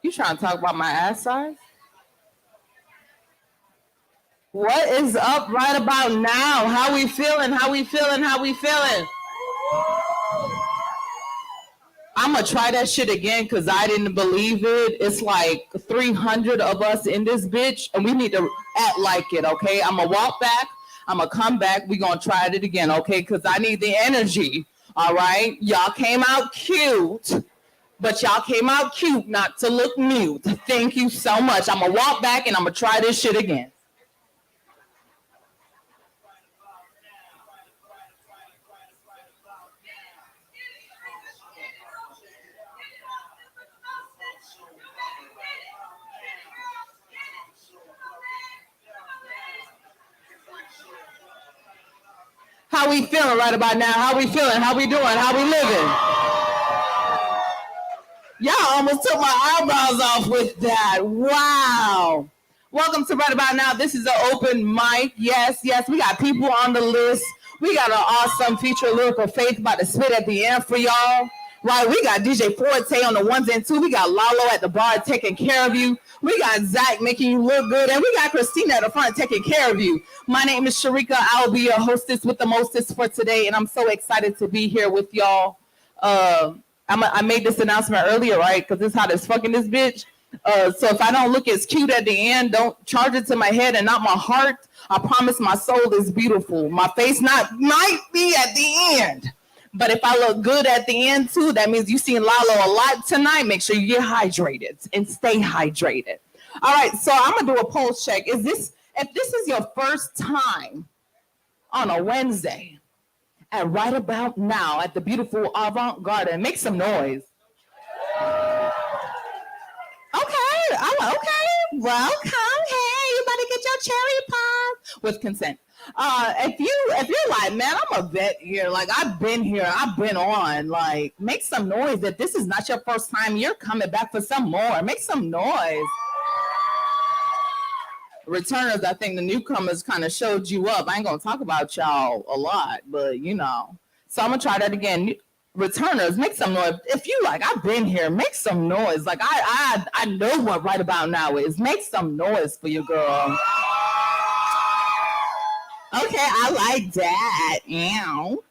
You trying to talk about my ass size? What is up right about now? How we feeling? How we feeling? How we feeling? I'm going to try that shit again because I didn't believe it. It's like 300 of us in this bitch, and we need to act like it, okay? I'm going to walk back. I'm going to come back. We're going to try it again, okay? Because I need the energy, all right? Y'all came out cute, but y'all came out cute not to look mute. Thank you so much. I'm going to walk back, and I'm going to try this shit again. How we feeling right about now? How we feeling? How we doing? How we living? Y'all almost took my eyebrows off with that. Wow. Welcome to Right About Now. This is an open mic. Yes, we got people on the list. We got an awesome feature, Lyrical Faith, about to spit at the end for y'all. Right, we got DJ Forte on the ones and two. We got Lalo at the bar taking care of you. We got Zach making you look good. And we got Christina at the front taking care of you. My name is Sharika. I'll be your hostess with the mostest for today. And I'm so excited to be here with y'all. I made this announcement earlier, right? Because it's hot as fucking this bitch. So if I don't look as cute at the end, don't charge it to my head and not my heart. I promise my soul is beautiful. My face might be at the end. But if I look good at the end too, that means you seen Lalo a lot tonight. Make sure you get hydrated and stay hydrated. All right, so I'm gonna do a pulse check. If this is your first time on a Wednesday at Right About Now at the beautiful Avant Garden, make some noise. Okay, welcome. Hey, you better get your cherry pie with consent. If you're like, man, I'm a vet here. Like, I've been here. I've been on. Like, make some noise. If this is not your first time, you're coming back for some more. Make some noise. Returners, I think the newcomers kind of showed you up. I ain't going to talk about y'all a lot, but, you know. So I'm going to try that again. Returners, make some noise. If you like, I've been here. Make some noise. Like, I know what Right About Now is. Make some noise for your girl. Okay, I like that. Ew.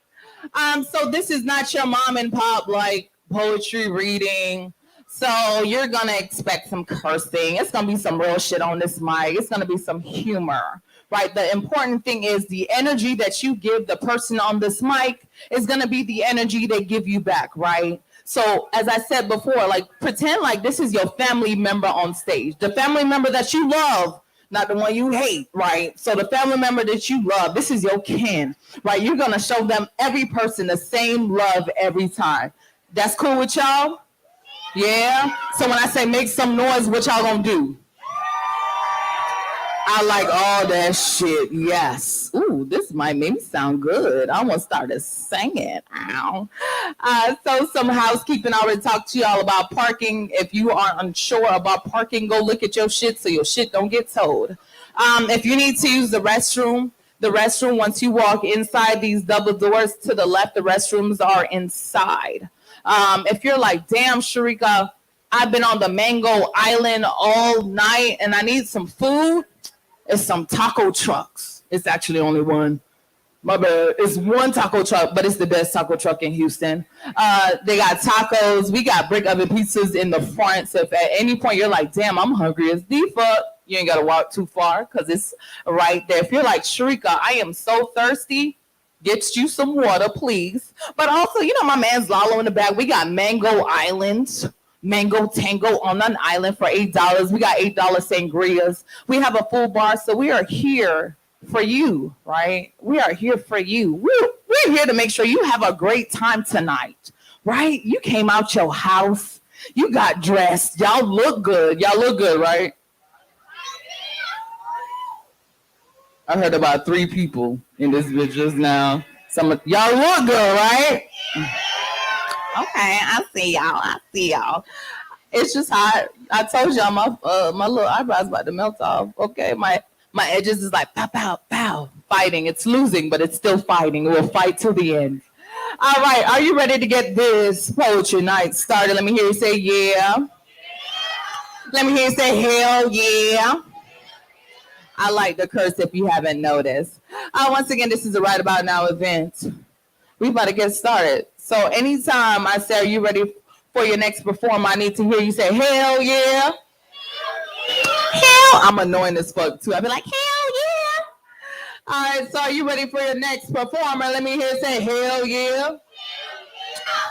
So this is not your mom and pop like poetry reading. So you're gonna expect some cursing. It's gonna be some real shit on this mic. It's gonna be some humor, right? The important thing is the energy that you give the person on this mic is gonna be the energy they give you back, right? So as I said before, like pretend like this is your family member on stage, the family member that you love. Not the one you hate, right? So the family member that you love, this is your kin, right? You're going to show them, every person, the same love every time. That's cool with y'all? Yeah? So when I say make some noise, what y'all going to do? I like all that shit, yes. Ooh, this might make me sound good. I want to start singing. Ow. So some housekeeping. I already talked to y'all about parking. If you are unsure about parking, go look at your shit so your shit don't get towed. If you need to use the restroom, once you walk inside these double doors to the left, the restrooms are inside. If you're like, damn, Sharika, I've been on the Mango Island all night and I need some food, it's some taco trucks. It's actually only one. My bad. It's one taco truck, but it's the best taco truck in Houston. They got tacos. We got brick oven pizzas in the front. So if at any point you're like, damn, I'm hungry as the fuck, you ain't got to walk too far because it's right there. If you're like, Sharika, I am so thirsty, get you some water, please. But also, you know, my man's Lalo in the back. We got Mango Island. Mango Tango on an island for $8. We got $8 sangrias. We have a full bar, so we are here for you, right? We are here for you. We're here to make sure you have a great time tonight, right? You came out your house. You got dressed. Y'all look good. Y'all look good, right? I heard about 3 people in this bitch just now. Y'all look good, right? Okay, I see y'all. It's just hot. I told y'all my little eyebrows about to melt off. Okay, my edges is like pow, pow, pow, fighting. It's losing, but it's still fighting. We'll fight till the end. All right, are you ready to get this poetry night started? Let me hear you say yeah. Let me hear you say, hell yeah. I like the curse if you haven't noticed. Once again, this is the Right About Now event. We about to get started. So anytime I say, are you ready for your next performer, I need to hear you say, hell yeah. Hell, I'm annoying as fuck too. I'll be like, hell yeah. All right, so are you ready for your next performer? Let me hear you say, hell yeah.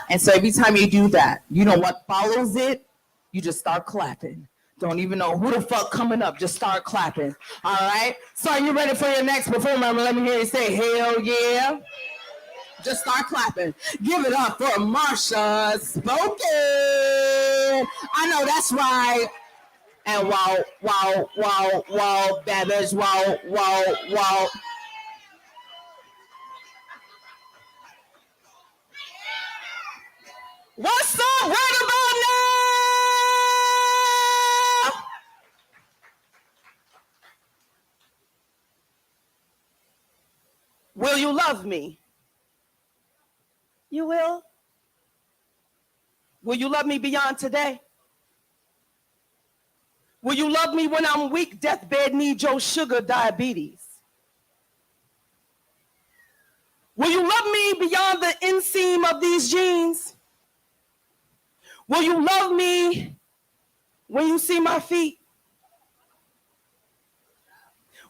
And so every time you do that, you know what follows it? You just start clapping. Don't even know who the fuck coming up. Just start clapping. All right? So are you ready for your next performer? Let me hear you say, hell yeah. Just start clapping. Give it up for Marsha Spoken. I know that's right. And wow, babies, wow. What's up right about now? Will you love me? You will? Will you love me beyond today? Will you love me when I'm weak, deathbed, need your sugar, diabetes? Will you love me beyond the inseam of these jeans? Will you love me when you see my feet?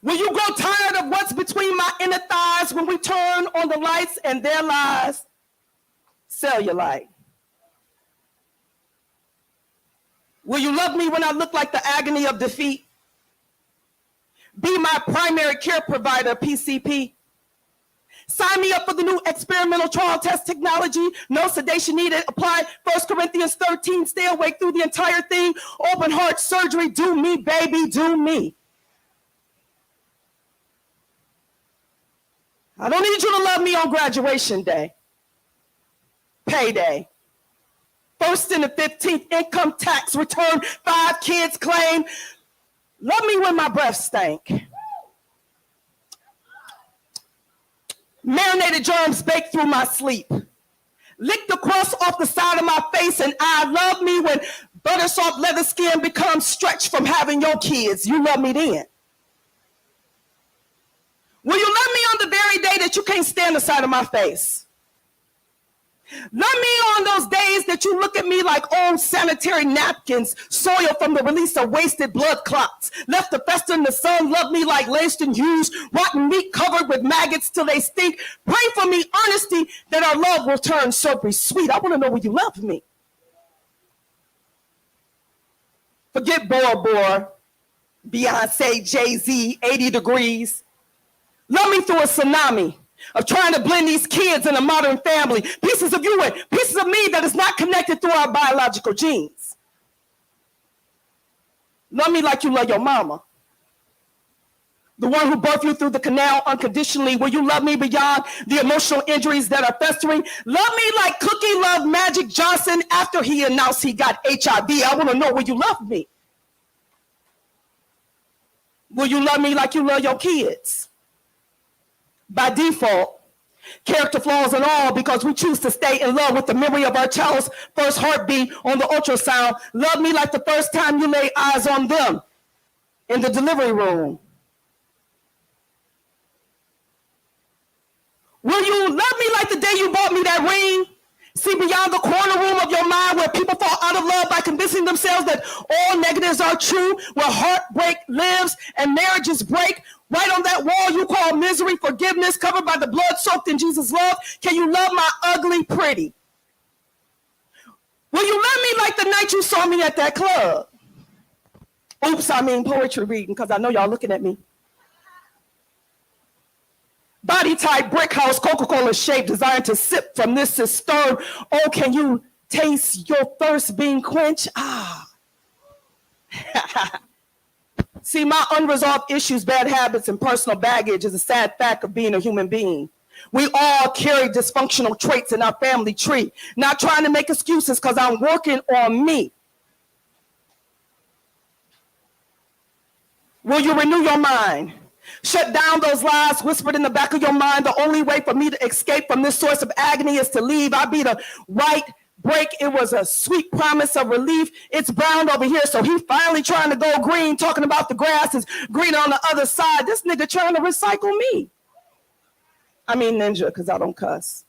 Will you grow tired of what's between my inner thighs when we turn on the lights and there lies cellulite? Will you love me when I look like the agony of defeat? Be my primary care provider, PCP. Sign me up for the new experimental trial test technology. No sedation needed. Apply 1 Corinthians 13. Stay awake through the entire thing. Open heart surgery. Do me, baby, do me. I don't need you to love me on graduation day, payday, 1st and the 15th income tax return, 5 kids claim. Love me when my breath stank. Marinated germs baked through my sleep. Lick the crust off the side of my face and I love me when butter soft leather skin becomes stretched from having your kids. You love me then. Will you love me on the very day that you can't stand the sight of my face? Love me on those days that you look at me like old sanitary napkins, soil from the release of wasted blood clots, left to fester in the sun. Love me like laced and used, rotten meat covered with maggots till they stink. Pray for me, earnesty, that our love will turn soapy sweet. I want to know will you love me. Forget Bora Bora, Beyonce, Jay-Z, 80 degrees. Love me through a tsunami of trying to blend these kids in a modern family. Pieces of you and pieces of me that is not connected through our biological genes. Love me like you love your mama. The one who birthed you through the canal unconditionally. Will you love me beyond the emotional injuries that are festering? Love me like Cookie loved Magic Johnson after he announced he got HIV. I want to know, will you love me? Will you love me like you love your kids? By default, character flaws and all, because we choose to stay in love with the memory of our child's first heartbeat on the ultrasound. Love me like the first time you lay eyes on them in the delivery room. Will you love me like the day you bought me that ring? See beyond the corner room of your mind where people fall out of love by convincing themselves that all negatives are true, where heartbreak lives and marriages break. Right on that wall you call misery, forgiveness, covered by the blood soaked in Jesus' love. Can you love my ugly pretty? Will you love me like the night you saw me at that club? Oops, I mean poetry reading, because I know y'all looking at me. Body type, brick house, Coca-Cola shape, designed to sip from this cistern. Oh, can you taste your thirst being quenched? Ah. See, my unresolved issues, bad habits, and personal baggage is a sad fact of being a human being. We all carry dysfunctional traits in our family tree. Not trying to make excuses, because I'm working on me. Will you renew your mind? Shut down those lies whispered in the back of your mind. The only way for me to escape from this source of agony is to leave. I'll be the right break. It was a sweet promise of relief. It's brown over here, so he finally trying to go green, talking about the grass is green on the other side. This nigga trying to recycle me. I mean ninja, because I don't cuss.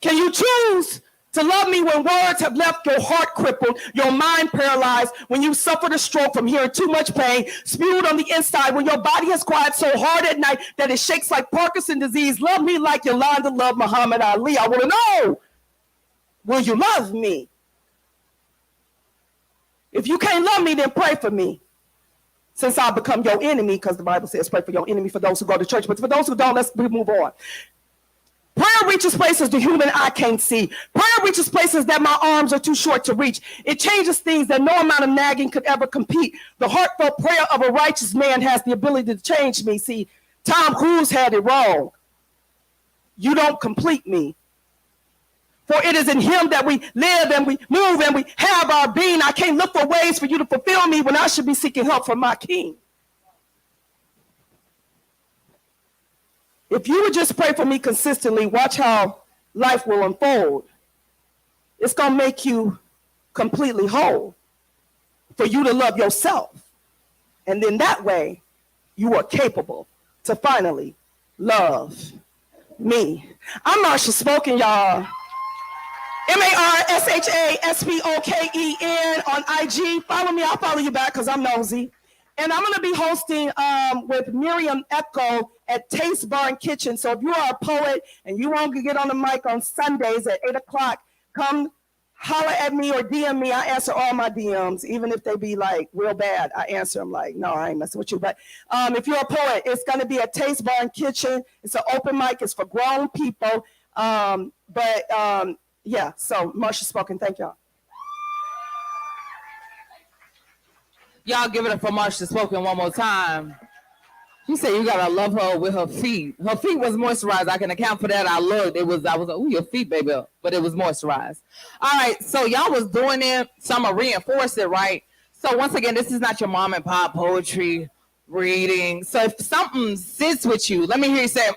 Can you choose to love me when words have left your heart crippled, your mind paralyzed, when you suffered a stroke from hearing too much pain, spewed on the inside, when your body has cried so hard at night that it shakes like Parkinson's disease? Love me like Yolanda loved Muhammad Ali. I want to know, will you love me? If you can't love me, then pray for me. Since I've become your enemy, because the Bible says pray for your enemy for those who go to church. But for those who don't, let's move on. Prayer reaches places the human eye can't see. Prayer reaches places that my arms are too short to reach. It changes things that no amount of nagging could ever compete. The heartfelt prayer of a righteous man has the ability to change me. See, Tom Cruise had it wrong. You don't complete me. For it is in him that we live and we move and we have our being. I can't look for ways for you to fulfill me when I should be seeking help from my King. If you would just pray for me consistently, watch how life will unfold. It's going to make you completely whole for you to love yourself. And then that way, you are capable to finally love me. I'm Marsha Spoken, y'all. MarShaSpoken on IG. Follow me, I'll follow you back because I'm nosy. And I'm going to be hosting with Miriam Echo at Taste Bar and Kitchen. So if you are a poet and you want to get on the mic on Sundays at 8 o'clock, come holler at me or DM me. I answer all my DMs, even if they be like real bad. I answer them like, no, I ain't messing with you. But if you're a poet, it's going to be at Taste Bar and Kitchen. It's an open mic. It's for grown people. Yeah, so Marsha Spoken. Thank y'all. Y'all give it up for Marsha Spoken one more time. She said you gotta love her with her feet. Her feet was moisturized. I can account for that. I was like, ooh, your feet, baby. But it was moisturized. All right, so y'all was doing it, so I'm gonna reinforce it, right? So once again, this is not your mom and pop poetry reading. So if something sits with you, let me hear you say,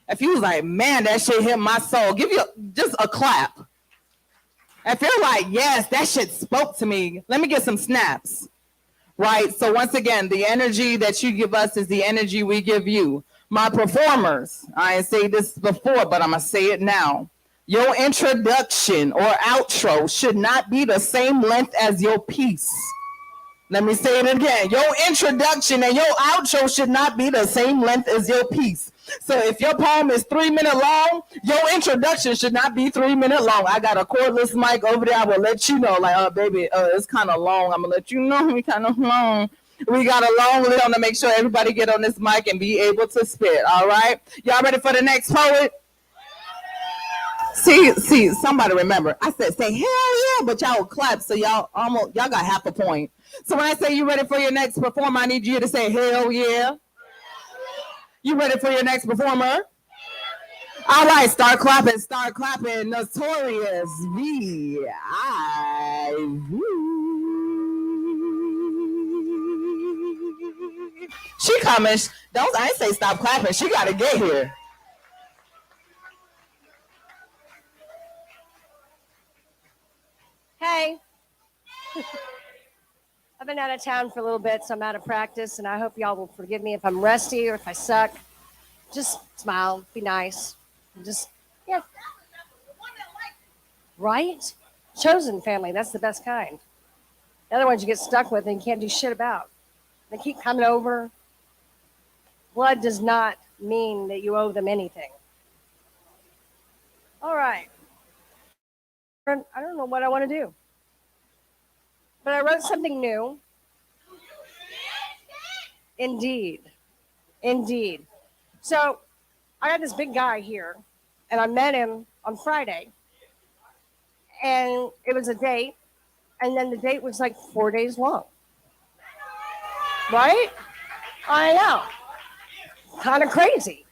If you was like, man, that shit hit my soul, give you just a clap. If you're like, yes, that shit spoke to me, let me get some snaps, right? So once again, the energy that you give us is the energy we give you. My performers, I ain't say this before, but I'm going to say it now. Your introduction or outro should not be the same length as your piece. Let me say it again. Your introduction and your outro should not be the same length as your piece. So if your poem is 3 minutes long, your introduction should not be 3 minutes long. I got a cordless mic over there. I will let you know, like, baby, it's kind of long. I'm going to let you know we kind of long. We got a long lid on to make sure everybody get on this mic and be able to spit, all right? Y'all ready for the next poet? See, somebody remember. I said, say, hell yeah, but y'all clap, so y'all got half a point. So when I say you ready for your next performer, I need you to say, hell yeah. You ready for your next performer? All right, start clapping, Notorious B.I.V. She coming. I ain't say stop clapping. She got to get here. Hey. I've been out of town for a little bit, so I'm out of practice, and I hope y'all will forgive me if I'm rusty or if I suck. Just smile, be nice, just, yeah. Right? Chosen family, that's the best kind. The other ones you get stuck with and you can't do shit about. They keep coming over. Blood does not mean that you owe them anything. All right. I don't know what I want to do. But I wrote something new. Indeed. So I got this big guy here, and I met him on Friday. And it was a date, and then the date was like 4 days long. Right? I know. Kind of crazy.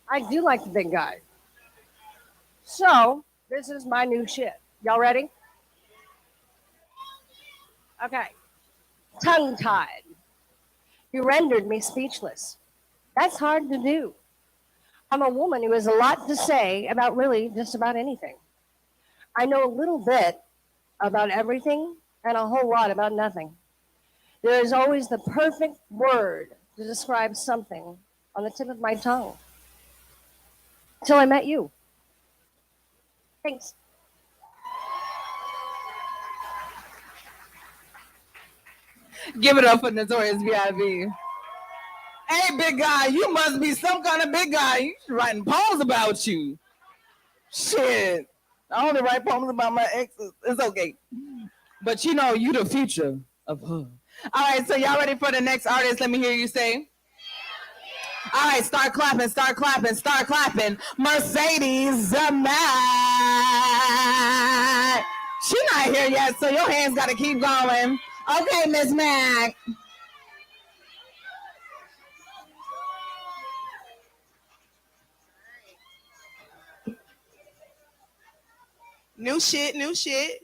I do like the big guy. So this is my new shit. Y'all ready? Okay. Tongue-tied. You rendered me speechless. That's hard to do. I'm a woman who has a lot to say about really just about anything. I know a little bit about everything and a whole lot about nothing. There is always the perfect word to describe something on the tip of my tongue. Until I met you. Thanks. Give it up for Notorious B.I.V. Hey, big guy, you must be some kind of big guy. You writing poems about you. Shit. I only write poems about my exes. It's okay. But you know, you the future of her. All right, so y'all ready for the next artist? Let me hear you say. All right, start clapping, start clapping, start clapping. Mercedes Mac. She not here yet, so your hands got to keep going. Okay, Miss Mac. New shit, new shit.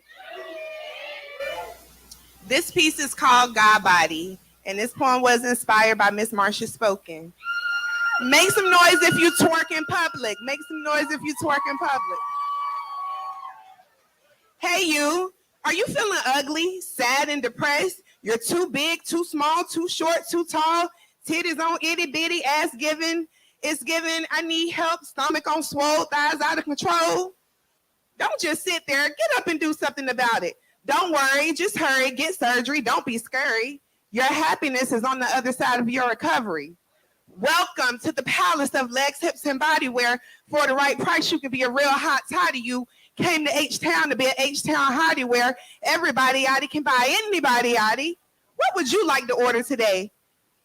This piece is called God Body, and this poem was inspired by Miss Marsha Spoken. Make some noise if you twerk in public. Make some noise if you twerk in public. Hey you, are you feeling ugly, sad, and depressed? You're too big, too small, too short, too tall, titties on itty bitty, ass giving. It's giving, I need help, stomach on swole, thighs out of control. Don't just sit there. Get up and do something about it. Don't worry. Just hurry. Get surgery. Don't be scurry. Your happiness is on the other side of your recovery. Welcome to the palace of legs, hips, and body, where for the right price you can be a real hot toddy. You came to H-Town to be an H-Town hottie, where everybody yaddy can buy anybody yaddy. What would you like to order today?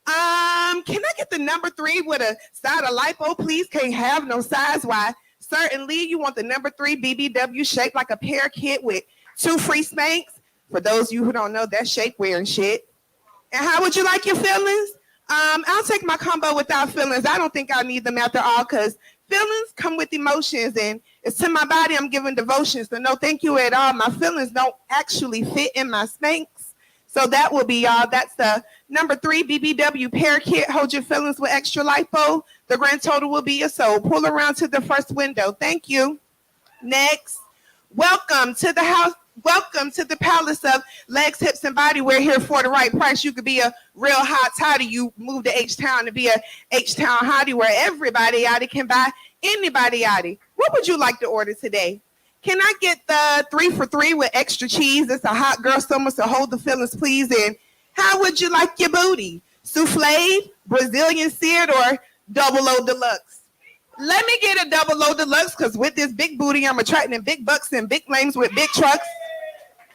Can I get the number 3 with a side of lipo, please? Can't have no size. Why? Certainly, you want the number 3 BBW shaped like a pear kit with 2 free spanks. For those of you who don't know, that's shapewear and shit. And how would you like your feelings? I'll take my combo without feelings. I don't think I need them after all, because feelings come with emotions, and it's to my body I'm giving devotion. So no thank you at all. My feelings don't actually fit in my spanks. So that will be y'all. That's the number 3 BBW pear kit. Hold your feelings with extra lipo. The grand total will be your soul. Pull around to the first window. Thank you. Next. Welcome to the house. Welcome to the palace of legs, hips, and body. We're here for the right price. You could be a real hot toddy. You move to H-Town to be a H-Town hottie, where everybody yaddy can buy anybody yaddy. What would you like to order today? Can I get the 3 for $3 with extra cheese? It's a hot girl summer, so hold the feelings, please. And how would you like your booty? Souffle, Brazilian seared, or double O deluxe? Let me get a double O deluxe, because with this big booty, I'm attracting big bucks and big lames with big trucks.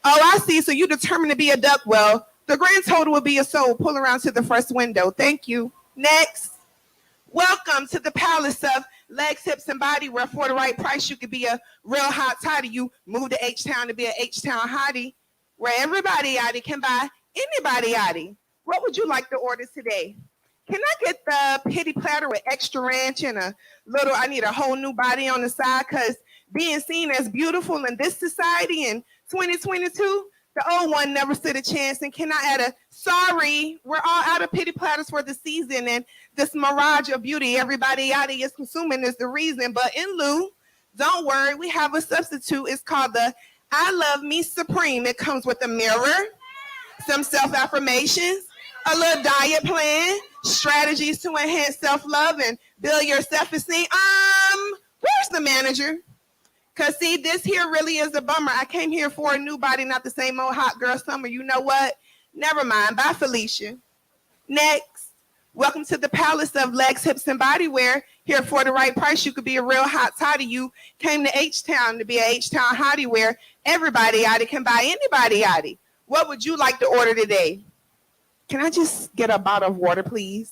Oh, I see. So you determined to be a duck. Well, the grand total will be a soul. Pull around to the first window. Thank you. Next. Welcome to the palace of legs, hips, and body, where for the right price you could be a real hot toddy. You move to H-Town to be an H-Town hottie, where everybody yaddy can buy anybody yaddy. What would you like to order today? Can I get the pity platter with extra ranch and a little, I need a whole new body on the side, because being seen as beautiful in this society in 2022, the old one never stood a chance. And can I add a sorry, we're all out of pity platters for the season, and this mirage of beauty everybody yaddy is consuming is the reason. But in lieu, don't worry, we have a substitute. It's called the I Love Me Supreme. It comes with a mirror, some self-affirmations, a little diet plan, strategies to enhance self-love and build your self-esteem. Where's the manager? Because, see, this here really is a bummer. I came here for a new body, not the same old hot girl summer. You know what? Never mind. Bye, Felicia. Next. Welcome to the palace of legs, hips, and body, where here for the right price you could be a real hot toddy. You came to H-Town to be a H-Town hottie, where everybody yaddy can buy anybody yaddy. What would you like to order today? Can I just get a bottle of water, please?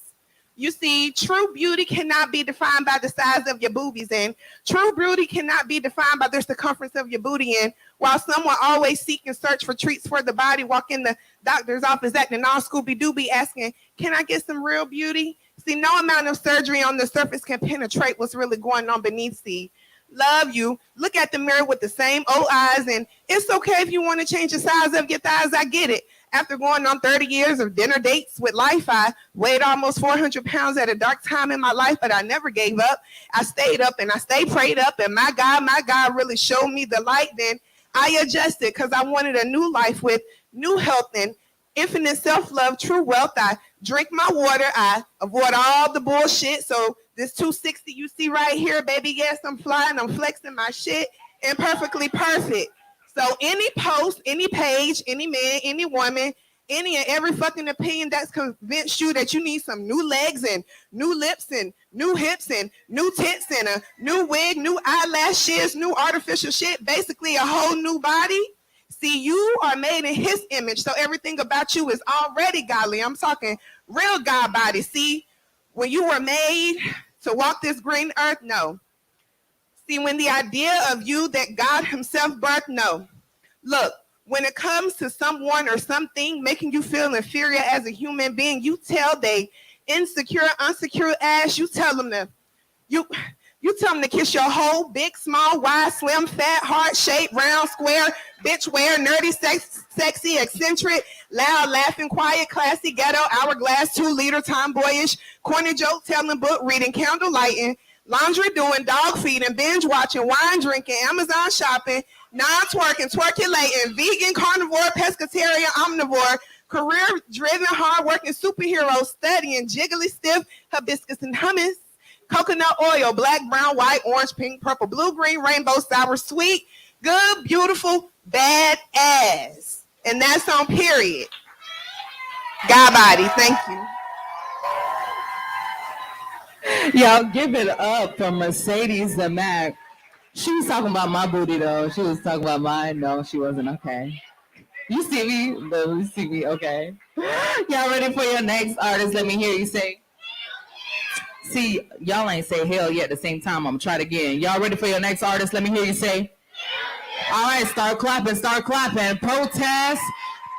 You see, true beauty cannot be defined by the size of your boobies, and true beauty cannot be defined by the circumference of your booty. And while some will always seek and search for treats for the body, walk in the doctor's office acting all Scooby-Dooby, asking, can I get some real beauty? See, no amount of surgery on the surface can penetrate what's really going on beneath. See, love you. Look at the mirror with the same old eyes, and it's okay if you want to change the size of your thighs. I get it. After going on 30 years of dinner dates with life, I weighed almost 400 pounds at a dark time in my life, but I never gave up. I stayed up and I stayed prayed up, and my God really showed me the light. Then I adjusted because I wanted a new life with new health and infinite self-love, true wealth. I drink my water. I avoid all the bullshit. So this 260 you see right here, baby, yes, I'm flying. I'm flexing my shit and perfectly perfect. So any post, any page, any man, any woman, any and every fucking opinion that's convinced you that you need some new legs and new lips and new hips and new tits and a new wig, new eyelashes, new artificial shit, basically a whole new body. See, you are made in his image, so everything about you is already godly. I'm talking real God body. See, when you were made to walk this green earth, no. See, when the idea of you that God himself birthed, no. Look, when it comes to someone or something making you feel inferior as a human being, you tell they insecure, unsecure ass, you tell them to kiss your whole big, small, wide, slim, fat, heart shaped, round, square, bitch wear, nerdy, sexy, eccentric, loud, laughing, quiet, classy, ghetto, hourglass, 2-liter, tomboyish, corny joke telling, book reading, candle lighting, laundry doing, dog feeding, binge watching, wine drinking, Amazon shopping, non-twerking, twerculating, vegan, carnivore, pescatarian, omnivore, career-driven, hard-working superhero, studying, jiggly, stiff, hibiscus and hummus, coconut oil, black, brown, white, orange, pink, purple, blue, green, rainbow, sour, sweet, good, beautiful, bad ass. And that's on period. God body, thank you. Y'all give it up for Mercedes the Mac. She was talking about my booty though. She was talking about mine. No, she wasn't. Okay. You see me, but you see me. Okay. Y'all ready for your next artist? Let me hear you say. See, y'all ain't say hell yet at the same time. I'm gonna try it again. Y'all ready for your next artist? Let me hear you say. All right, start clapping, start clapping. Protest,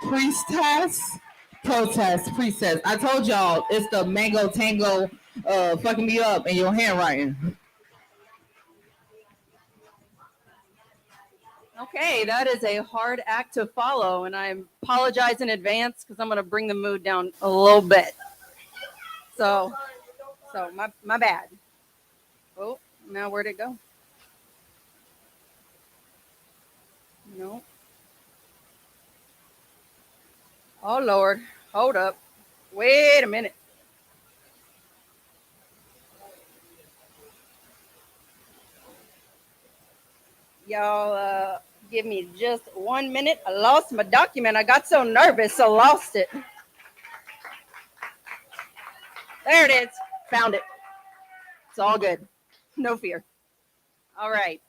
priestess, protest, priestess. I told y'all it's the mango tango fucking me up in your handwriting. Okay, that is a hard act to follow, and I apologize in advance because I'm going to bring the mood down a little bit. So my bad. Oh, now where'd it go? No. Oh, Lord. Hold up. Wait a minute. Y'all give me just 1 minute. I lost my document. I got so nervous, I lost it. There it is. Found it. It's all good. No fear. All right.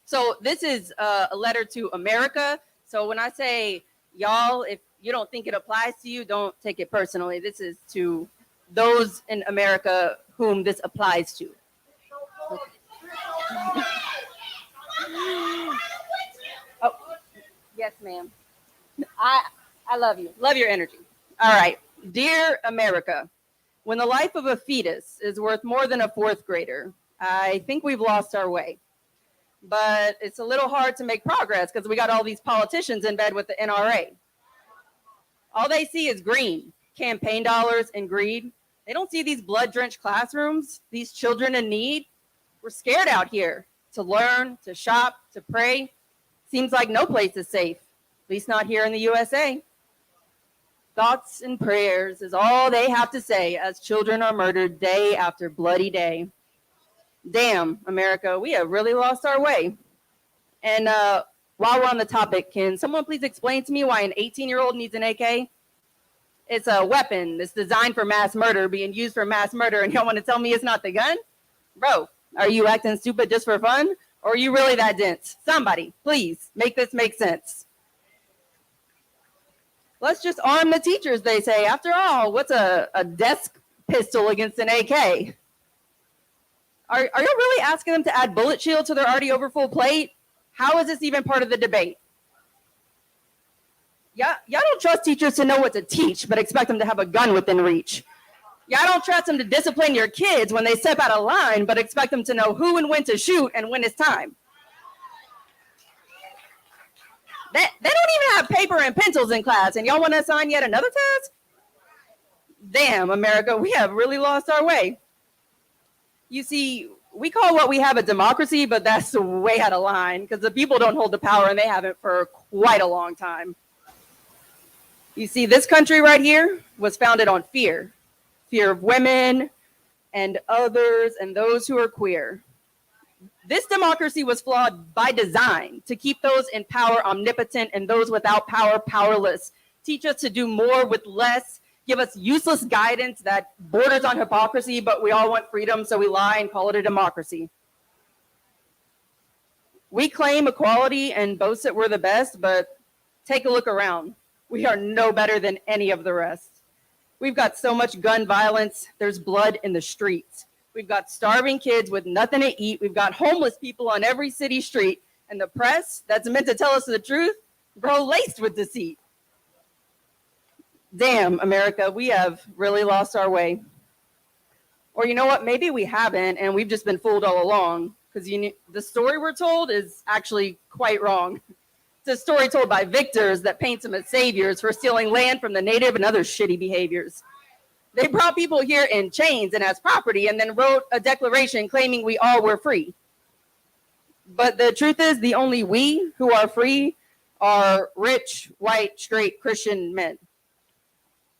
So this is a letter to America. So when I say y'all, if you don't think it applies to you, don't take it personally. This is to those in America whom this applies to. Okay. Oh, yes, ma'am. I love you. Love your energy. All right. Dear America, when the life of a fetus is worth more than a fourth grader, I think we've lost our way. But it's a little hard to make progress because we got all these politicians in bed with the NRA. All they see is green, campaign dollars, and greed. They don't see these blood-drenched classrooms, these children in need. We're scared out here to learn, to shop, to pray. Seems like no place is safe, at least not here in the USA. Thoughts and prayers is all they have to say as children are murdered day after bloody day. Damn, America, we have really lost our way. And while we're on the topic, can someone please explain to me why an 18-year-old needs an AK? It's a weapon that's designed for mass murder, being used for mass murder, and y'all want to tell me it's not the gun? Bro, are you acting stupid just for fun? Or are you really that dense? Somebody, please, make this make sense. Let's just arm the teachers, they say. After all, what's a desk pistol against an AK? Are you really asking them to add bullet shield to their already overfull plate? How is this even part of the debate? Y'all don't trust teachers to know what to teach, but expect them to have a gun within reach. Y'all don't trust them to discipline your kids when they step out of line, but expect them to know who and when to shoot and when it's time. They don't even have paper and pencils in class, and y'all want to assign yet another task? Damn, America, we have really lost our way. You see, we call what we have a democracy, but that's way out of line because the people don't hold the power and they haven't for quite a long time. You see, this country right here was founded on fear. Fear of women and others and those who are queer. This democracy was flawed by design to keep those in power omnipotent and those without power powerless. Teach us to do more with less. Give us useless guidance that borders on hypocrisy, but we all want freedom, so we lie and call it a democracy. We claim equality and boast that we're the best, but take a look around. We are no better than any of the rest. We've got so much gun violence. There's blood in the streets. We've got starving kids with nothing to eat. We've got homeless people on every city street. And the press that's meant to tell us the truth, bro, laced with deceit. Damn, America, we have really lost our way. Or you know what? Maybe we haven't, and we've just been fooled all along. Because the story we're told is actually quite wrong. It's a story told by victors that paints them as saviors for stealing land from the native and other shitty behaviors. They brought people here in chains and as property and then wrote a declaration claiming we all were free. But the truth is, the only we who are free are rich, white, straight Christian men.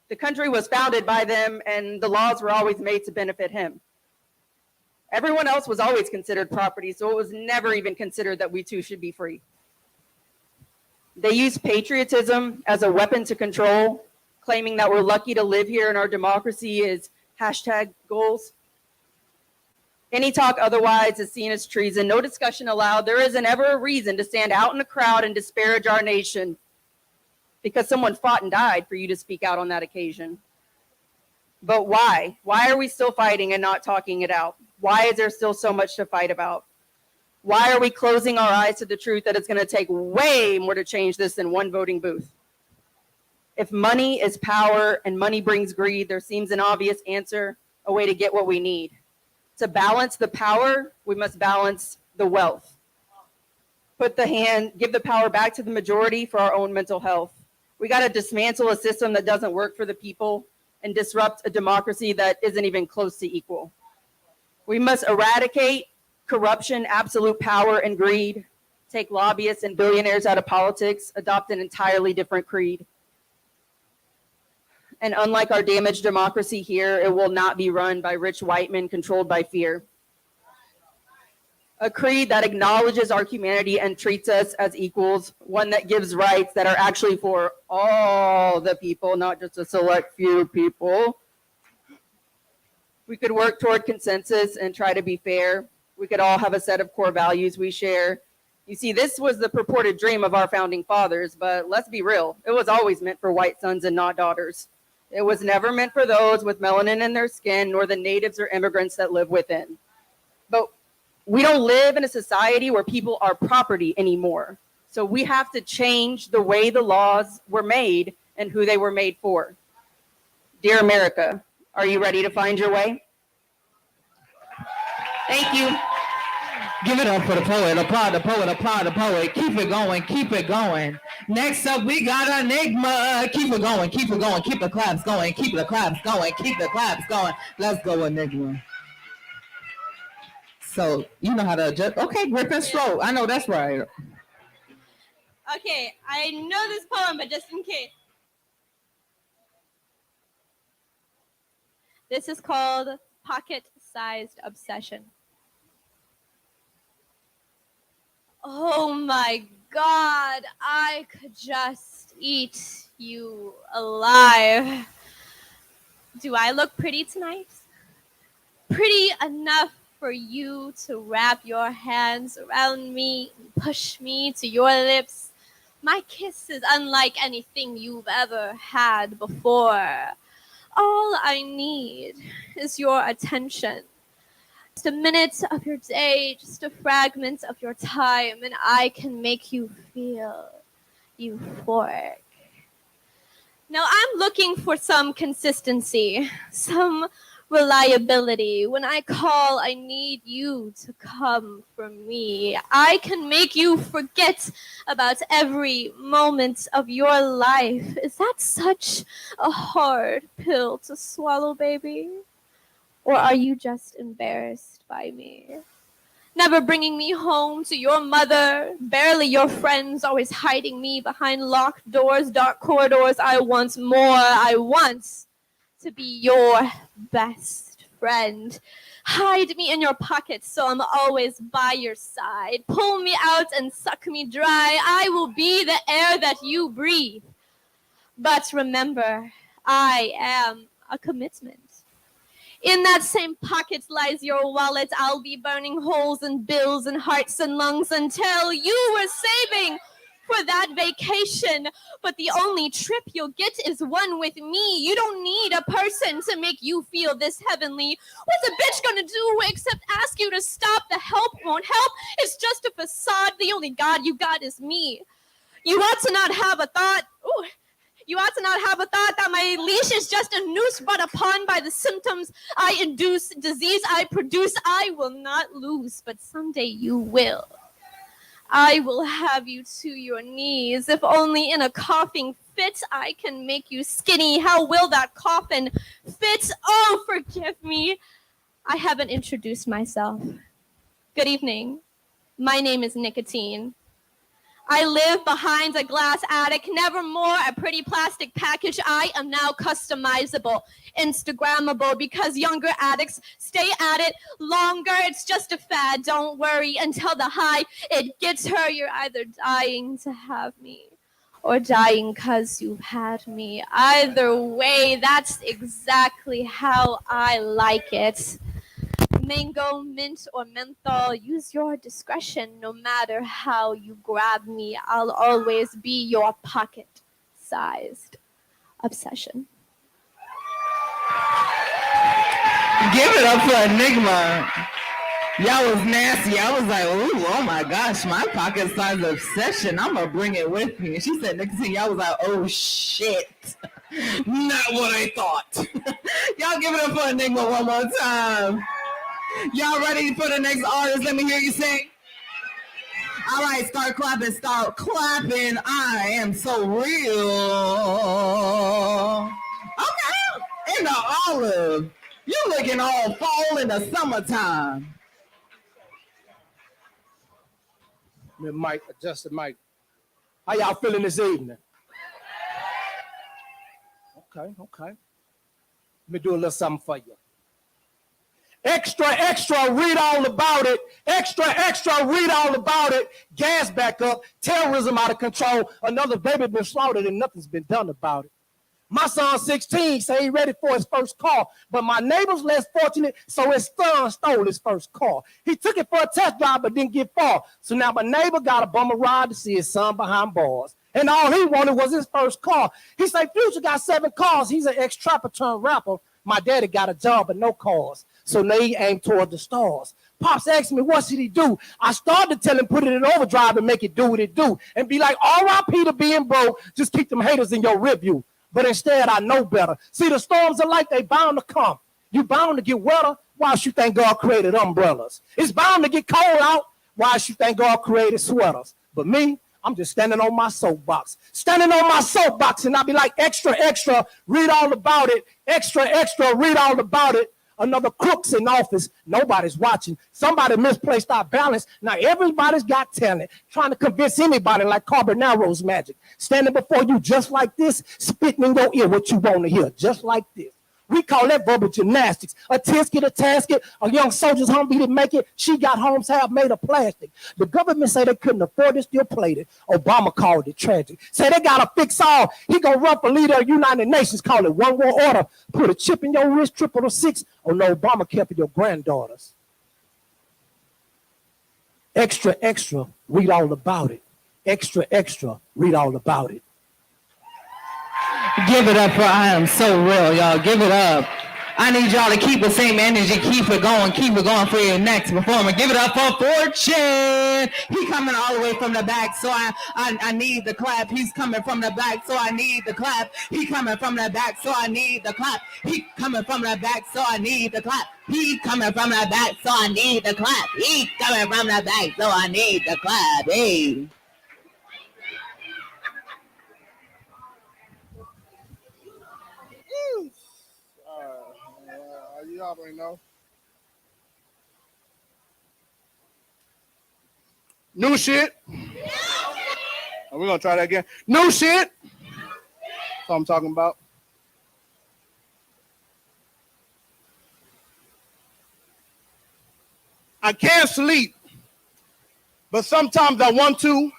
The country was founded by them and the laws were always made to benefit him. Everyone else was always considered property, so it was never even considered that we too should be free. They used patriotism as a weapon to control, claiming that we're lucky to live here and our democracy is hashtag goals. Any talk otherwise is seen as treason. No discussion allowed. There isn't ever a reason to stand out in a crowd and disparage our nation because someone fought and died for you to speak out on that occasion. But why? Why are we still fighting and not talking it out? Why is there still so much to fight about? Why are we closing our eyes to the truth that it's going to take way more to change this than one voting booth? If money is power and money brings greed, there seems an obvious answer, a way to get what we need. To balance the power, we must balance the wealth. Give the power back to the majority for our own mental health. We got to dismantle a system that doesn't work for the people and disrupt a democracy that isn't even close to equal. We must eradicate corruption, absolute power, and greed, take lobbyists and billionaires out of politics, adopt an entirely different creed. And unlike our damaged democracy here, it will not be run by rich white men controlled by fear. A creed that acknowledges our humanity and treats us as equals, one that gives rights that are actually for all the people, not just a select few people. We could work toward consensus and try to be fair. We could all have a set of core values we share. You see, this was the purported dream of our founding fathers, but let's be real. It was always meant for white sons and not daughters. It was never meant for those with melanin in their skin, nor the natives or immigrants that live within. But we don't live in a society where people are property anymore. So we have to change the way the laws were made and who they were made for. Dear America, are you ready to find your way? Thank you. Give it up for the poet. Applaud the poet. Applaud the poet. Keep it going. Keep it going. Next up, we got Enigma. Keep it going. Keep it going. Keep the claps going. Keep the claps going. Keep the claps going. Let's go, Enigma. So, you know how to adjust. Okay, Griffin Stroke. I know that's right. Okay, I know this poem, but just in case. This is called Pocket-Sized Obsession. Oh my God, I could just eat you alive. Do I look pretty tonight? Pretty enough for you to wrap your hands around me and push me to your lips. My kiss is unlike anything you've ever had before. All I need is your attention. Just a minute of your day, just a fragment of your time, and I can make you feel euphoric. Now I'm looking for some consistency, some reliability. When I call, I need you to come for me. I can make you forget about every moment of your life. Is that such a hard pill to swallow, baby? Or are you just embarrassed by me? Never bringing me home to your mother, barely your friends, always hiding me behind locked doors, dark corridors. I want more. I want to be your best friend. Hide me in your pockets so I'm always by your side. Pull me out and suck me dry. I will be the air that you breathe. But remember, I am a commitment. In that same pocket lies your wallet. I'll be burning holes in bills and hearts and lungs until you were saving for that vacation. But the only trip you'll get is one with me. You don't need a person to make you feel this heavenly. What's a bitch gonna do except ask you to stop? The help won't help. It's just a facade. The only God you got is me. You ought to not have a thought. You ought to not have a thought that my leash is just a noose brought upon by the symptoms I induce, disease I produce. I will not lose, but someday you will. I will have you to your knees. If only in a coughing fit I can make you skinny. How will that coffin fit? Oh, forgive me. I haven't introduced myself. Good evening. My name is Nicotine. I live behind a glass attic, never more a pretty plastic package. I am now customizable, Instagrammable, because younger addicts stay at it longer. It's just a fad, don't worry until the high it gets her. You're either dying to have me or dying because you've had me. Either way, that's exactly how I like it. Mango, mint, or menthol, use your discretion. No matter how you grab me, I'll always be your pocket-sized obsession. Give it up for Enigma. Y'all was nasty. I was like, ooh, oh my gosh, my pocket-sized obsession. I'm going to bring it with me. And she said, Nicotine, y'all was like, oh shit. Not what I thought. Y'all give it up for Enigma one more time. Y'all ready for the next artist? Let me hear you sing. All right, start clapping, start clapping. I am so real. Okay, in the olive. You looking all fall in the summertime. Mike, adjust the mic. How y'all feeling this evening? Okay. Let me do a little something for you. Extra, read all about it. Extra, read all about it. Gas back up, terrorism out of control. Another baby been slaughtered and nothing's been done about it. My son, 16, say he ready for his first car, but my neighbor's less fortunate, so his son stole his first car. He took it for a test drive, but didn't get far. So now my neighbor got a bummer ride to see his son behind bars. And all he wanted was his first car. He said, Future got 7 cars. He's an ex-trapper turned rapper. My daddy got a job, but no cars. So now he aimed toward the stars. Pops asked me, what should he do? I started to tell him, put it in overdrive and make it do what it do. And be like, R.I.P. to being broke. Just keep them haters in your review. But instead, I know better. See, the storms of life, they bound to come. You bound to get wetter. Why should you think God created umbrellas? It's bound to get cold out. Why should you think God created sweaters? But me, I'm just standing on my soapbox. Standing on my soapbox, and I'll be like, extra, read all about it. Extra, read all about it. Another crook's in office. Nobody's watching. Somebody misplaced our balance. Now everybody's got talent. Trying to convince anybody like Carbonaro's magic. Standing before you just like this, spitting in your ear what you want to hear. Just like this. We call that verbal gymnastics. A tisket, a tasket, a young soldier's home didn't make it. She got homes half made of plastic. The government say they couldn't afford it, still played it. Obama called it tragic. Say they got to fix all. He gonna run for leader of United Nations, call it one world order. Put a chip in your wrist, 666. Oh no, Obama kept for your granddaughters. Extra, read all about it. Extra, read all about it. Give it up for I Am So Real, y'all. Give it up. I need y'all to keep the same energy, keep it going for your next performer. Give it up for Fortune. He coming all the way from the back, so I need the clap. He's coming from the back, so I need the clap. He coming from the back, so I need the clap. He coming from the back, so I need the clap. He coming from the back, so I need the clap. He coming from the back, so I need the clap. Hey. You already know. New shit. We're going to try that again. New shit. That's what I'm talking about. I can't sleep, but sometimes I want to,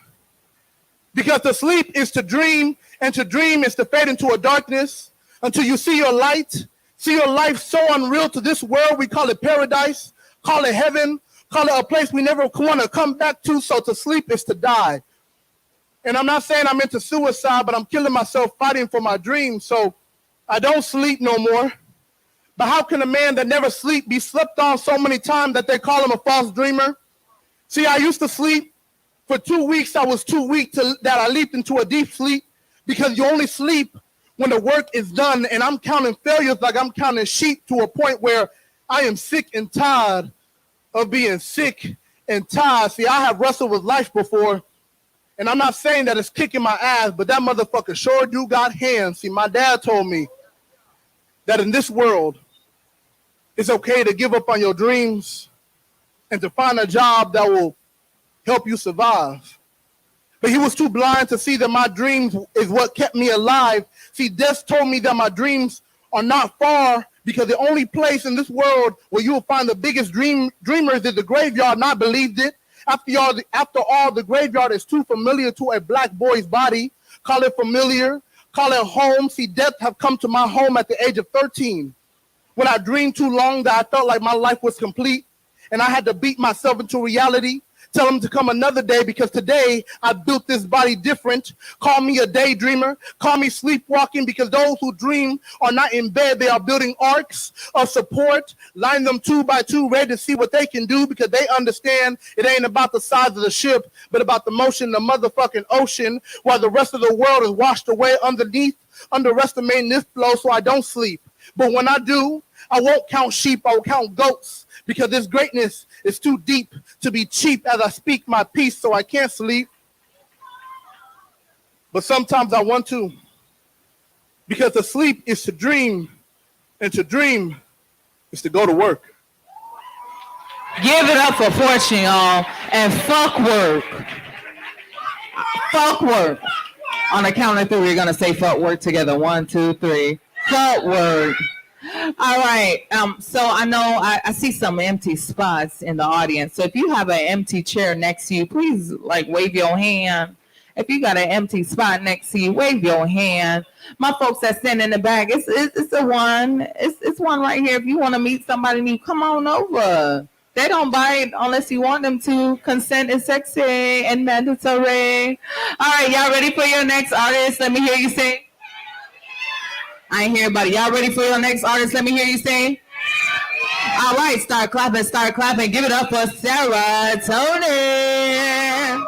because to sleep is to dream, and to dream is to fade into a darkness until you see your light, see your life so unreal to this world. We call it paradise, call it heaven, call it a place we never want to come back to. So to sleep is to die. And I'm not saying I'm into suicide, but I'm killing myself fighting for my dreams. So I don't sleep no more. But how can a man that never sleep be slept on so many times that they call him a false dreamer? See, I used to sleep. For 2 weeks, I was too weak that I leaped into a deep sleep, because you only sleep when the work is done. And I'm counting failures like I'm counting sheep, to a point where I am sick and tired of being sick and tired. See, I have wrestled with life before, and I'm not saying that it's kicking my ass, but that motherfucker sure do got hands. See, my dad told me that in this world, it's okay to give up on your dreams and to find a job that will help you survive. But he was too blind to see that my dreams is what kept me alive. See, death told me that my dreams are not far, because the only place in this world where you will find the biggest dreamers is the graveyard, and I believed it. After all, the graveyard is too familiar to a black boy's body. Call it familiar, call it home. See, death have come to my home at the age of 13. When I dreamed too long that I felt like my life was complete, and I had to beat myself into reality, tell him to come another day, because today I built this body different. Call me a daydreamer, call me sleepwalking, because those who dream are not in bed, they are building arcs of support, line them 2 by 2, ready to see what they can do, because they understand it ain't about the size of the ship, but about the motion of the motherfucking ocean, while the rest of the world is washed away underestimating this flow, so I don't sleep. But when I do, I won't count sheep, I will count goats, because this greatness is too deep to be cheap as I speak my piece, so I can't sleep. But sometimes I want to, because to sleep is to dream, and to dream is to go to work. Give it up for Fortune, y'all, and fuck work. Fuck work. On the count of 3, we're going to say fuck work together. 1, 2, 3. Fuck work. All right. So I know I see some empty spots in the audience. So if you have an empty chair next to you, please wave your hand. If you got an empty spot next to you, wave your hand. My folks that stand in the back, it's a one. It's one right here. If you want to meet somebody new, come on over. They don't bite unless you want them to. Consent is sexy and mandatory. All right, y'all ready for your next artist? Let me hear you say. I ain't hear anybody. Y'all ready for your next artist? Let me hear you say. All right, start clapping, start clapping. Give it up for Sarah Tony.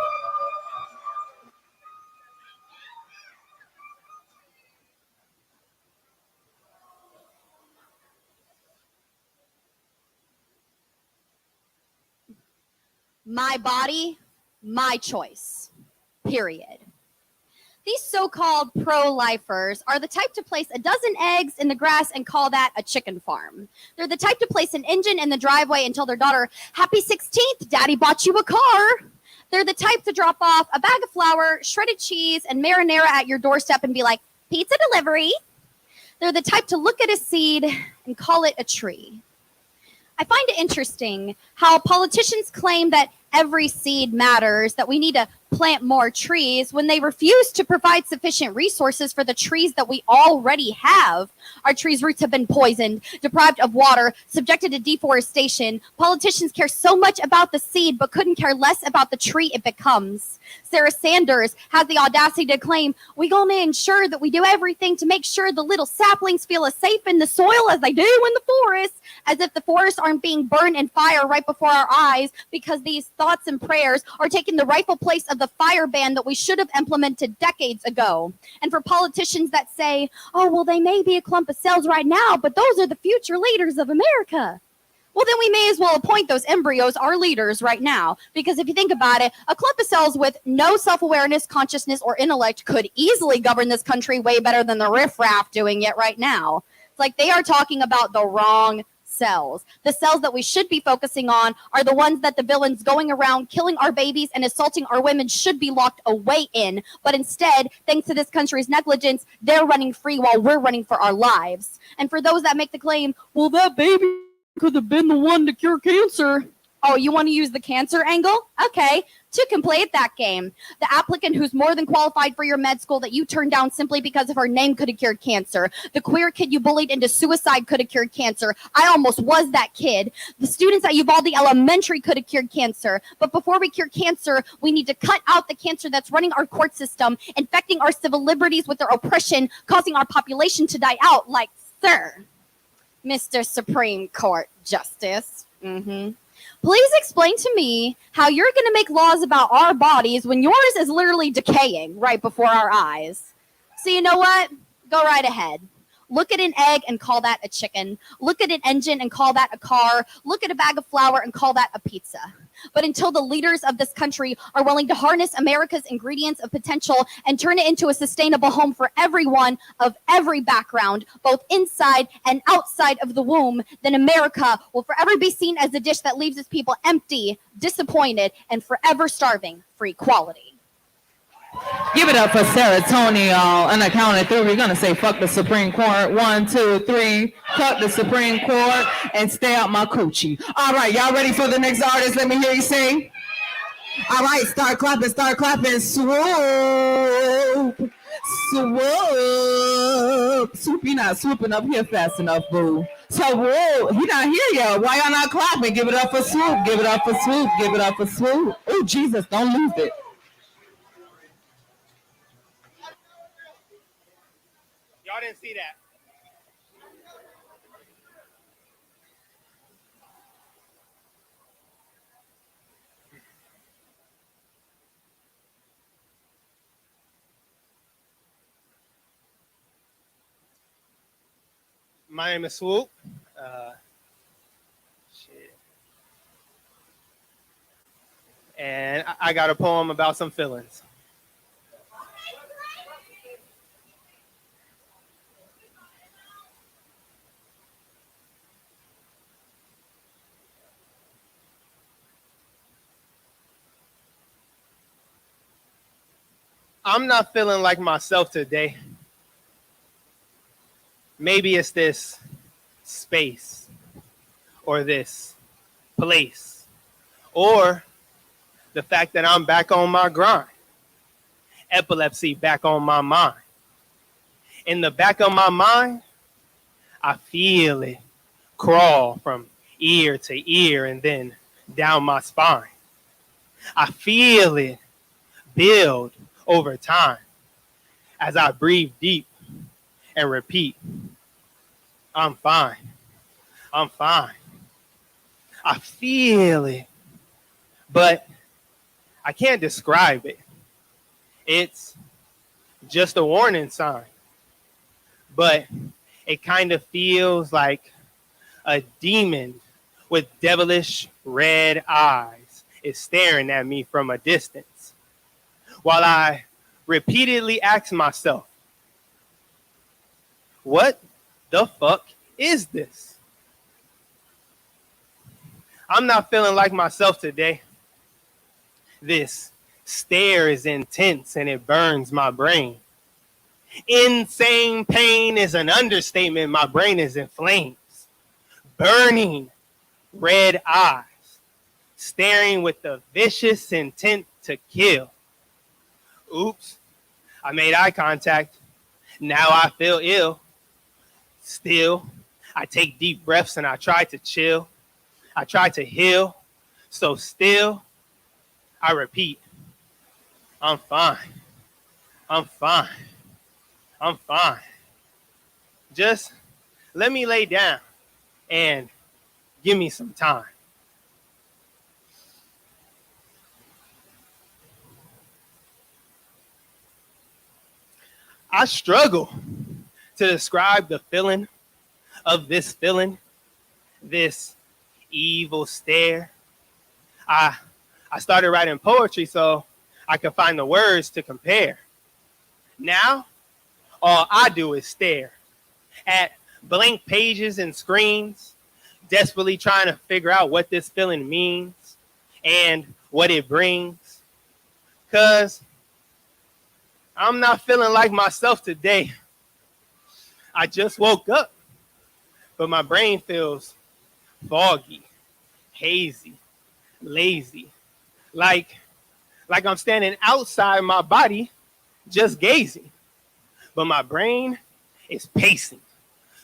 My body, my choice, period. These so-called pro-lifers are the type to place a dozen eggs in the grass and call that a chicken farm. They're the type to place an engine in the driveway and tell their daughter, "Happy 16th, Daddy bought you a car." They're the type to drop off a bag of flour, shredded cheese, and marinara at your doorstep and be like, "Pizza delivery." They're the type to look at a seed and call it a tree. I find it interesting how politicians claim that every seed matters, that we need to plant more trees when they refuse to provide sufficient resources for the trees that we already have. Our trees' roots have been poisoned, deprived of water, subjected to deforestation. Politicians care so much about the seed but couldn't care less about the tree it becomes. Sarah Sanders has the audacity to claim, we're going to ensure that we do everything to make sure the little saplings feel as safe in the soil as they do in the forest, as if the forests aren't being burned in fire right before our eyes, because these thoughts and prayers are taking the rightful place of the fire ban that we should have implemented decades ago. And for politicians that say, oh, well, they may be a clump of cells right now, but those are the future leaders of America. Well, then we may as well appoint those embryos our leaders right now. Because if you think about it, a clump of cells with no self-awareness, consciousness, or intellect could easily govern this country way better than the riffraff doing it right now. It's like they are talking about the wrong cells. The cells that we should be focusing on are the ones that the villains going around killing our babies and assaulting our women should be locked away in. But instead, thanks to this country's negligence, they're running free while we're running for our lives. And for those that make the claim, well, that baby could have been the one to cure cancer. Oh, you want to use the cancer angle? Okay, two can play at that game. The applicant who's more than qualified for your med school that you turned down simply because of her name could have cured cancer. The queer kid you bullied into suicide could have cured cancer. I almost was that kid. The students at Uvalde Elementary could have cured cancer. But before we cure cancer, we need to cut out the cancer that's running our court system, infecting our civil liberties with their oppression, causing our population to die out. Like, sir, Mr. Supreme Court Justice. Please explain to me how you're going to make laws about our bodies when yours is literally decaying right before our eyes. So you know what? Go right ahead. Look at an egg and call that a chicken. Look at an engine and call that a car. Look at a bag of flour and call that a pizza. But until the leaders of this country are willing to harness America's ingredients of potential and turn it into a sustainable home for everyone of every background, both inside and outside of the womb, then America will forever be seen as a dish that leaves its people empty, disappointed, and forever starving for equality. Give it up for Sarah Tony, y'all. On the count of three, we're going to say, fuck the Supreme Court. 1, 2, 3. Fuck the Supreme Court and stay out my coochie. All right, y'all ready for the next artist? Let me hear you sing. All right, start clapping, swoop. Swoop. Swoop, you're not swooping up here fast enough, boo. So, whoa, he not here yet. Why y'all not clapping? Give it up for Swoop. Give it up for Swoop. Give it up for Swoop. Oh, Jesus, don't lose it. Y'all didn't see that. My name is Swoop. And I got a poem about some feelings. I'm not feeling like myself today. Maybe it's this space or this place or the fact that I'm back on my grind. Epilepsy back on my mind. In the back of my mind, I feel it crawl from ear to ear and then down my spine. I feel it build over time as I breathe deep and repeat, I'm fine. I'm fine. I feel it, but I can't describe it. It's just a warning sign, but it kind of feels like a demon with devilish red eyes is staring at me from a distance. While I repeatedly ask myself, what the fuck is this? I'm not feeling like myself today. This stare is intense and it burns my brain. Insane pain is an understatement. My brain is in flames. Burning red eyes staring with the vicious intent to kill. Oops, I made eye contact. Now I feel ill. Still, I take deep breaths and I try to chill. I try to heal. So still, I repeat, I'm fine. I'm fine. I'm fine. Just let me lay down and give me some time. I struggle to describe the feeling of this feeling, this evil stare. I started writing poetry so I could find the words to compare. Now, all I do is stare at blank pages and screens, desperately trying to figure out what this feeling means and what it brings. 'Cause I'm not feeling like myself today. I just woke up, but my brain feels foggy, hazy, lazy, like I'm standing outside my body just gazing. But my brain is pacing,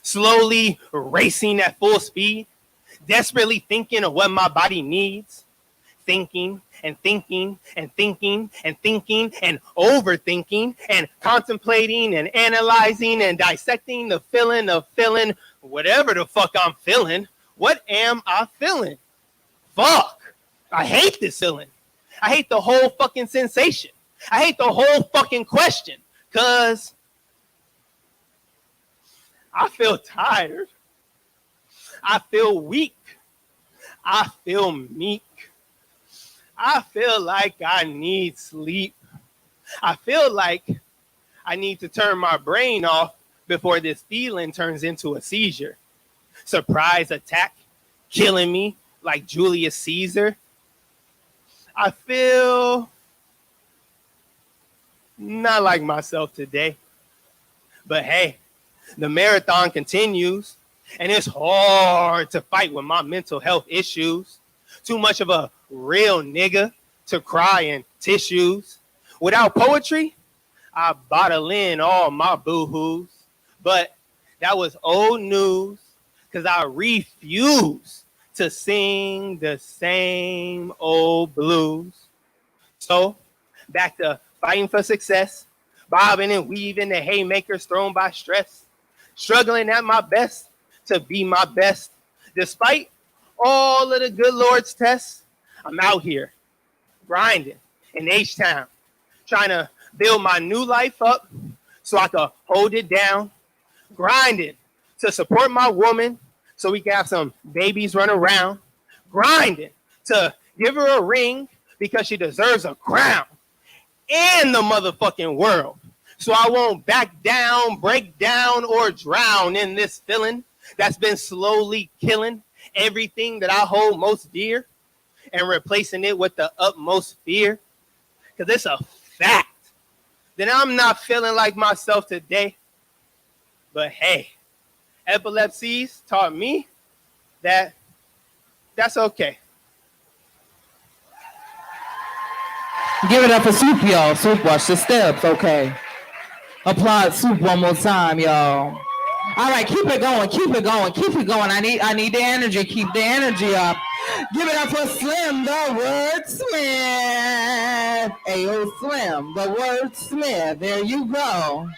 slowly racing at full speed, desperately thinking of what my body needs, thinking and thinking and thinking and thinking and overthinking and contemplating and analyzing and dissecting the feeling of feeling whatever the fuck I'm feeling. What am I feeling? Fuck. I hate this feeling. I hate the whole fucking sensation. I hate the whole fucking question. 'Cause I feel tired. I feel weak. I feel meek. I feel like I need sleep. I feel like I need to turn my brain off before this feeling turns into a seizure. Surprise attack, killing me like Julius Caesar. I feel not like myself today. But hey, the marathon continues, and it's hard to fight with my mental health issues. Too much of a real nigga to cry in tissues. Without poetry, I bottle in all my boo-hoos. But that was old news, because I refuse to sing the same old blues. So back to fighting for success, bobbing and weaving the haymakers thrown by stress, struggling at my best to be my best. Despite all of the good Lord's tests, I'm out here grinding in H-Town, trying to build my new life up so I can hold it down, grinding to support my woman so we can have some babies run around, grinding to give her a ring because she deserves a crown and the motherfucking world. So I won't back down, break down, or drown in this feeling that's been slowly killing everything that I hold most dear and replacing it with the utmost fear. Because it's a fact that I'm not feeling like myself today. But hey, epilepsies taught me that that's okay. Give it up for Soup, y'all. Soup, watch the steps, okay. Applaud Soup one more time, y'all. All right, keep it going, keep it going, keep it going. I need the energy. Keep the energy up. Give it up for Slim, the wordsmith. Ayo, Slim, the wordsmith. There you go.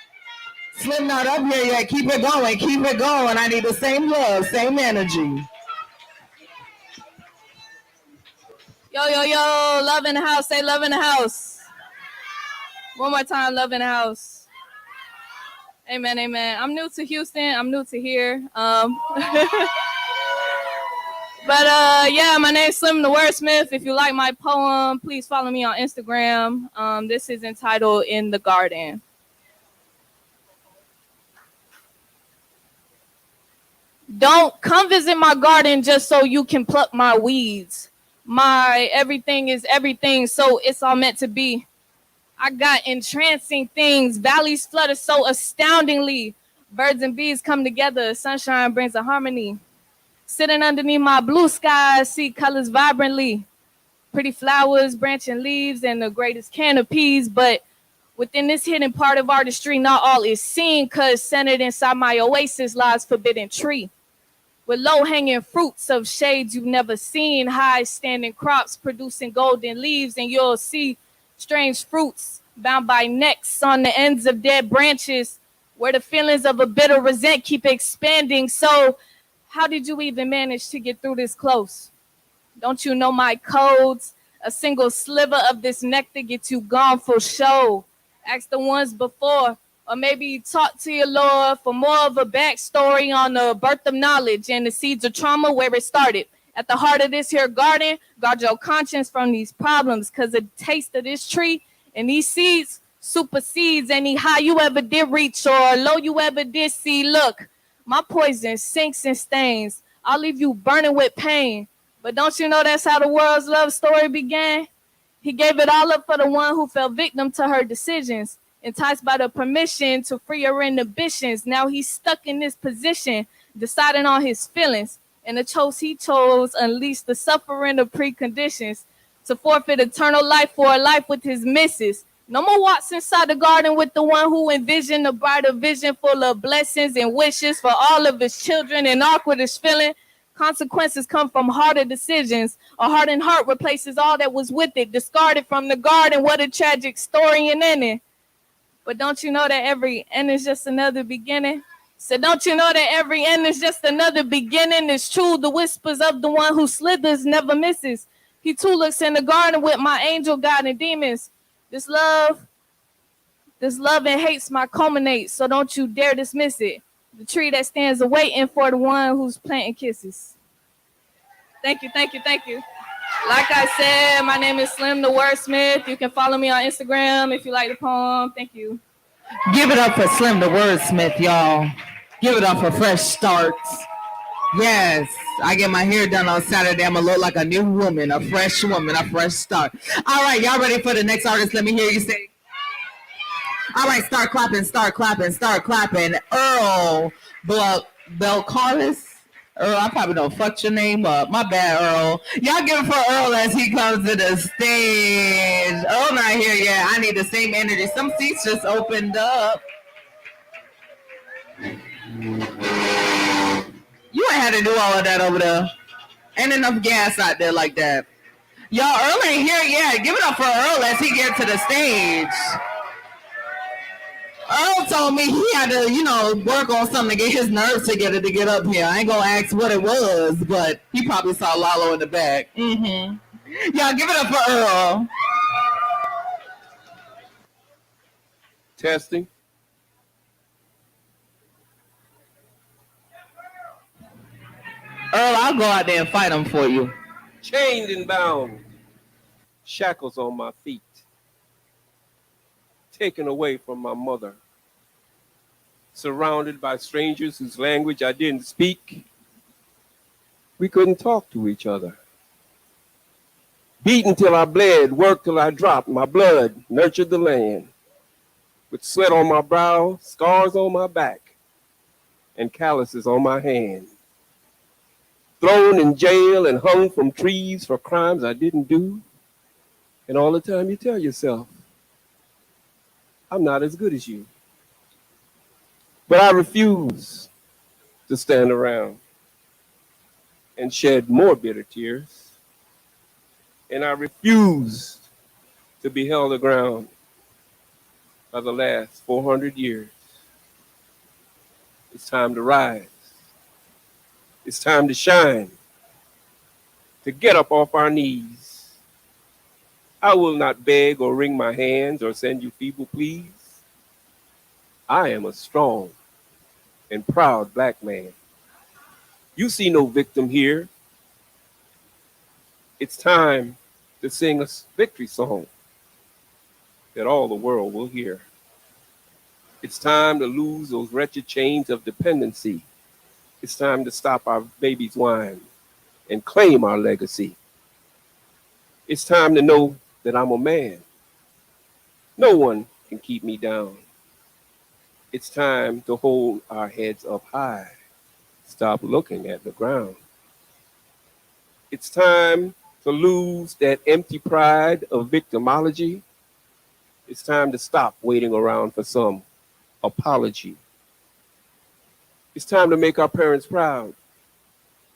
Slim not up here yet. Keep it going, keep it going. I need the same love, same energy. Yo, yo, yo, love in the house. Say love in the house. One more time, love in the house. Amen, amen. I'm new to Houston. I'm new to here. But yeah, my name's Slim the Wordsmith. If you like my poem, please follow me on Instagram. This is entitled In the Garden. Don't come visit my garden just so you can pluck my weeds. My everything is everything, so it's all meant to be. I got entrancing things. Valleys flutter so astoundingly. Birds and bees come together. Sunshine brings a harmony. Sitting underneath my blue skies, see colors vibrantly. pretty flowers, branching leaves, and the greatest canopies. But within this hidden part of artistry, not all is seen, cause centered inside my oasis lies forbidden tree. With low-hanging fruits of shades you've never seen, high-standing crops producing golden leaves, and you'll see strange fruits bound by necks on the ends of dead branches, where the feelings of a bitter resent keep expanding. So how did you even manage to get through this close? Don't you know my codes? A single sliver of this nectar gets you gone for show. Ask the ones before, or maybe talk to your Lord for more of a backstory on the birth of knowledge and the seeds of trauma where it started. At the heart of this here garden, guard your conscience from these problems, because the taste of this tree and these seeds supersedes any high you ever did reach or low you ever did see. Look, my poison sinks and stains. I'll leave you burning with pain. But don't you know that's how the world's love story began? He gave it all up for the one who fell victim to her decisions, enticed by the permission to free her inhibitions. Now he's stuck in this position, deciding on his feelings. And the choice he chose unleashed the suffering of preconditions to forfeit eternal life for a life with his missus. No more walks inside the garden with the one who envisioned a brighter vision full of blessings and wishes for all of his children. And awkward is feeling. Consequences come from harder decisions. A hardened heart replaces all that was with it, discarded from the garden. What a tragic story and ending. But don't you know that every end is just another beginning? So don't you know that every end is just another beginning? It's true, the whispers of the one who slithers never misses. He too looks in the garden with my angel guiding demons. This love and hate's my culminate, so don't you dare dismiss it. The tree that stands awaiting for the one who's planting kisses. Thank you, thank you, thank you. Like I said, my name is Slim the Wordsmith. You can follow me on Instagram if you like the poem. Thank you. Give it up for Slim the Wordsmith, y'all. Give it up for Fresh Starts. Yes, I get my hair done on Saturday. I'm going to look like a new woman, a fresh woman, a fresh start. All right, y'all ready for the next artist? Let me hear you say. All right, start clapping, start clapping, start clapping. Earl Belcaris. Earl, I probably don't fuck your name up. My bad, Earl. Y'all give it for Earl as he comes to the stage. Earl not here yet. I need the same energy. Some seats just opened up. You ain't had to do all of that over there. Ain't enough gas out there like that. Y'all, Earl ain't here yet. Give it up for Earl as he gets to the stage. Earl told me he had to, work on something to get his nerves together to get up here. I ain't gonna ask what it was, but he probably saw Lalo in the back. Y'all give it up for Earl. Testing. Earl, I'll go out there and fight him for you. Chained and bound. Shackles on my feet. Taken away from my mother, surrounded by strangers whose language I didn't speak. We couldn't talk to each other. Beaten till I bled, worked till I dropped. My blood nurtured the land. With sweat on my brow, scars on my back, and calluses on my hand. Thrown in jail and hung from trees for crimes I didn't do. And all the time you tell yourself, I'm not as good as you. But I refuse to stand around and shed more bitter tears. And I refuse to be held aground by the last 400 years. It's time to rise. It's time to shine, to get up off our knees. I will not beg or wring my hands or send you feeble pleas. I am a strong and proud black man. You see no victim here. It's time to sing a victory song that all the world will hear. It's time to lose those wretched chains of dependency. It's time to stop our babies' whine and claim our legacy. It's time to know that I'm a man. No one can keep me down. It's time to hold our heads up high. Stop looking at the ground. It's time to lose that empty pride of victimology. It's time to stop waiting around for some apology. It's time to make our parents proud.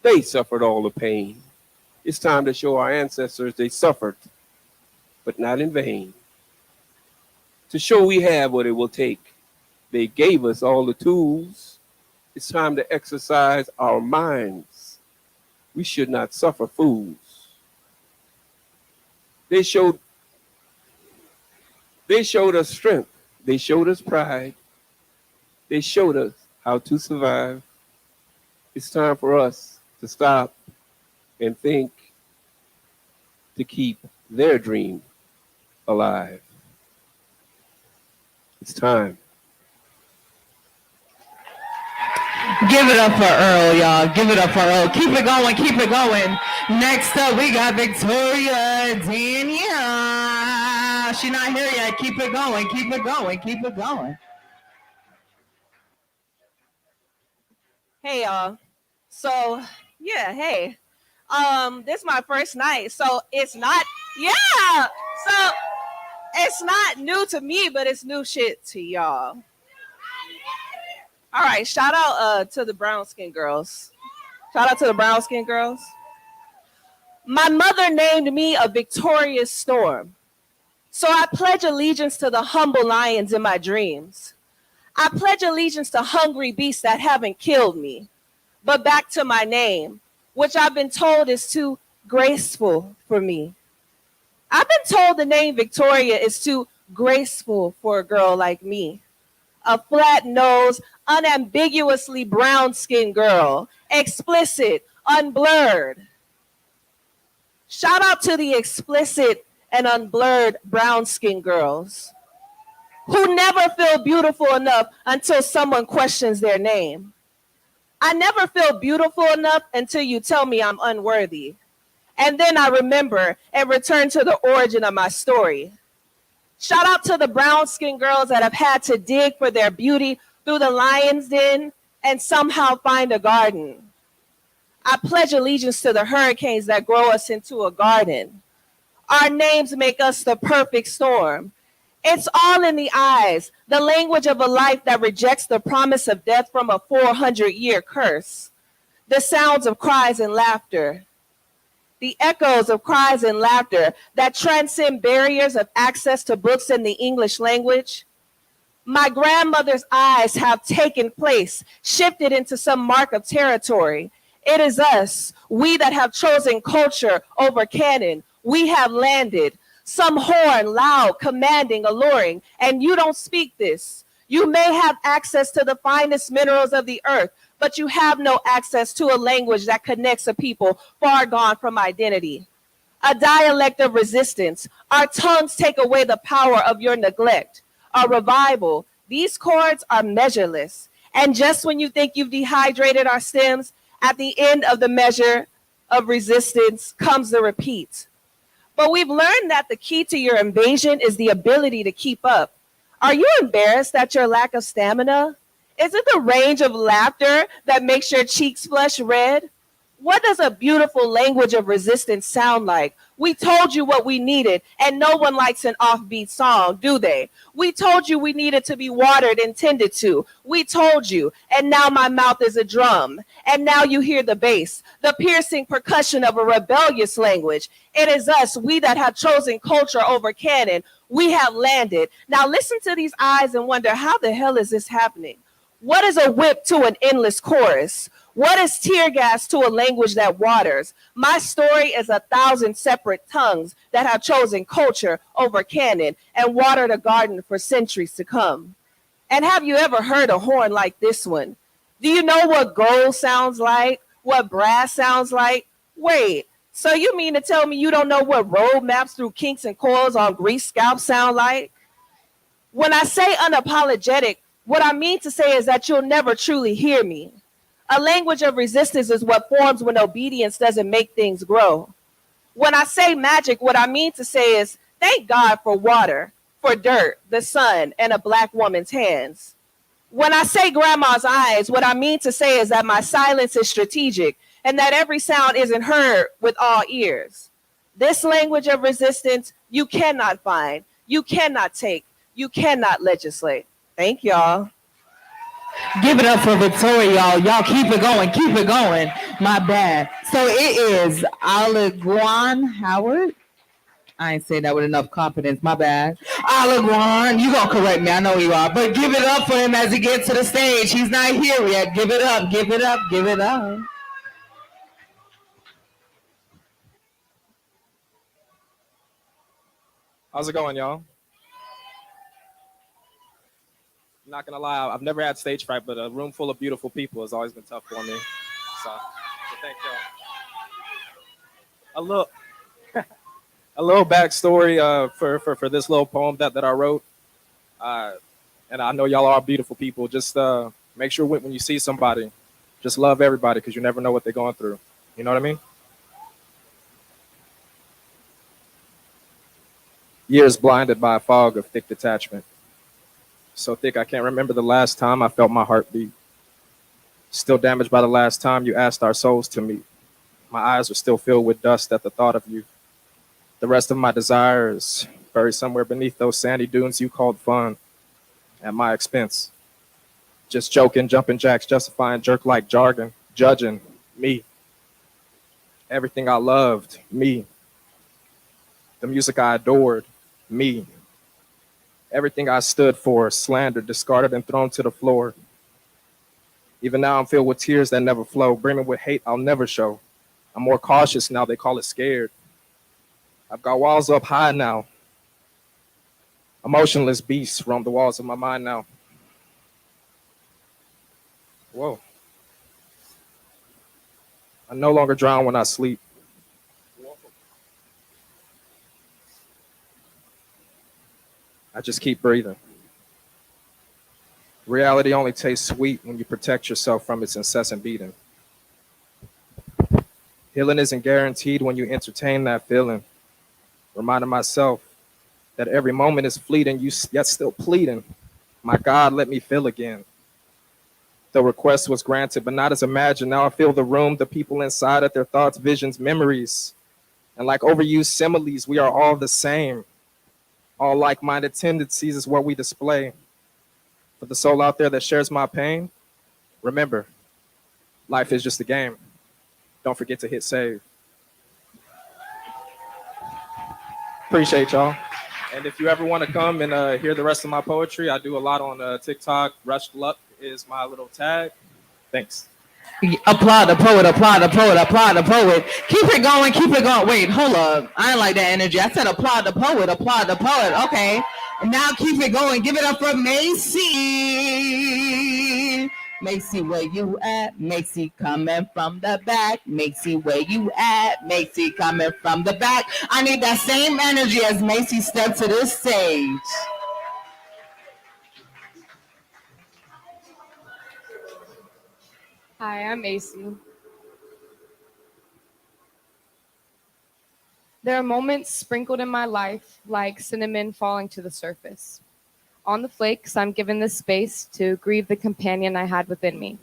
They suffered all the pain. It's time to show our ancestors they suffered, but not in vain. To show we have what it will take. They gave us all the tools. It's time to exercise our minds. We should not suffer fools. They showed us strength. They showed us pride. They showed us how to survive. It's time for us to stop and think, to keep their dream alive. It's time. Give it up for Earl, y'all. Give it up for Earl. Keep it going. Keep it going. Next up, we got Victoria Daniela. She's not here yet. Keep it going. Keep it going. Keep it going. Hey y'all. So yeah, hey. This is my first night. So it's not new to me, but it's new shit to y'all. All right, shout out to the brown skin girls. Shout out to the brown skin girls. My mother named me a victorious storm. So I pledge allegiance to the humble lions in my dreams. I pledge allegiance to hungry beasts that haven't killed me. But back to my name, which I've been told is too graceful for me. I've been told the name Victoria is too graceful for a girl like me. A flat-nosed, unambiguously brown-skinned girl, explicit, unblurred. Shout out to the explicit and unblurred brown-skinned girls who never feel beautiful enough until someone questions their name. I never feel beautiful enough until you tell me I'm unworthy. And then I remember and return to the origin of my story. Shout out to the brown-skinned girls that have had to dig for their beauty through the lion's den and somehow find a garden. I pledge allegiance to the hurricanes that grow us into a garden. Our names make us the perfect storm. It's all in the eyes, the language of a life that rejects the promise of death from a 400-year curse. The sounds of cries and laughter. The echoes of cries and laughter that transcend barriers of access to books in the English language. My grandmother's eyes have taken place, shifted into some mark of territory. It is us, we that have chosen culture over canon. We have landed. Some horn, loud, commanding, alluring, and you don't speak this. You may have access to the finest minerals of the earth, but you have no access to a language that connects a people far gone from identity. A dialect of resistance. Our tongues take away the power of your neglect. A revival. These chords are measureless. And just when you think you've dehydrated our stems, at the end of the measure of resistance comes the repeat. But we've learned that the key to your invasion is the ability to keep up. Are you embarrassed at your lack of stamina? Is it the range of laughter that makes your cheeks flush red? What does a beautiful language of resistance sound like? We told you what we needed, and no one likes an offbeat song, do they? We told you we needed to be watered and tended to. We told you, and now my mouth is a drum. And now you hear the bass, the piercing percussion of a rebellious language. It is us, we that have chosen culture over canon. We have landed. Now listen to these eyes and wonder, how the hell is this happening? What is a whip to an endless chorus? What is tear gas to a language that waters? My story is 1,000 separate tongues that have chosen culture over canon and watered a garden for centuries to come. And have you ever heard a horn like this one? Do you know what gold sounds like? What brass sounds like? Wait, so you mean to tell me you don't know what road maps through kinks and coils on greased scalps sound like? When I say unapologetic, what I mean to say is that you'll never truly hear me. A language of resistance is what forms when obedience doesn't make things grow. When I say magic, what I mean to say is thank God for water, for dirt, the sun, and a black woman's hands. When I say grandma's eyes, what I mean to say is that my silence is strategic and that every sound isn't heard with all ears. This language of resistance you cannot find, you cannot take, you cannot legislate. Thank y'all. Give it up for Victoria, y'all. Y'all keep it going. Keep it going. My bad. So it is Alaguan Howard. I ain't saying that with enough confidence. My bad. Alaguan, you gonna correct me. I know you are. But give it up for him as he gets to the stage. He's not here yet. Give it up. Give it up. Give it up. How's it going, y'all? I'm not gonna lie, I've never had stage fright, but a room full of beautiful people has always been tough for me. So thank y'all. A little backstory for this little poem that I wrote. And I know y'all are beautiful people. Just make sure when you see somebody, just love everybody because you never know what they're going through. You know what I mean? Years blinded by a fog of thick detachment. So thick I can't remember the last time I felt my heart beat. Still damaged by the last time you asked our souls to meet. My eyes are still filled with dust at the thought of you. The rest of my desires buried somewhere beneath those sandy dunes you called fun at my expense. Just joking, jumping jacks, justifying jerk-like jargon, judging me. Everything I loved, me. The music I adored, me. Everything I stood for, slandered, discarded, and thrown to the floor. Even now I'm filled with tears that never flow, brimming with hate I'll never show. I'm more cautious now, they call it scared. I've got walls up high now. Emotionless beasts roam the walls of my mind now. Whoa. I no longer drown when I sleep. I just keep breathing. Reality only tastes sweet when you protect yourself from its incessant beating. Healing isn't guaranteed when you entertain that feeling. Reminding myself that every moment is fleeting, yet still pleading. My God, let me feel again. The request was granted, but not as imagined. Now I feel the room, the people inside it, their thoughts, visions, memories. And like overused similes, we are all the same. All like-minded tendencies is what we display. For the soul out there that shares my pain, remember, life is just a game. Don't forget to hit save. Appreciate y'all. And if you ever want to come and hear the rest of my poetry, I do a lot on TikTok. Rushed Luck is my little tag. Thanks. Applaud the poet, applaud the poet, applaud the poet. Keep it going, keep it going. Wait, hold up. I didn't like that energy. I said applaud the poet, applaud the poet. Okay. And now keep it going. Give it up for Macy. Macy, where you at? Macy coming from the back. Macy, where you at? Macy coming from the back. I need that same energy as Macy stepped to this stage. Hi, I'm Macy. There are moments sprinkled in my life like cinnamon falling to the surface. On the flakes, I'm given the space to grieve the companion I had within me.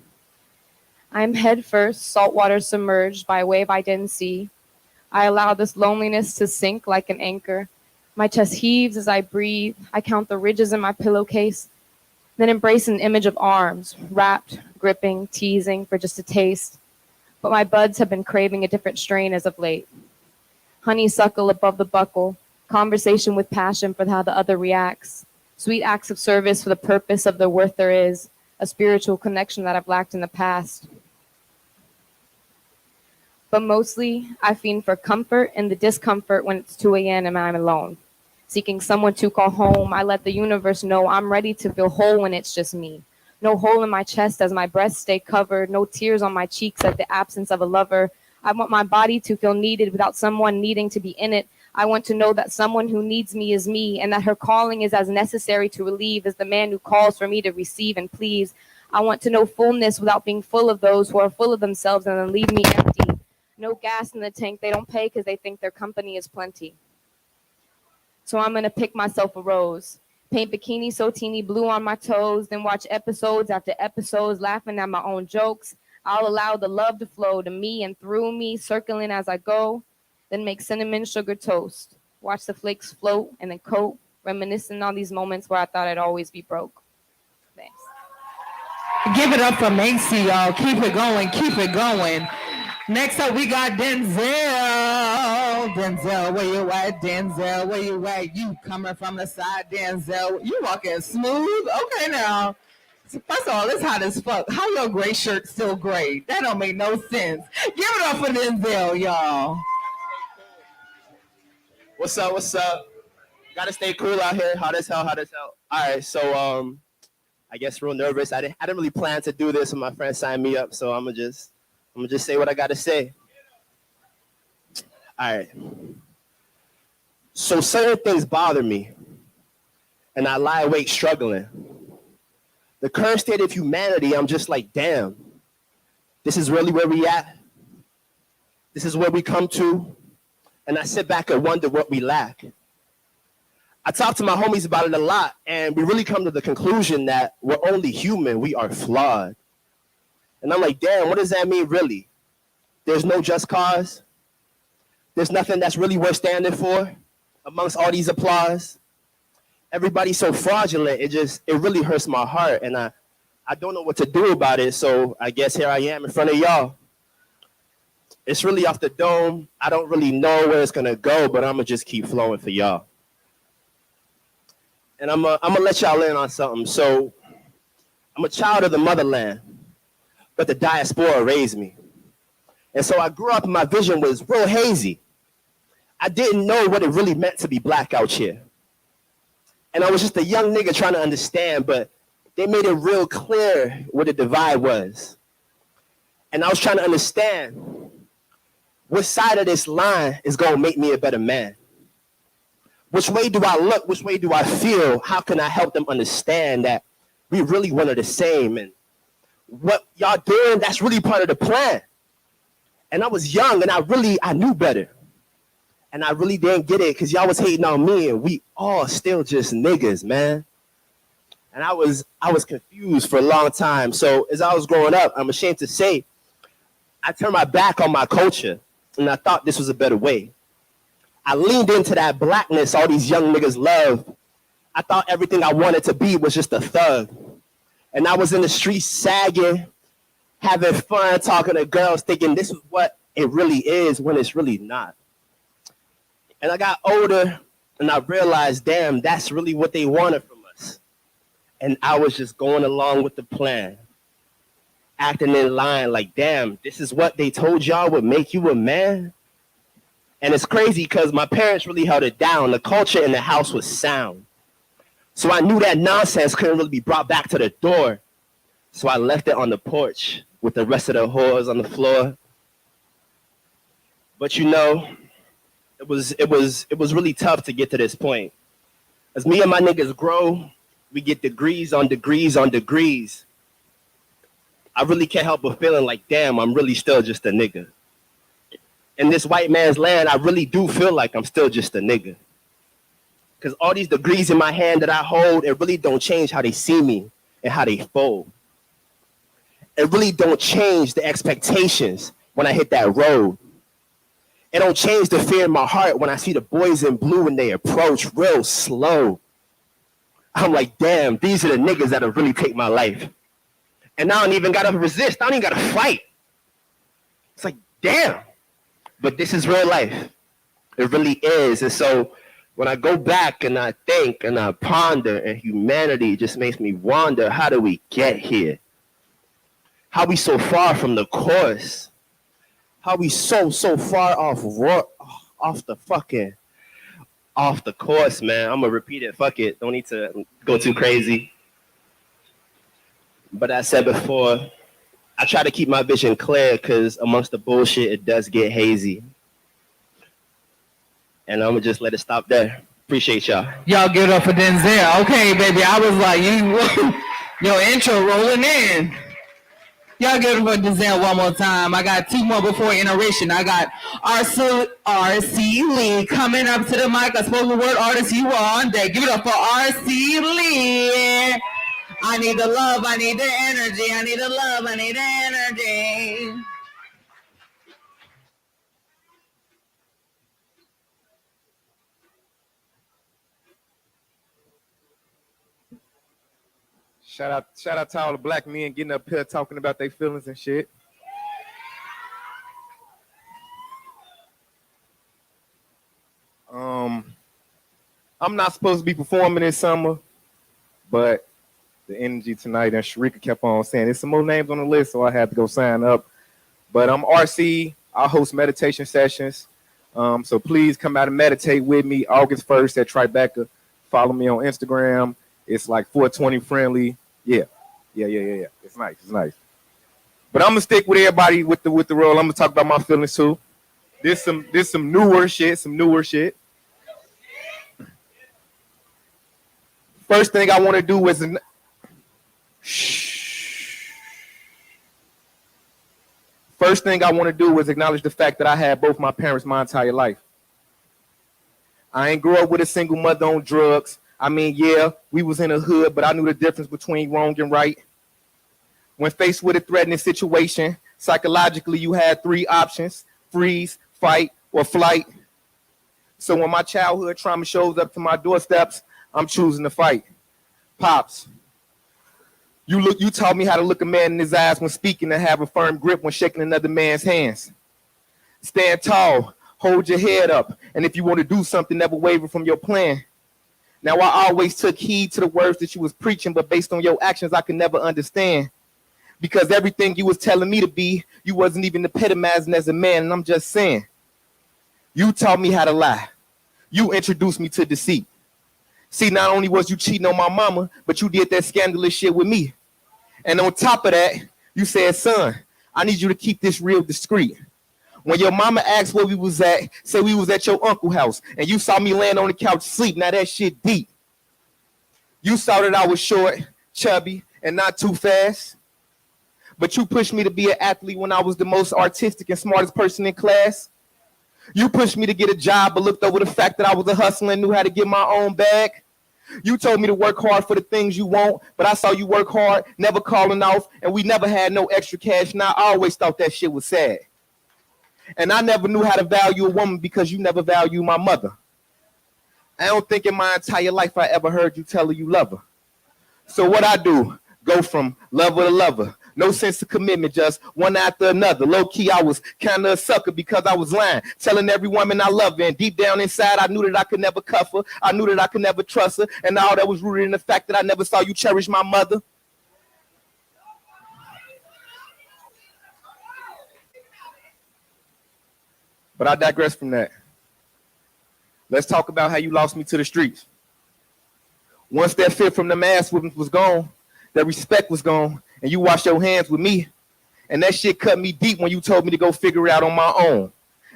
I'm head first, saltwater submerged by a wave I didn't see. I allow this loneliness to sink like an anchor. My chest heaves as I breathe. I count the ridges in my pillowcase, then embrace an image of arms, wrapped, gripping, teasing for just a taste. But my buds have been craving a different strain as of late. Honeysuckle above the buckle, conversation with passion for how the other reacts, sweet acts of service for the purpose of the worth there is, a spiritual connection that I've lacked in the past. But mostly, I fiend for comfort in the discomfort when it's 2 a.m. and I'm alone. Seeking someone to call home, I let the universe know I'm ready to feel whole when it's just me. No hole in my chest as my breasts stay covered, no tears on my cheeks at the absence of a lover. I want my body to feel needed without someone needing to be in it. I want to know that someone who needs me is me, and that her calling is as necessary to relieve as the man who calls for me to receive and please. I want to know fullness without being full of those who are full of themselves and then leave me empty. No gas in the tank they don't pay because they think their company is plenty. So I'm going to pick myself a rose, paint bikini so teeny blue on my toes, then watch episodes after episodes laughing at my own jokes. I'll allow the love to flow to me and through me, circling as I go. then make cinnamon sugar toast. Watch the flakes float and then coat, reminiscing on these moments where I thought I'd always be broke. Thanks. Give it up for Macy, y'all. Keep it going. Keep it going. Next up, we got Denzel. Denzel, where you at? Denzel, where you at? You coming from the side, Denzel. You walking smooth? Okay, now. First of all, it's hot as fuck. How your gray shirt still gray? That don't make no sense. Give it up for Denzel, y'all. What's up? What's up? Gotta stay cool out here. Hot as hell. Hot as hell. All right, so I guess real nervous. I didn't really plan to do this, and my friend signed me up, so I'm gonna just say what I gotta say. All right. So certain things bother me, and I lie awake struggling. The current state of humanity, I'm just like, damn, this is really where we at? This is where we come to? And I sit back and wonder what we lack. I talk to my homies about it a lot, and we really come to the conclusion that we're only human, we are flawed. And I'm like, damn, what does that mean really? There's no just cause? There's nothing that's really worth standing for amongst all these applause? Everybody's so fraudulent, it really hurts my heart, and I don't know what to do about it, so I guess here I am in front of y'all. It's really off the dome. I don't really know where it's gonna go, but I'm gonna just keep flowing for y'all. And I'm gonna let y'all in on something. So I'm a child of the motherland, but the diaspora raised me. And so I grew up and my vision was real hazy. I didn't know what it really meant to be black out here. And I was just a young nigga trying to understand, but they made it real clear what the divide was. And I was trying to understand which side of this line is gonna make me a better man. Which way do I look? Which way do I feel? How can I help them understand that we really one of the same? And what y'all doing, that's really part of the plan. And I was young and I knew better. And I really didn't get it because y'all was hating on me and we all still just niggas, man. And I was confused for a long time. So as I was growing up, I'm ashamed to say, I turned my back on my culture and I thought this was a better way. I leaned into that blackness all these young niggas love. I thought everything I wanted to be was just a thug. And I was in the streets sagging, having fun, talking to girls, thinking this is what it really is when it's really not. And I got older and I realized, damn, that's really what they wanted from us. And I was just going along with the plan, acting in line like, damn, this is what they told y'all would make you a man? And it's crazy because my parents really held it down. The culture in the house was sound. So I knew that nonsense couldn't really be brought back to the door. So I left it on the porch with the rest of the whores on the floor. But you know, it was really tough to get to this point. As me and my niggas grow, we get degrees on degrees on degrees. I really can't help but feeling like, damn, I'm really still just a nigga. In this white man's land, I really do feel like I'm still just a nigga. Because all these degrees in my hand that I hold, it really don't change how they see me and how they fold. It really don't change the expectations when I hit that road. It don't change the fear in my heart when I see the boys in blue and they approach real slow. I'm like, damn, these are the niggas that'll really take my life. And I don't even gotta resist. I don't even gotta fight. It's like, damn. But this is real life. It really is. And so when I go back and I think and I ponder, and humanity just makes me wonder, how do we get here? How we so far from the course? How we so far off the course, man. I'm gonna repeat it. Fuck it. Don't need to go too crazy. But as I said before, I try to keep my vision clear because amongst the bullshit, it does get hazy. And I'm gonna just let it stop there. Appreciate y'all. Y'all give it up for Denzel. Okay, baby. I was like, your intro rolling in. Y'all give it for Denzel one more time. I got two more before Intermission. I got R.C. Lee coming up to the mic. A spoken word artist, you are on deck. Give it up for R.C. Lee. I need the love, I need the energy, I need the love, I need the energy. Shout out to all the black men getting up here talking about their feelings and shit. I'm not supposed to be performing this summer, but the energy tonight, and Sharika kept on saying there's some more names on the list, so I had to go sign up. But I'm RC. I host meditation sessions. So please come out and meditate with me August 1st at Tribeca. Follow me on Instagram. It's like 420 friendly. Yeah. It's nice. But I'm gonna stick with everybody with the role. I'm gonna talk about my feelings too. This some newer shit. First thing I want to do is acknowledge the fact that I had both my parents my entire life. I ain't grew up with a single mother on drugs. I mean, yeah, we was in the hood, but I knew the difference between wrong and right. When faced with a threatening situation, psychologically, you had three options: freeze, fight, or flight. So when my childhood trauma shows up to my doorsteps, I'm choosing to fight. Pops, you taught me how to look a man in his eyes when speaking and have a firm grip when shaking another man's hands. Stand tall, hold your head up, and if you want to do something, never waver from your plan. Now, I always took heed to the words that you was preaching, but based on your actions, I could never understand. Because everything you was telling me to be, you wasn't even epitomizing as a man, and I'm just saying. You taught me how to lie. You introduced me to deceit. See, not only was you cheating on my mama, but you did that scandalous shit with me. And on top of that, you said, son, I need you to keep this real discreet. When your mama asked where we was at, say we was at your uncle's house, and you saw me laying on the couch sleep. Now that shit deep. You saw that I was short, chubby, and not too fast. But you pushed me to be an athlete when I was the most artistic and smartest person in class. You pushed me to get a job, but looked over the fact that I was a hustler and knew how to get my own bag. You told me to work hard for the things you want, but I saw you work hard, never calling off, and we never had no extra cash. Now I always thought that shit was sad. And I never knew how to value a woman because you never valued my mother. I don't think in my entire life I ever heard you tell her you love her. So what I do, go from lover to lover. No sense of commitment, just one after another. Low-key, I was kind of a sucker because I was lying, telling every woman I love her. And deep down inside, I knew that I could never cuff her. I knew that I could never trust her. And all that was rooted in the fact that I never saw you cherish my mother. But I digress from that. Let's talk about how you lost me to the streets. Once that fear from the mass whippings was gone, that respect was gone, and you washed your hands with me. And that shit cut me deep when you told me to go figure it out on my own.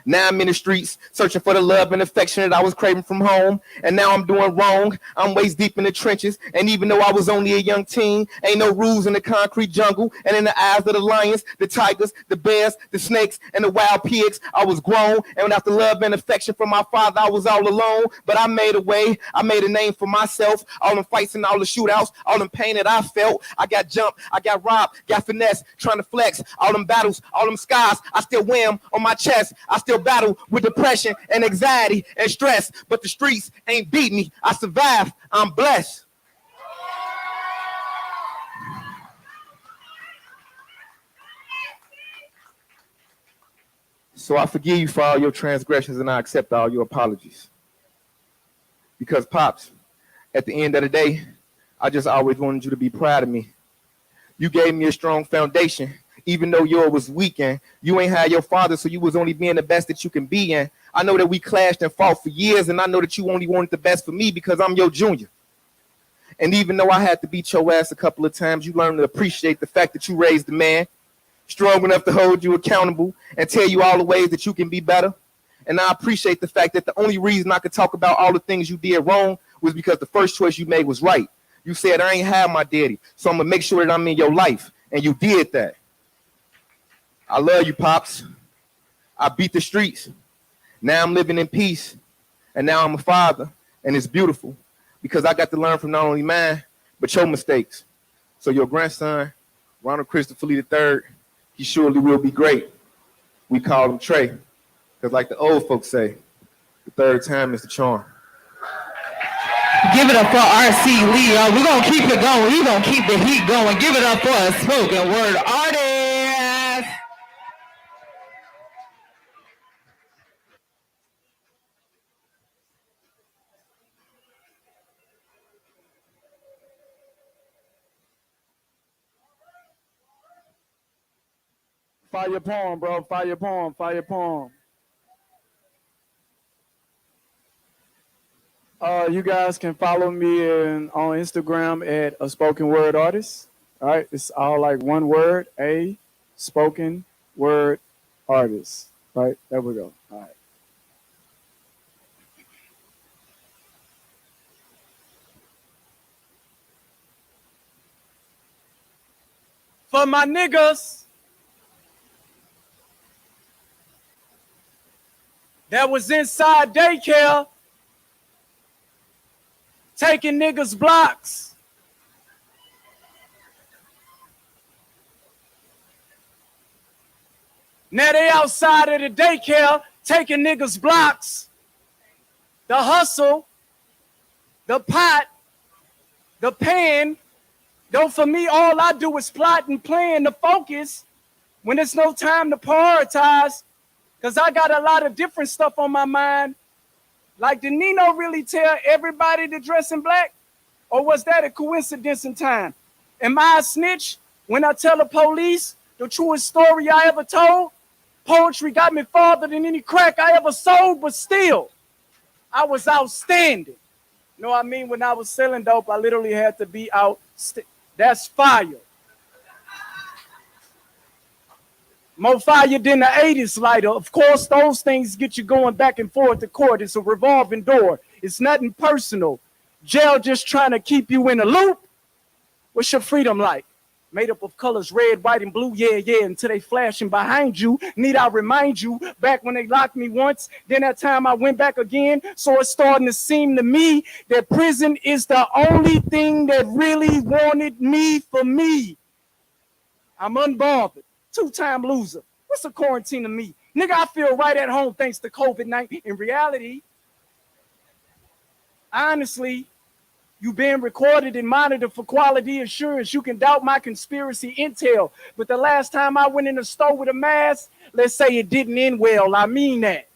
Now I'm in the streets, searching for the love and affection that I was craving from home. And now I'm doing wrong. I'm waist deep in the trenches. And even though I was only a young teen, ain't no rules in the concrete jungle. And in the eyes of the lions, the tigers, the bears, the snakes, and the wild pigs, I was grown. And without the love and affection from my father, I was all alone. But I made a way. I made a name for myself. All them fights and all the shootouts, all them pain that I felt. I got jumped, I got robbed, got finesse, trying to flex. All them battles, all them scars, I still wear them on my chest. I still battle with depression and anxiety and stress, but the streets ain't beat me. I survived. I'm blessed. So I forgive you for all your transgressions and I accept all your apologies. Because Pops, at the end of the day, I just always wanted you to be proud of me. You gave me a strong foundation. Even though yours was weak and you ain't had your father, so you was only being the best that you can be. And I know that we clashed and fought for years, and I know that you only wanted the best for me because I'm your junior. And even though I had to beat your ass a couple of times, you learned to appreciate the fact that you raised a man, strong enough to hold you accountable and tell you all the ways that you can be better. And I appreciate the fact that the only reason I could talk about all the things you did wrong was because the first choice you made was right. You said, I ain't have my daddy, so I'm going to make sure that I'm in your life. And you did that. I love you, Pops. I beat the streets. Now I'm living in peace. And now I'm a father. And it's beautiful because I got to learn from not only mine, but your mistakes. So your grandson, Ronald Christopher Lee III, he surely will be great. We call him Trey. Because like the old folks say, the third time is the charm. Give it up for RC Lee. We're going to keep it going. We're going to keep the heat going. Give it up for a spoken word artist. Fire poem, bro. Fire poem. Fire poem. You guys can follow me on Instagram at a spoken word artist. All right, it's all like one word, a spoken word artist. Right, there we go. All right. For my niggas that was inside daycare taking niggas blocks. Now they outside of the daycare taking niggas blocks. The hustle, the pot, the pen. Though for me, all I do is plot and plan to focus when it's no time to prioritize, because I got a lot of different stuff on my mind. Like, did Nino really tell everybody to dress in black? Or was that a coincidence in time? Am I a snitch when I tell the police the truest story I ever told? Poetry got me farther than any crack I ever sold, but still, I was outstanding. You know what I mean? When I was selling dope, I literally had to be out. That's fire. More fire than the 80s lighter. Of course, those things get you going back and forth to court. It's a revolving door. It's nothing personal. Jail just trying to keep you in a loop. What's your freedom like? Made up of colors, red, white, and blue. Yeah, yeah, until they flashing behind you. Need I remind you, back when they locked me once, then that time I went back again. So it's starting to seem to me that prison is the only thing that really wanted me for me. I'm unbothered. Two-time loser. What's a quarantine to me? Nigga, I feel right at home thanks to COVID-19. In reality, honestly, you being recorded and monitored for quality assurance. You can doubt my conspiracy intel. But the last time I went in the store with a mask, let's say it didn't end well. I mean that.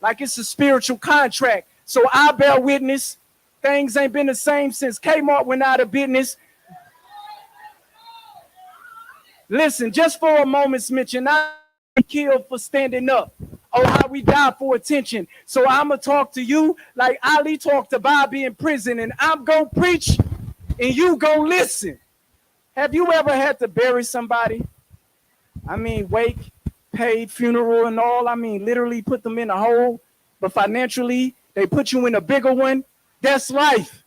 Like it's a spiritual contract. So I bear witness. Things ain't been the same since Kmart went out of business. Listen, just for a moment's mention, I killed for standing up. Oh, how we die for attention. So I'ma talk to you like Ali talked to Bobby in prison, and I'm gonna preach and you gonna listen. Have you ever had to bury somebody? I mean, wake, paid, funeral, and all. I mean, literally put them in a hole, but financially, they put you in a bigger one. That's life.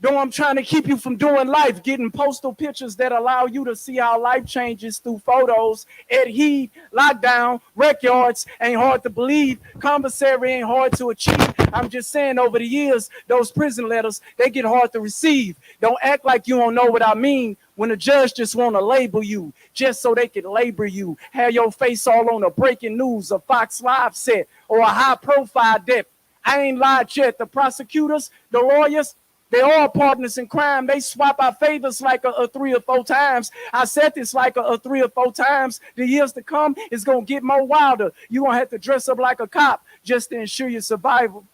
Though I'm trying to keep you from doing life, getting postal pictures that allow you to see how life changes through photos. At heat, lockdown, rec yards, ain't hard to believe. Commissary ain't hard to achieve. I'm just saying over the years, those prison letters, they get hard to receive. Don't act like you don't know what I mean when a judge just want to label you just so they can label you. Have your face all on a breaking news, a Fox Live set, or a high profile death. I ain't lied yet. The prosecutors, the lawyers, they all partners in crime. They swap our favors like a 3 or 4 times. I said this like a 3 or 4 times. The years to come is going to get more wilder. You're going to have to dress up like a cop just to ensure your survival.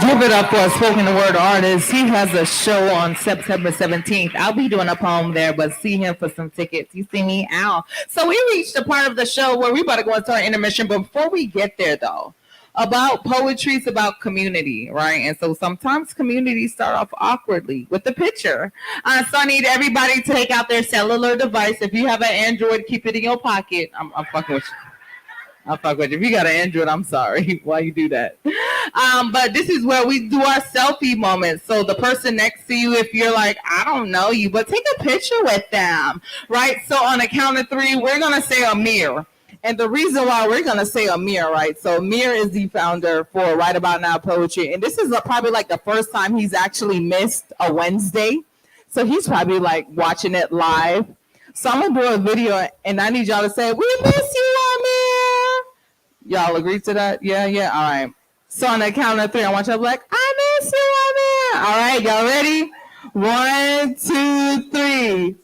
Give it up for a spoken word artist. He has a show on September 17th. I'll be doing a poem there, but see him for some tickets. You see me out. So we reached the part of the show where we about to go into our intermission. But before we get there, though, about poetry, it's about community, right? And so sometimes communities start off awkwardly with the picture. So I need everybody to take out their cellular device. If you have an Android, keep it in your pocket. I'm fucking with you. I'll fuck with you. If you got an Android, I'm sorry. Why you do that? But this is where we do our selfie moments. So the person next to you, if you're like, I don't know you, but take a picture with them, right? So on a count of 3, we're going to say Amir. And the reason why we're going to say Amir, right? So Amir is the founder for Right About Now Poetry. And this is probably like the first time he's actually missed a Wednesday. So he's probably like watching it live. So I'm going to do a video and I need y'all to say, we miss you, Amir. Y'all agree to that? Yeah. All right. So on the count of 3, I want y'all to be like, I miss you, man. All right, y'all ready? 1, 2, 3.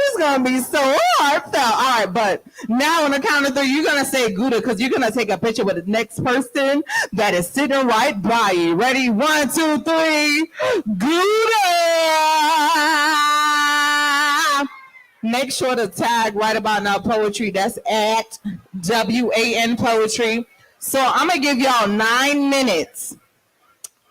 It's gonna be so heartfelt. All right, but now on the count of 3, you're gonna say Gouda because you're gonna take a picture with the next person that is sitting right by you. Ready? 1, 2, 3. Gouda. Make sure to tag right about now poetry. That's at WAN poetry. So I'm gonna give y'all 9 minutes.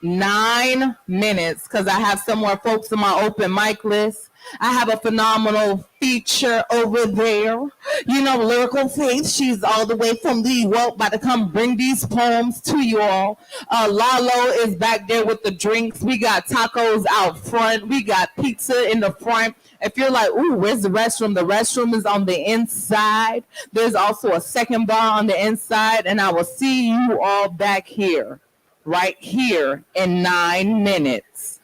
9 minutes because I have some more folks on my open mic list. I have a phenomenal feature over there. You know, Lyrical Faith. She's all the way from the world about to come bring these poems to you all. Lalo is back there with the drinks. We got tacos out front. We got pizza in the front. If you're like, ooh, where's the restroom? The restroom is on the inside. There's also a second bar on the inside. And I will see you all back here. Right here in 9 minutes.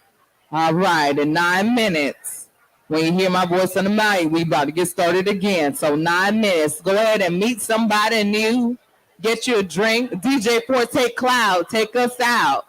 All right, in 9 minutes. When you hear my voice on the mic, we about to get started again. So 9 minutes. Go ahead and meet somebody new. Get you a drink. DJ Forte Cloud, take us out.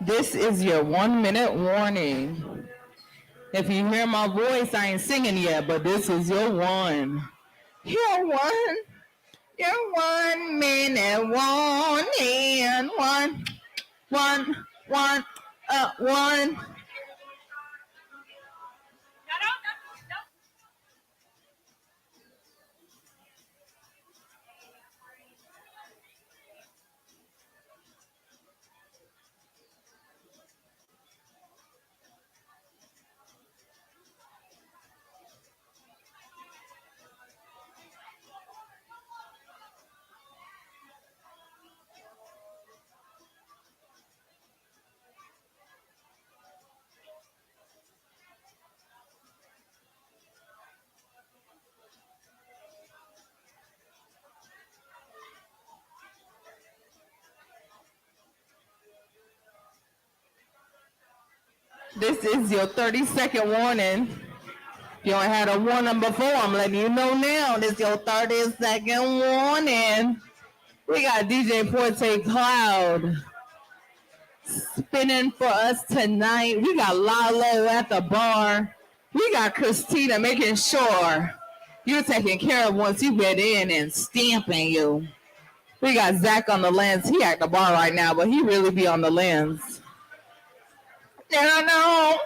This is your 1 minute warning. If you hear my voice, I ain't singing yet, but this is your one. Your 1 minute warning. One. This is your 30-second warning. If you ain't had a warning before, I'm letting you know now. This is your 30-second warning. We got DJ Forte Cloud spinning for us tonight. We got Lalo at the bar. We got Christina making sure you're taken care of once you get in and stamping you. We got Zach on the lens. He at the bar right now, but he really be on the lens. No.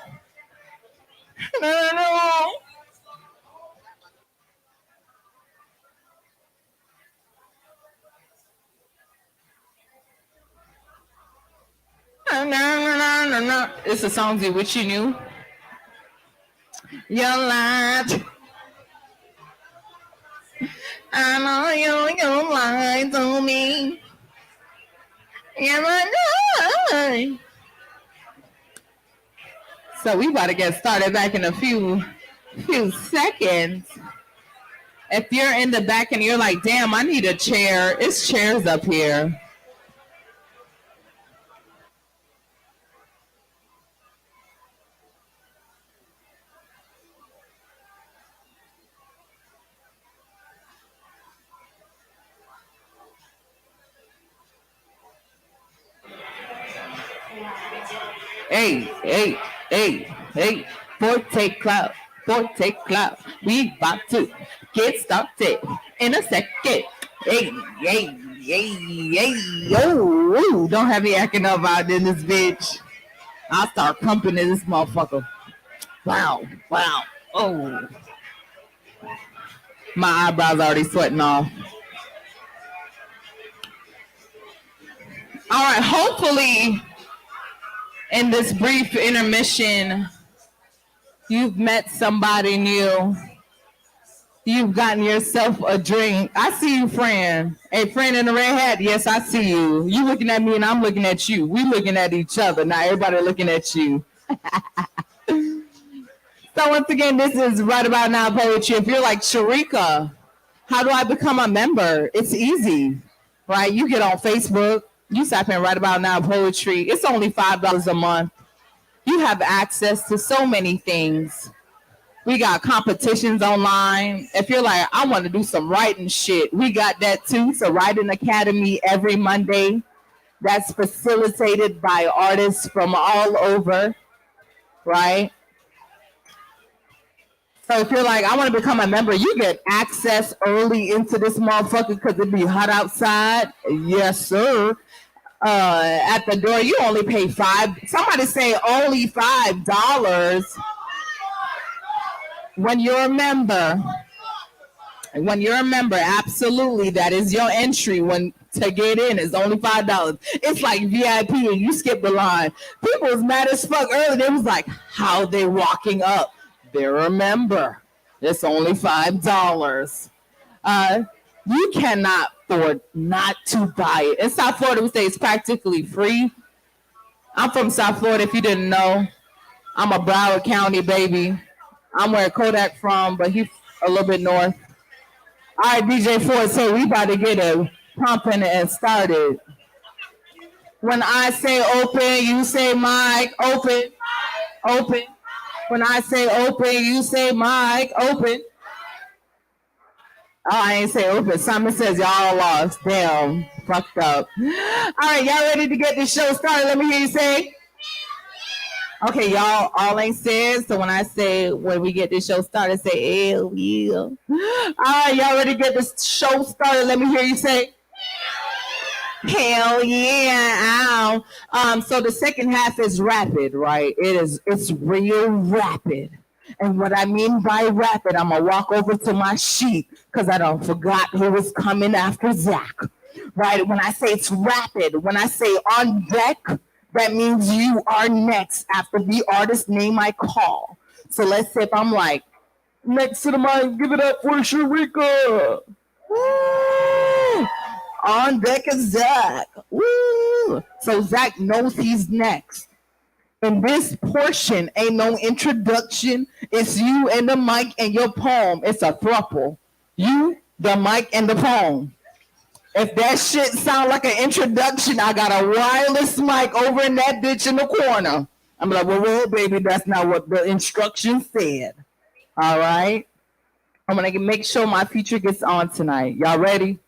It's a song that which you knew. You lied. I know you lied to me. You lied. So we about to get started back in a few seconds. If you're in the back and you're like, damn, I need a chair, it's chairs up here. Hey, Forte Cloud. We about to get started in a second. Hey, yo. Don't have me acting up out in this bitch. I'll start pumping in this motherfucker. Wow. Oh. My eyebrows already sweating off. All right, hopefully in this brief intermission, you've met somebody new. You've gotten yourself a drink. I see you, friend. Hey, friend in the red hat. Yes, I see you. You looking at me and I'm looking at you. We looking at each other. Now everybody looking at you. So once again, this is Right About Now Poetry. If you're like, Sharika, how do I become a member? It's easy, right? You get on Facebook. You type in Right About Now Poetry. It's only $5 a month. You have access to so many things. We got competitions online. If you're like, I want to do some writing shit, we got that too. So Writing Academy every Monday. That's facilitated by artists from all over, right? So if you're like, I want to become a member, you get access early into this motherfucker because it be hot outside. Yes, sir. At the door, you only pay $5. Somebody say only $5 when you're a member. When you're a member, absolutely, that is your entry. When to get in is only $5. It's like VIP, and you skip the line. People was mad as fuck earlier. They was like, how they walking up? They're a member. It's only $5. You cannot afford not to buy it. In South Florida, we say it's practically free. I'm from South Florida, if you didn't know. I'm a Broward County baby. I'm where Kodak from, but he's a little bit north. All right, DJ Ford, so we about to get it pumping and started. When I say open, you say mic, open. When I say open, you say mic, open. Oh, I ain't say open. Simon says y'all lost. Damn, fucked up. All right, y'all ready to get this show started? Let me hear you say Okay, y'all all ain't said. So when I say when we get this show started, say hell yeah. All right, y'all ready to get this show started? Let me hear you say hell yeah. Ow. So the second half is rapid, right? It's real rapid. And what I mean by rapid, I'm gonna walk over to my sheet because I don't forgot who was coming after Zach. Right? When I say it's rapid, when I say on deck, that means you are next after the artist name I call. So let's say if I'm like, next to the mic, give it up for Sharika. Woo! On deck is Zach. Woo! So Zach knows he's next. And this portion ain't no introduction. It's you and the mic and your poem. It's a throuple. You, the mic, and the poem. If that shit sound like an introduction, I got a wireless mic over in that bitch in the corner. I'm like, well, baby, that's not what the instructions said. All right? I'm going to make sure my feature gets on tonight. Y'all ready?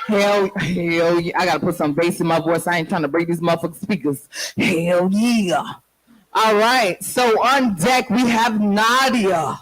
Hell yeah. I got to put some bass in my voice. I ain't trying to break these motherfucking speakers. Hell yeah. All right. So on deck, we have Nadia.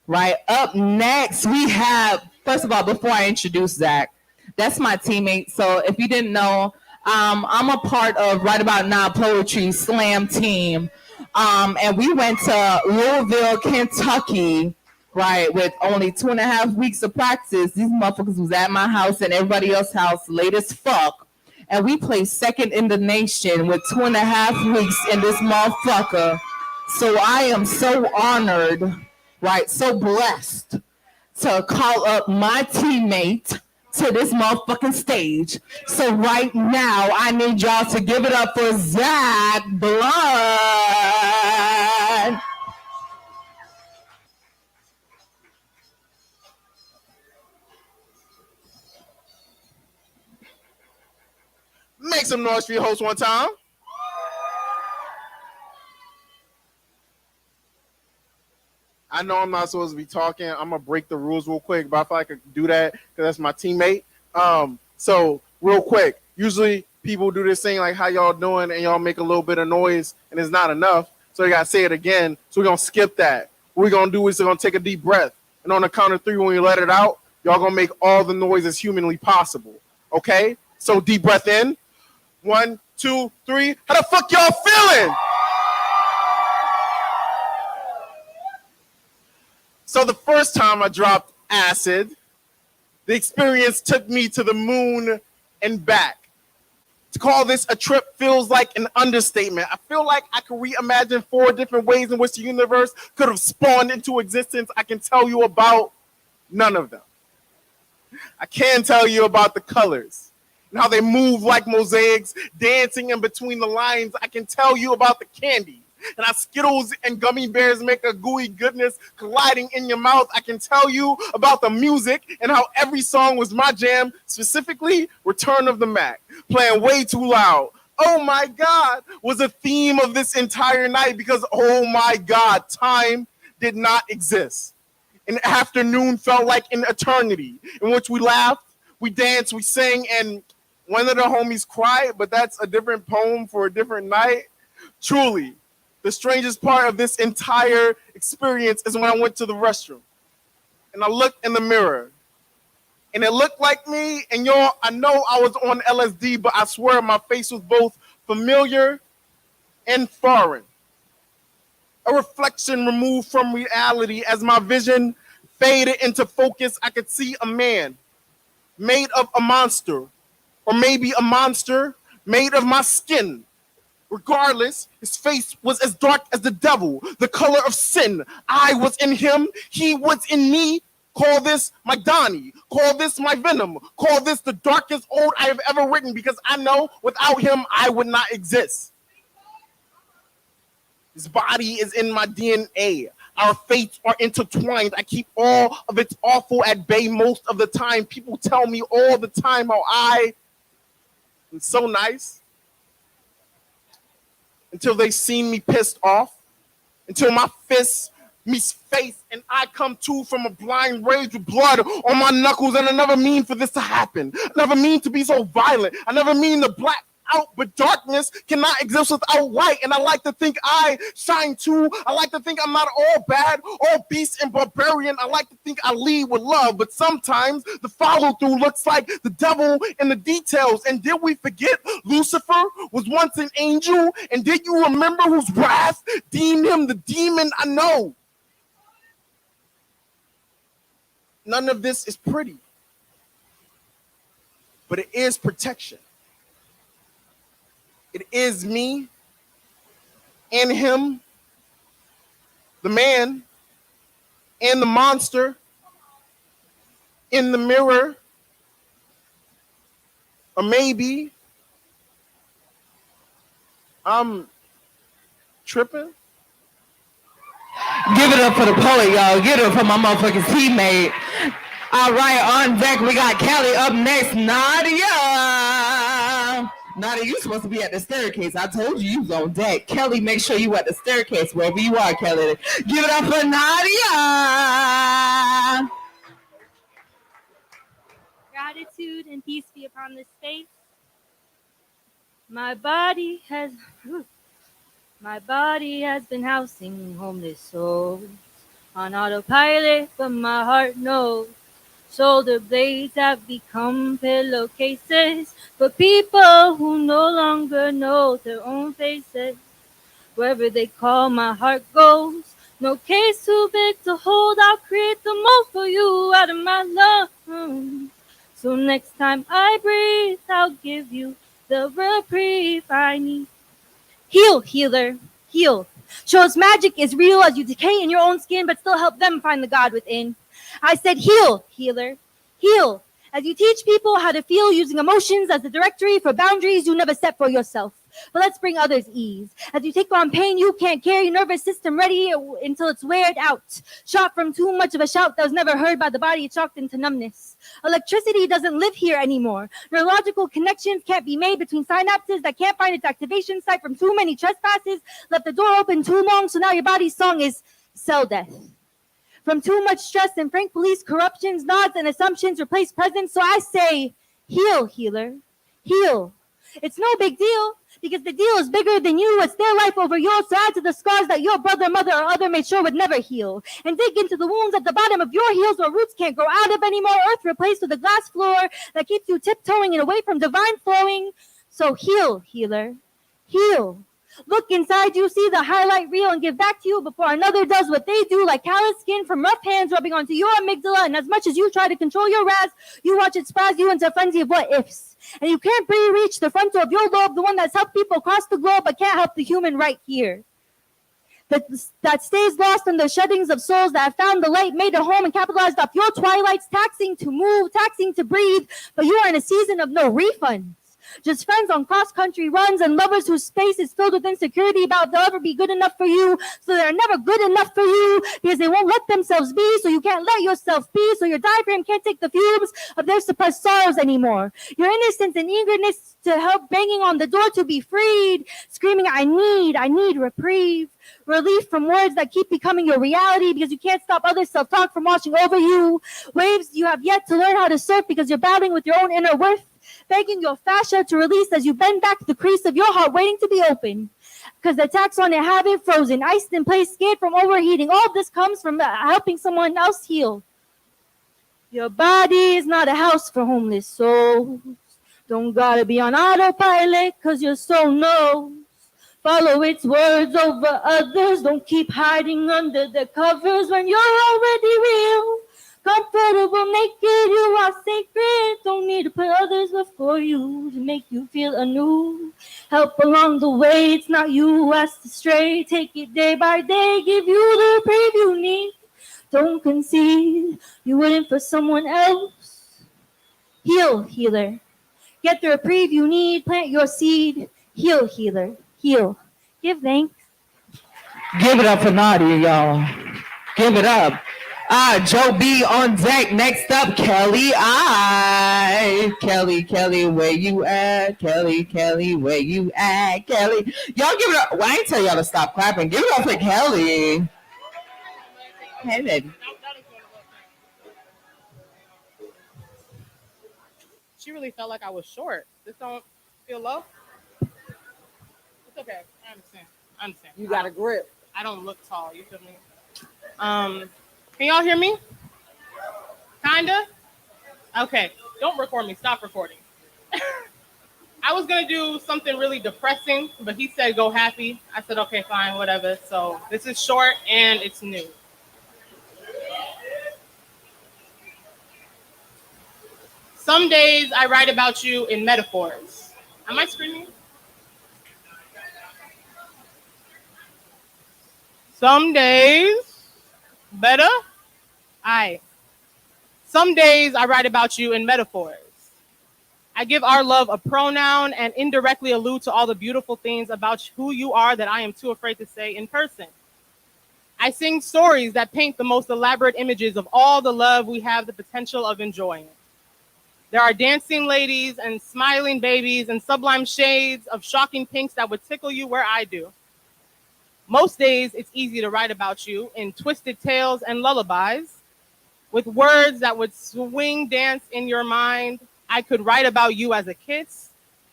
Right? Up next, we have, first of all, before I introduce Zach, that's my teammate. So if you didn't know, I'm a part of Right About Now Poetry Slam team. And we went to Louisville, Kentucky, right, with only 2.5 weeks of practice. These motherfuckers was at my house and everybody else's house late as fuck. And we placed second in the nation with 2.5 weeks in this motherfucker. So I am so honored, right, so blessed to call up my teammate to this motherfucking stage. So right now, I need y'all to give it up for Zach Blood. Make some noise for your host one time. I know I'm not supposed to be talking. I'm gonna break the rules real quick, but I feel like I could do that because that's my teammate. So real quick, usually people do this thing like how y'all doing, and y'all make a little bit of noise, and it's not enough. So you gotta say it again. So we're gonna skip that. What we're gonna do is we're gonna take a deep breath, and on the count of 3, when we let it out, y'all gonna make all the noise as humanly possible. Okay? So deep breath in. 1, 2, 3. How the fuck y'all feeling? So the first time I dropped acid, the experience took me to the moon and back. To call this a trip feels like an understatement. I feel like I could reimagine 4 different ways in which the universe could have spawned into existence. I can tell you about none of them. I can tell you about the colors and how they move like mosaics, dancing in between the lines. I can tell you about the candy and how Skittles and gummy bears make a gooey goodness colliding in your mouth. I can tell you about the music and how every song was my jam, specifically Return of the Mac, playing way too loud. Oh my God was a theme of this entire night because, oh my God, time did not exist. An afternoon felt like an eternity in which we laughed, we danced, we sang, and one of the homies cried, but that's a different poem for a different night. Truly, the strangest part of this entire experience is when I went to the restroom and I looked in the mirror and it looked like me. And y'all, I know I was on LSD, but I swear my face was both familiar and foreign. A reflection removed from reality. As my vision faded into focus, I could see a man made of a monster, or maybe a monster made of my skin. Regardless, his face was as dark as the devil, the color of sin. I was in him, he was in me. Call this my Donnie, call this my Venom, call this the darkest ode I have ever written, because I know without him I would not exist. His body is in my DNA. Our fates are intertwined. I keep all of its awful at bay most of the time. People tell me all the time how I am so nice, until they seen me pissed off, until my fists meets face and I come to from a blind rage with blood on my knuckles. And I never mean for this to happen. I never mean to be so violent. I never mean to without, but darkness cannot exist without light. And I like to think I shine too. I like to think I'm not all bad, all beast and barbarian. I like to think I lead with love, but sometimes the follow through looks like the devil in the details. And did we forget Lucifer was once an angel? And did you remember whose wrath deemed him the demon? I know. None of this is pretty, but it is protection. It is me and him, the man and the monster in the mirror, or maybe I'm tripping. Give it up for the poet, y'all. Give it up for my motherfucking teammate. All right, on deck, we got Kelly. Up next, Nadia. Nadia, you supposed to be at the staircase. I told you was on deck. Kelly, make sure you at the staircase wherever you are, Kelly. Give it up for Nadia. Gratitude and peace be upon this space. My body has been housing homeless souls on autopilot, but my heart knows. Shoulder blades have become pillowcases for people who no longer know their own faces. Wherever they call, my heart goes. No case too big to hold, I'll create the most for you out of my lungs. So next time I breathe, I'll give you the reprieve I need. Heal, healer, heal. Shows magic is real as you decay in your own skin, but still help them find the God within. I said heal, healer, heal. As you teach people how to feel using emotions as a directory for boundaries you never set for yourself. But let's bring others ease. As you take on pain you can't carry, nervous system ready until it's weared out. Shot from too much of a shout that was never heard by the body, chalked into numbness. Electricity doesn't live here anymore. Neurological connections can't be made between synapses that can't find its activation site from too many trespasses. Left the door open too long, so now your body's song is cell death. From too much stress and frank police corruptions, nods and assumptions replace presence. So I say, heal, healer, heal. It's no big deal because the deal is bigger than you. It's their life over yours. So add to the scars that your brother, mother, or other made sure would never heal. And dig into the wounds at the bottom of your heels where roots can't grow out of anymore. Earth replaced with a glass floor that keeps you tiptoeing and away from divine flowing. So heal, healer, heal. Look inside you, see the highlight reel, and give back to you before another does what they do, like callous skin from rough hands rubbing onto your amygdala. And as much as you try to control your wrath, you watch it spaz you into a frenzy of what ifs. And you can't reach the frontal of your lobe, the one that's helped people across the globe, but can't help the human right here. That stays lost in the sheddings of souls that have found the light, made a home, and capitalized off your twilights, taxing to move, taxing to breathe, but you are in a season of no refunds. Just friends on cross-country runs and lovers whose space is filled with insecurity about they'll ever be good enough for you, so they're never good enough for you because they won't let themselves be, so you can't let yourself be, so your diaphragm can't take the fumes of their suppressed sorrows anymore. Your innocence and eagerness to help banging on the door to be freed, screaming, I need reprieve. Relief from words that keep becoming your reality because you can't stop other self-talk from washing over you. Waves you have yet to learn how to surf because you're battling with your own inner worth. Begging your fascia to release as you bend back the crease of your heart, waiting to be open. Because the attacks on it haven't frozen, iced in place, scared from overheating. All of this comes from helping someone else heal. Your body is not a house for homeless souls. Don't gotta be on autopilot, because your soul knows. Follow its words over others. Don't keep hiding under the covers when you're already real. Comfortable naked, you are sacred. Don't need to put others before you to make you feel anew. Help along the way, it's not you who has to stray. Take it day by day, give you the reprieve you need. Don't concede, you wouldn't for someone else. Heal, healer. Get the reprieve you need, plant your seed. Heal, healer, heal. Give thanks. Give it up for Nadia, y'all. Give it up. Joe B on deck. Next up, Kelly Kelly, where you at? Kelly, where you at? Kelly. Y'all give it up. Well, I ain't tell y'all to stop clapping. Give it up for Kelly. Hey, baby. She really felt like I was short. This don't feel low? Okay, I understand. You got a grip. I don't look tall. You feel me? Can y'all hear me? Kinda. Okay. Don't record me. Stop recording. I was gonna do something really depressing, but he said go happy. I said okay, fine, whatever. So this is short and it's new. Some days I write about you in metaphors. Am I screaming? Some days, better? Some days I write about you in metaphors. I give our love a pronoun and indirectly allude to all the beautiful things about who you are that I am too afraid to say in person. I sing stories that paint the most elaborate images of all the love we have the potential of enjoying. There are dancing ladies and smiling babies and sublime shades of shocking pinks that would tickle you where I do. Most days, it's easy to write about you in twisted tales and lullabies, with words that would swing dance in your mind. I could write about you as a kiss,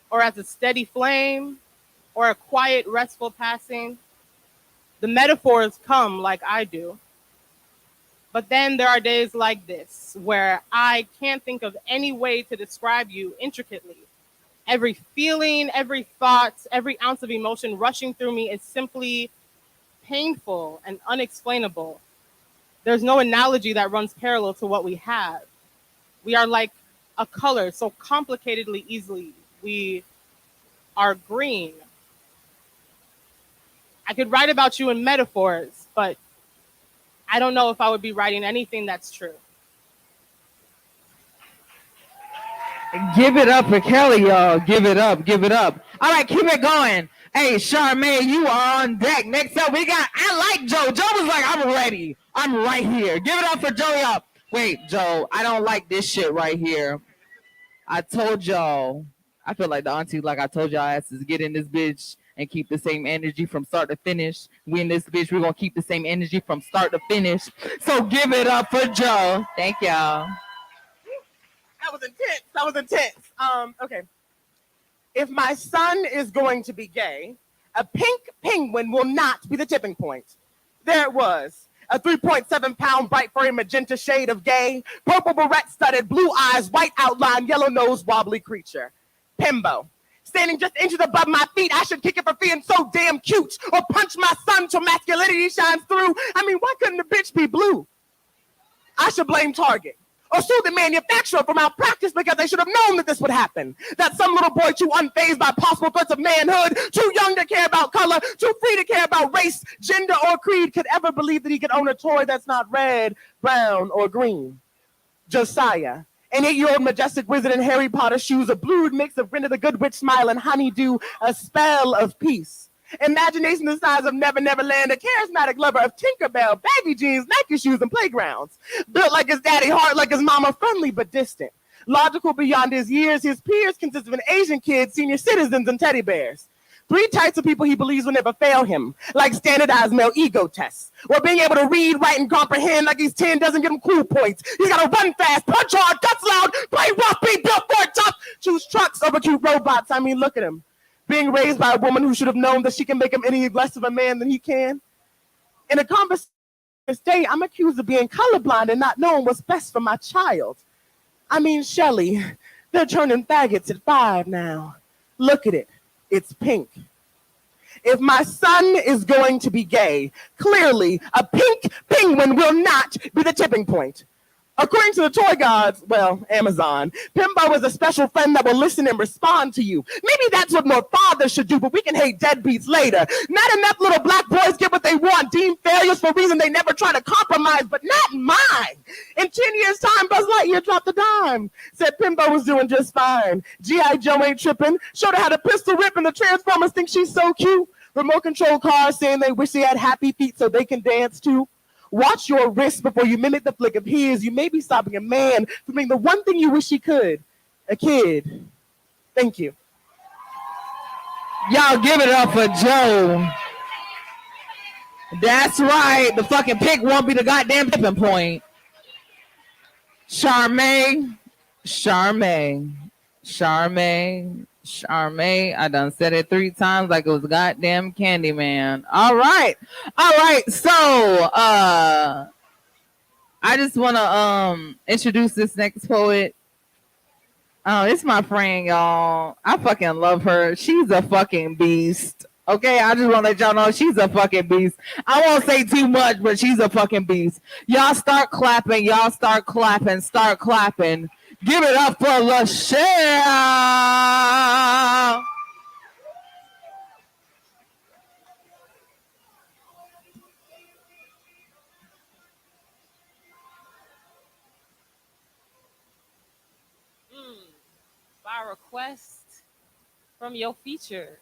or as a steady flame, or a quiet, restful passing. The metaphors come like I do. But then there are days like this, where I can't think of any way to describe you intricately. Every feeling, every thought, every ounce of emotion rushing through me is simply painful and unexplainable. There's no analogy that runs parallel to what we have. We are like a color so complicatedly easily. We are green. I could write about you in metaphors, but I don't know if I would be writing anything that's true. Give it up for Kelly, y'all. Give it up. Give it up. All right, keep it going. Hey, Charmaine, you are on deck. Next up, we got, I like Joe. Joe was like, I'm ready. I'm right here. Give it up for Joe, y'all. Wait, Joe, I don't like this shit right here. I told y'all. I feel like the auntie, like I told y'all asses, get in this bitch and keep the same energy from start to finish. We in this bitch, we're going to keep the same energy from start to finish. So give it up for Joe. Thank y'all. That was intense. Okay. If my son is going to be gay, a pink penguin will not be the tipping point. There it was. A 3.7-pound bright furry magenta shade of gay, purple barrette studded, blue eyes, white outline, yellow nose, wobbly creature. Pimbo. Standing just inches above my feet, I should kick it for being so damn cute, or punch my son till masculinity shines through. I mean, why couldn't the bitch be blue? I should blame Target. Or sue the manufacturer for malpractice because they should have known that this would happen. That some little boy too unfazed by possible threats of manhood, too young to care about color, too free to care about race, gender, or creed could ever believe that he could own a toy that's not red, brown, or green. Josiah, an 8-year-old majestic wizard in Harry Potter shoes, a blued mix of Brenda the Good Witch smile and honeydew, a spell of peace. Imagination the size of Never Never Land, a charismatic lover of Tinkerbell, baggy jeans, Nike shoes, and playgrounds. Built like his daddy, hard like his mama, friendly but distant. Logical beyond his years, his peers consist of an Asian kid, senior citizens, and teddy bears. 3 types of people he believes will never fail him, like standardized male ego tests. Or being able to read, write, and comprehend like he's 10 doesn't give him cool points. He's got to run fast, punch hard, guts loud, play rough, be built for it tough, choose trucks over cute robots. I mean, look at him. Being raised by a woman who should have known that she can make him any less of a man than he can. In a conversation this day, I'm accused of being colorblind and not knowing what's best for my child. I mean, Shelley, they're turning faggots at 5 now. Look at it. It's pink. If my son is going to be gay, clearly a pink penguin will not be the tipping point. According to the toy gods, well, Amazon, Pimbo is a special friend that will listen and respond to you. Maybe that's what more fathers should do, but we can hate deadbeats later. Not enough little black boys get what they want, deemed failures for a reason they never try to compromise, but not mine. In 10 years' time, Buzz Lightyear dropped a dime. Said Pimbo was doing just fine. G.I. Joe ain't tripping. Showed her how to pistol rip, and the Transformers think she's so cute. Remote control cars saying they wish they had happy feet so they can dance too. Watch your wrist before you mimic the flick of his. You may be stopping a man from being the one thing you wish he could, a kid. Thank you. Y'all give it up for Joe. That's right. The fucking pig won't be the goddamn tipping point. Charmaine. Charmaine, I done said it 3 times like it was goddamn Candyman. All right. All right. So I just wanna introduce this next poet. Oh, it's my friend, y'all. I fucking love her. She's a fucking beast. Okay, I just want to let y'all know she's a fucking beast. I won't say too much, but she's a fucking beast. Y'all start clapping. Y'all start clapping. Start clapping. Give it up for Lachelle. By request from your feature.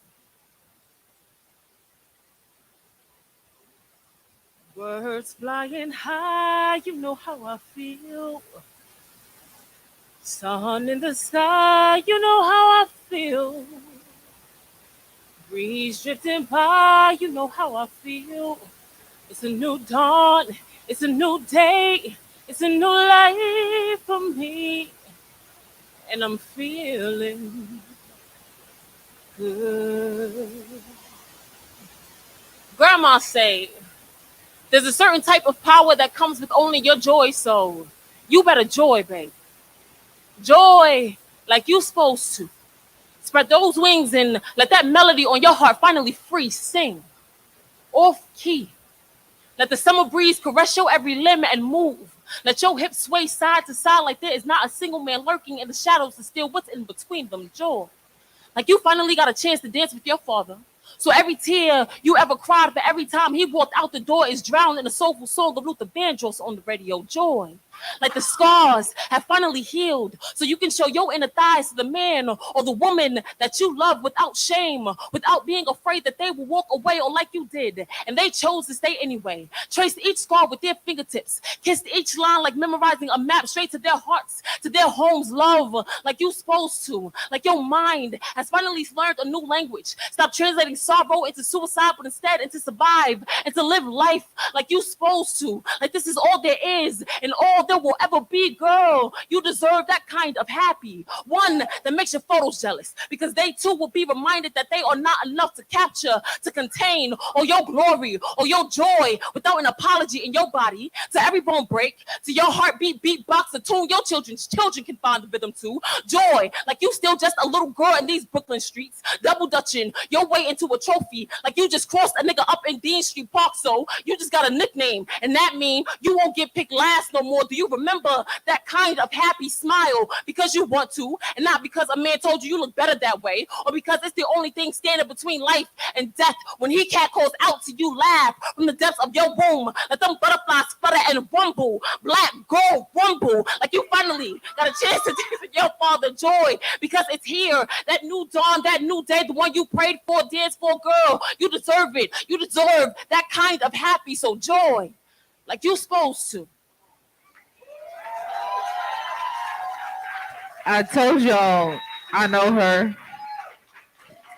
Birds flying high, you know how I feel. Sun in the sky, you know how I feel. Breeze drifting by, you know how I feel. It's a new dawn, it's a new day, it's a new life for me. And I'm feeling good. Grandma say, there's a certain type of power that comes with only your joy, so you better joy, babe. Joy like you supposed to. Spread those wings and let that melody on your heart finally free. Sing. Off key. Let the summer breeze caress your every limb and move. Let your hips sway side to side like there is not a single man lurking in the shadows to steal what's in between them. Joy. Like you finally got a chance to dance with your father. So every tear you ever cried for every time he walked out the door is drowned in the soulful song of Luther Vandross on the radio. Joy. Like the scars have finally healed. So you can show your inner thighs to the man or the woman that you love without shame, without being afraid that they will walk away or like you did. And they chose to stay anyway. Traced each scar with their fingertips. Kissed each line like memorizing a map straight to their hearts, to their homes. Love like you supposed to. Like your mind has finally learned a new language. Stop translating sorrow into suicide, but instead into survive and to live life like you supposed to. Like this is all there is and all there will ever be. Girl, you deserve that kind of happy. One that makes your photos jealous because they too will be reminded that they are not enough to capture, to contain, or your glory or your joy without an apology in your body. To every bone break, to your heartbeat beatbox, a tune your children's children can find the rhythm to. Joy, like you still just a little girl in these Brooklyn streets, double dutching your way into a trophy, like you just crossed a nigga up in Dean Street Park, so you just got a nickname, and that mean you won't get picked last no more. Do you remember that kind of happy smile because you want to, and not because a man told you you look better that way, or because it's the only thing standing between life and death? When he cat calls out to you, laugh from the depths of your womb, let them butterflies flutter and rumble, black gold rumble, like you finally got a chance to dance with your father. Joy, because it's here, that new dawn, that new day, the one you prayed for, dance for. Girl, you deserve it. You deserve that kind of happy. So joy, like you supposed to. I told y'all I know her.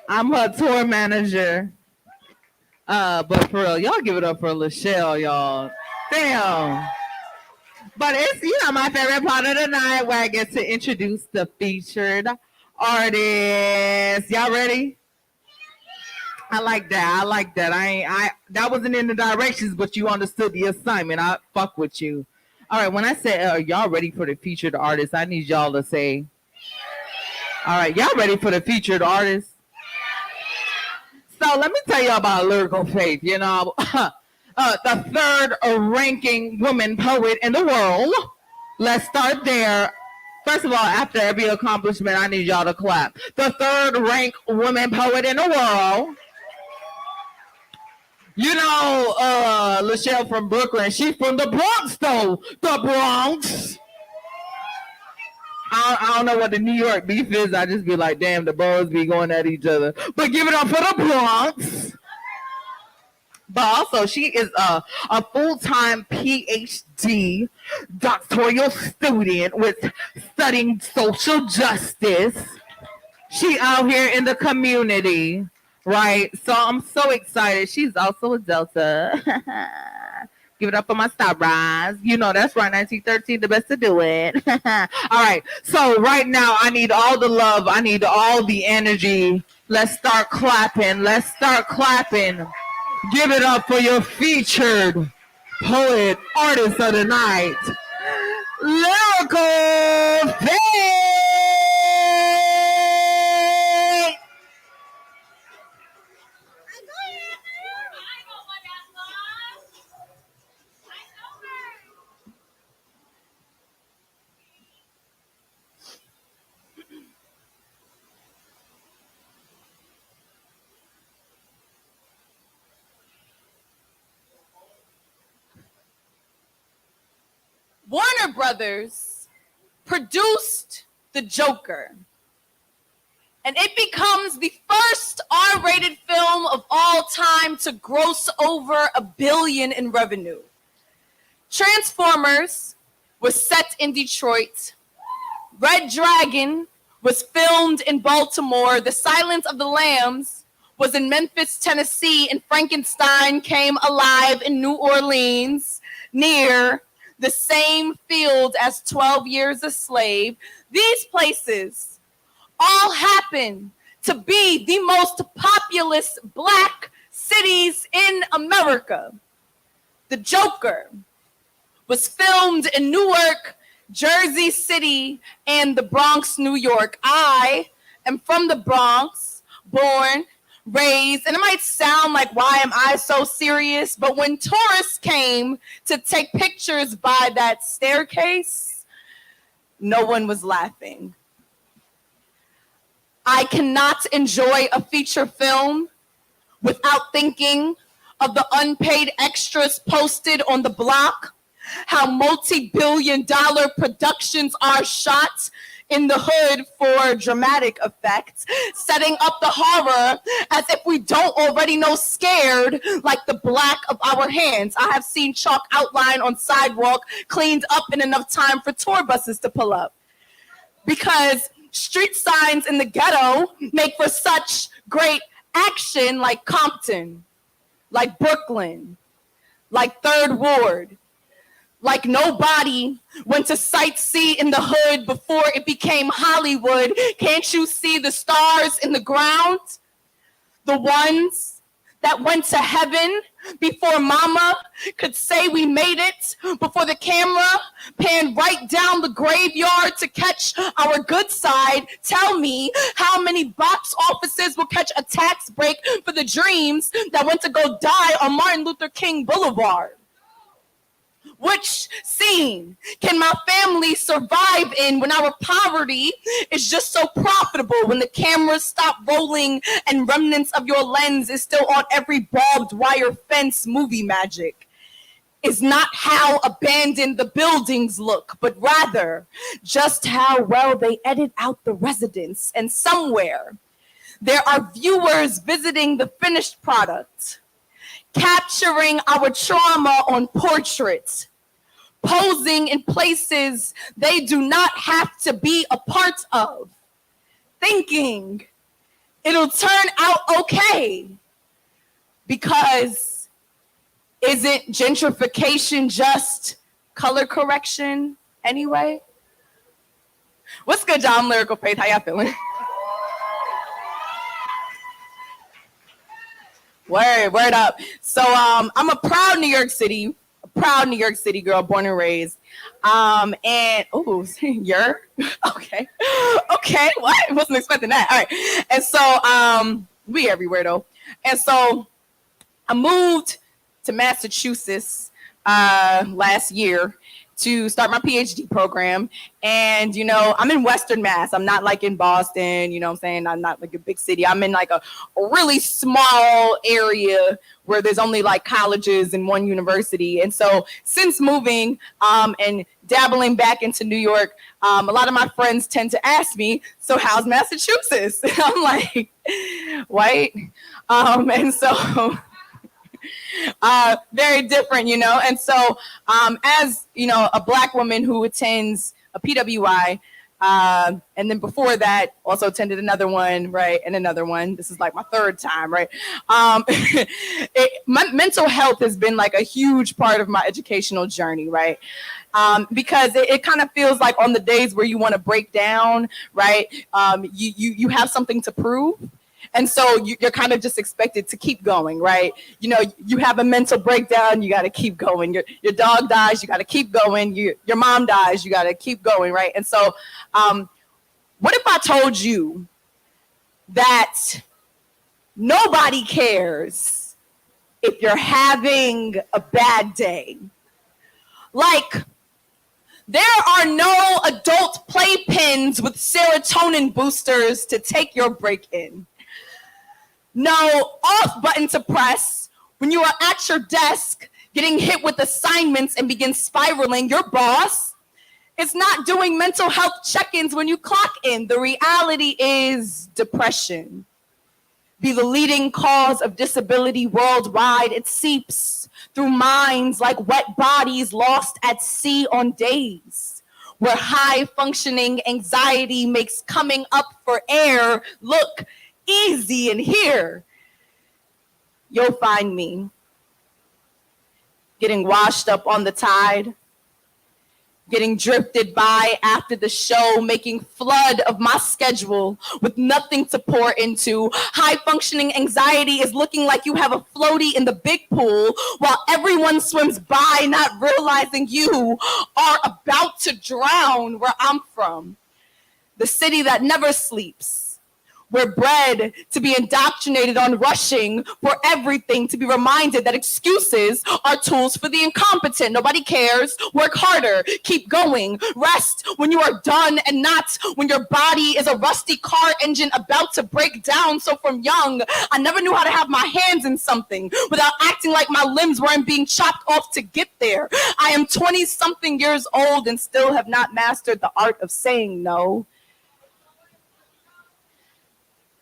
I'm her tour manager. But for real, y'all give it up for Lachelle, y'all. Damn. But it's, my favorite part of the night where I get to introduce the featured artist. Y'all ready? I like that. I like that. I that wasn't in the directions, but you understood the assignment. I fuck with you. All right, when I say, are y'all ready for the featured artist? I need y'all to say, all right, y'all ready for the featured artist? So let me tell you about Lyrical Faith. The third ranking woman poet in the world. Let's start there. First of all, after every accomplishment, I need y'all to clap. The third ranked woman poet in the world. Lachelle from Brooklyn. She's from the Bronx, though. The Bronx. I don't know what the New York beef is. I just be like, damn, the boroughs be going at each other. But give it up for the Bronx. But also, she is a full-time PhD doctoral student with studying social justice. She out here in the community, right? So I'm so excited. She's also a Delta. Give it up for my star rise. You know, that's right, 1913, the best to do it. All right. So right now, I need all the love. I need all the energy. Let's start clapping. Let's start clapping. Give it up for your featured poet, artist of the night, Lyrical Faith. Warner Brothers produced The Joker, and it becomes the first R-rated film of all time to gross over $1 billion in revenue. Transformers was set in Detroit. Red Dragon was filmed in Baltimore. The Silence of the Lambs was in Memphis, Tennessee, and Frankenstein came alive in New Orleans, near the same field as 12 Years a Slave. These places all happen to be the most populous Black cities in America. The Joker was filmed in Newark, Jersey City, and the Bronx, New York. I am from the Bronx, born, raised, and it might sound like, why am I so serious? But when tourists came to take pictures by that staircase, no one was laughing. I cannot enjoy a feature film without thinking of the unpaid extras posted on the block, how multi-billion-dollar productions are shot in the hood for dramatic effect, setting up the horror as if we don't already know scared, like the black of our hands. I have seen chalk outline on sidewalk cleaned up in enough time for tour buses to pull up. Because street signs in the ghetto make for such great action, like Compton, like Brooklyn, like Third Ward. Like nobody went to sightsee in the hood before it became Hollywood. Can't you see the stars in the ground? The ones that went to heaven before mama could say we made it, before the camera panned right down the graveyard to catch our good side. Tell me how many box offices will catch a tax break for the dreams that went to go die on Martin Luther King Boulevard? Which scene can my family survive in when our poverty is just so profitable, when the cameras stop rolling and remnants of your lens is still on every barbed wire fence? Movie magic is not how abandoned the buildings look, but rather just how well they edit out the residents. And somewhere there are viewers visiting the finished product, capturing our trauma on portraits, posing in places they do not have to be a part of, thinking it'll turn out okay. Because isn't gentrification just color correction anyway? What's good, John? Lyrical Faith, how y'all feeling? Word up. So I'm a proud New York City girl, born and raised. And you're okay. Okay, what? Wasn't expecting that. All right. And so we everywhere though. And so I moved to Massachusetts last year to start my PhD program. And, you know, I'm in Western Mass. I'm not like in Boston, you know what I'm saying? I'm not like a big city. I'm in like a really small area where there's only like colleges and one university. And so since moving and dabbling back into New York, a lot of my friends tend to ask me, so how's Massachusetts? I'm like, white. And so... very different, you know. And so as you know, a Black woman who attends a PWI, And then before that, also attended another one, right? And another one. This is like my third time, right? My mental health has been like a huge part of my educational journey, right? Because it kind of feels like on the days where you want to break down, right? You have something to prove. And so you're kind of just expected to keep going, right? You know, you have a mental breakdown, you got to keep going. Your dog dies, you got to keep going. Your mom dies, you got to keep going, right? And so what if I told you that nobody cares if you're having a bad day? Like, there are no adult playpens with serotonin boosters to take your break in. No off button to press when you are at your desk getting hit with assignments and begin spiraling. Your boss is not doing mental health check-ins when you clock in. The reality is depression be the leading cause of disability worldwide. It seeps through minds like wet bodies lost at sea on days where high-functioning anxiety makes coming up for air look easy. And here you'll find me getting washed up on the tide, getting drifted by after the show, making flood of my schedule with nothing to pour into. High-functioning anxiety is looking like you have a floaty in the big pool while everyone swims by, not realizing you are about to drown. Where I'm from, the city that never sleeps. We're bred to be indoctrinated on rushing for everything, to be reminded that excuses are tools for the incompetent. Nobody cares. Work harder. Keep going. Rest when you are done and not when your body is a rusty car engine about to break down. So from young, I never knew how to have my hands in something without acting like my limbs weren't being chopped off to get there. I am 20-something years old and still have not mastered the art of saying no.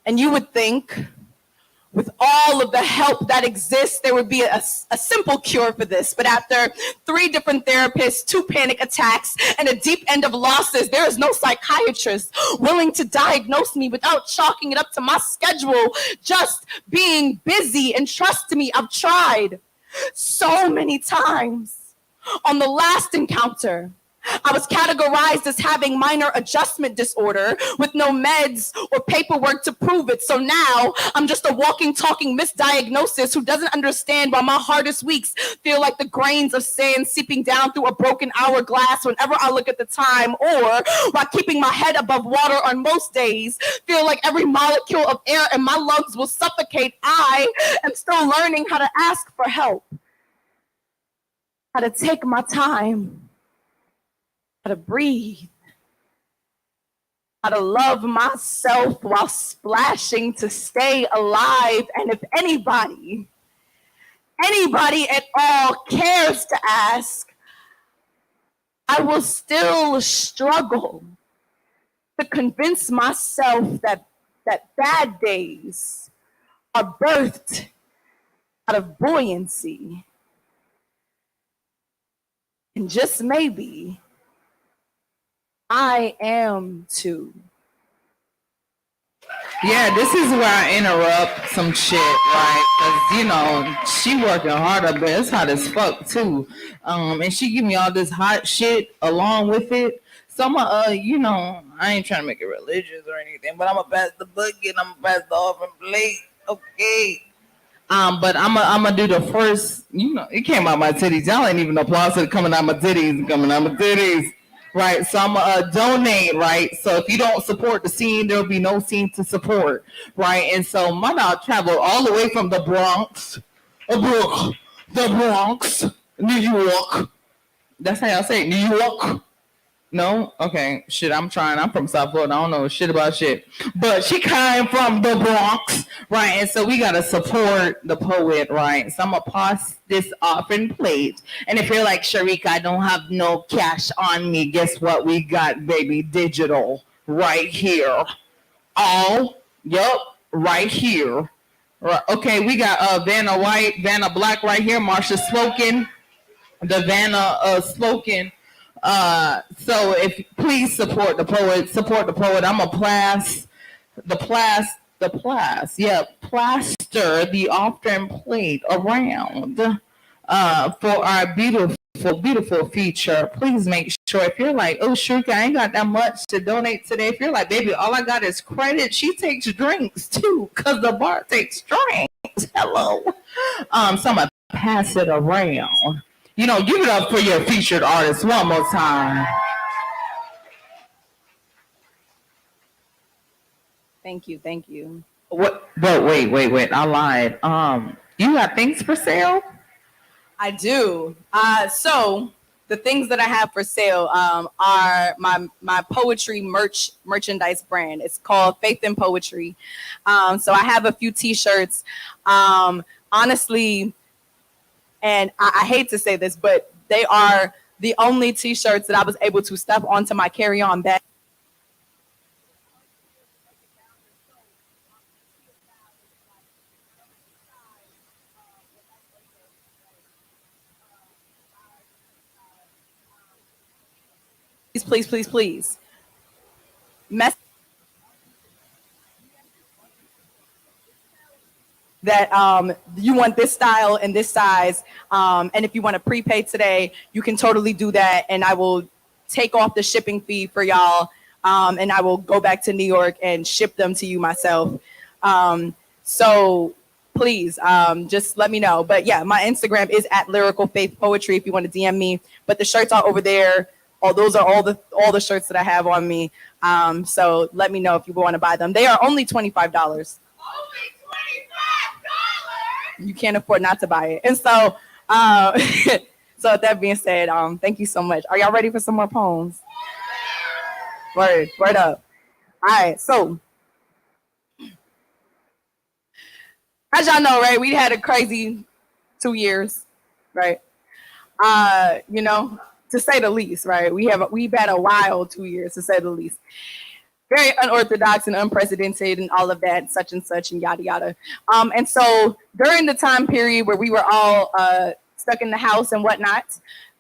And you would think with all of the help that exists, there would be a simple cure for this. But after 3 different therapists, 2 panic attacks, and a deep end of losses, there is no psychiatrist willing to diagnose me without chalking it up to my schedule, just being busy. And trust me, I've tried so many times. On the last encounter, I was categorized as having minor adjustment disorder with no meds or paperwork to prove it. So now I'm just a walking, talking misdiagnosis who doesn't understand why my hardest weeks feel like the grains of sand seeping down through a broken hourglass whenever I look at the time, or while keeping my head above water on most days feel like every molecule of air in my lungs will suffocate. I am still learning how to ask for help, how to take my time, how to breathe, how to love myself while splashing to stay alive. And if anybody at all cares to ask, I will still struggle to convince myself that bad days are birthed out of buoyancy. And just maybe I am too. Yeah, this is where I interrupt some shit, right? Because, you know, she working hard up there. It's hot as fuck, too. And she give me all this hot shit along with it. So I'm you know, I ain't trying to make it religious or anything, but I'm going to pass the bucket. I'm going to pass the offering plate. Okay. But I'm gonna do the first, you know, it came out my titties. Y'all ain't even applause it coming out my titties. Right, so I'm gonna donate, right? So if you don't support the scene, there'll be no scene to support, right? And so my dog traveled all the way from the Bronx, New York. That's how y'all say it, New York. No? Okay, shit, I'm trying. I'm from South Florida. I don't know shit about shit. But she came from the Bronx, right? And so we got to support the poet, right? So I'm going to pass this offering plate. And if you're like, Sharika, I don't have no cash on me, guess what? We got, baby, digital right here. Right here. Right. Okay, we got Vanna White, Vanna Black right here, Marsha Spoken, the Vanna Spoken So if please support the poet, I'm a plaster the often plate around for our beautiful feature. Please make sure if you're like, oh Shrika, I ain't got that much to donate today. If you're like, baby, all I got is credit, she takes drinks too, because the bar takes drinks. Hello. So I'm gonna pass it around. You know, give it up for your featured artist one more time. Thank you. What? But wait. I lied. You got things for sale? I do. So the things that I have for sale are my poetry merchandise brand. It's called Faith in Poetry. So I have a few T-shirts. Honestly, and I hate to say this, but they are the only T-shirts that I was able to stuff onto my carry-on bag. Please. That you want this style and this size, and if you want to prepay today, you can totally do that, and I will take off the shipping fee for y'all, and I will go back to New York and ship them to you myself. So please, just let me know. But yeah, my Instagram is at Lyrical Faith Poetry if you want to DM me. But the shirts are over there. Those are all the shirts that I have on me. So let me know if you want to buy them. They are only $25. You can't afford not to buy it. And so, so with that being said, thank you so much. Are y'all ready for some more poems? Word up. All right, so as y'all know, right, we had a crazy 2 years, right? You know, to say the least, right? We've had a wild 2 years, to say the least. Very unorthodox and unprecedented and all of that, such and such and yada yada. And so during the time period where we were all stuck in the house and whatnot,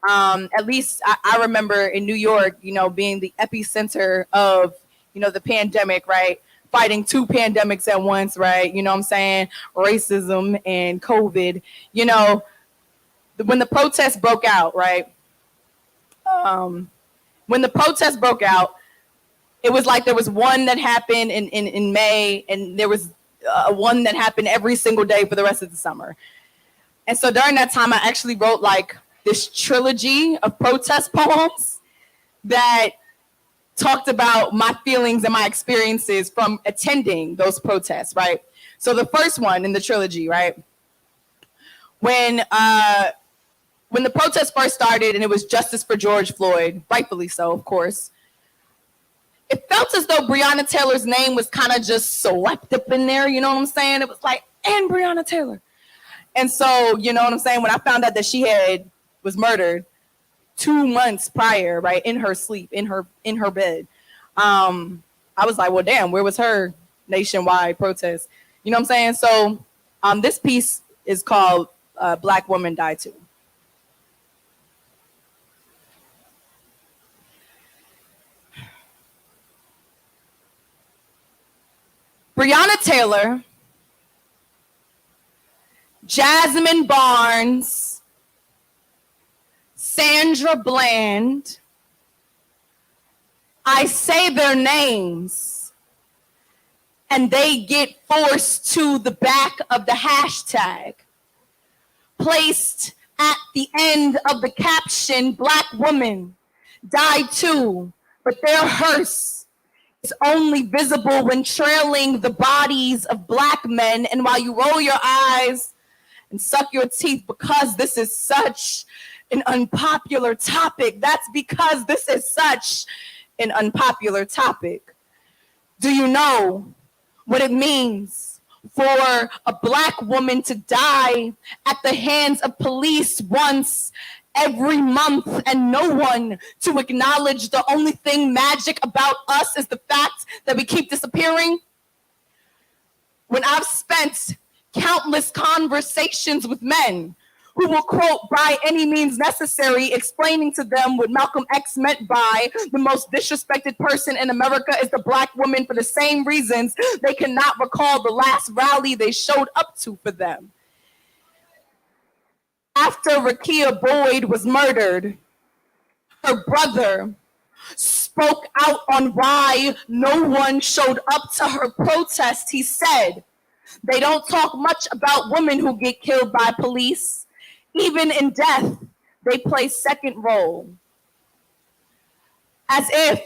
at least I remember in New York, you know, being the epicenter of, you know, the pandemic, right? Fighting 2 pandemics at once, right? You know what I'm saying? Racism and COVID. You know, when the protests broke out, right? When the protests broke out, it was like there was one that happened in May, and there was one that happened every single day for the rest of the summer. And so during that time, I actually wrote like this trilogy of protest poems that talked about my feelings and my experiences from attending those protests, right? So the first one in the trilogy, right? When the protests first started and it was justice for George Floyd, rightfully so, of course, it felt as though Breonna Taylor's name was kind of just swept up in there, you know what I'm saying? It was like, and Breonna Taylor. And so, you know what I'm saying? When I found out that she was murdered 2 months prior, right, in her sleep, in her bed, I was like, well, damn, where was her nationwide protest? You know what I'm saying? So this piece is called Black Woman Die Too. Breonna Taylor, Jasmine Barnes, Sandra Bland. I say their names and they get forced to the back of the hashtag, placed at the end of the caption, Black woman died too, but their hearse is only visible when trailing the bodies of Black men. And while you roll your eyes and suck your teeth because this is such an unpopular topic, that's because this is such an unpopular topic. Do you know what it means for a Black woman to die at the hands of police once every month and no one to acknowledge the only thing magic about us is the fact that we keep disappearing? When I've spent countless conversations with men who will quote by any means necessary, explaining to them what Malcolm X meant by the most disrespected person in America is the black woman for the same reasons they cannot recall the last rally they showed up to for them. After Rekia Boyd was murdered, her brother spoke out on why no one showed up to her protest. He said, "They don't talk much about women who get killed by police. Even in death, they play second role." As if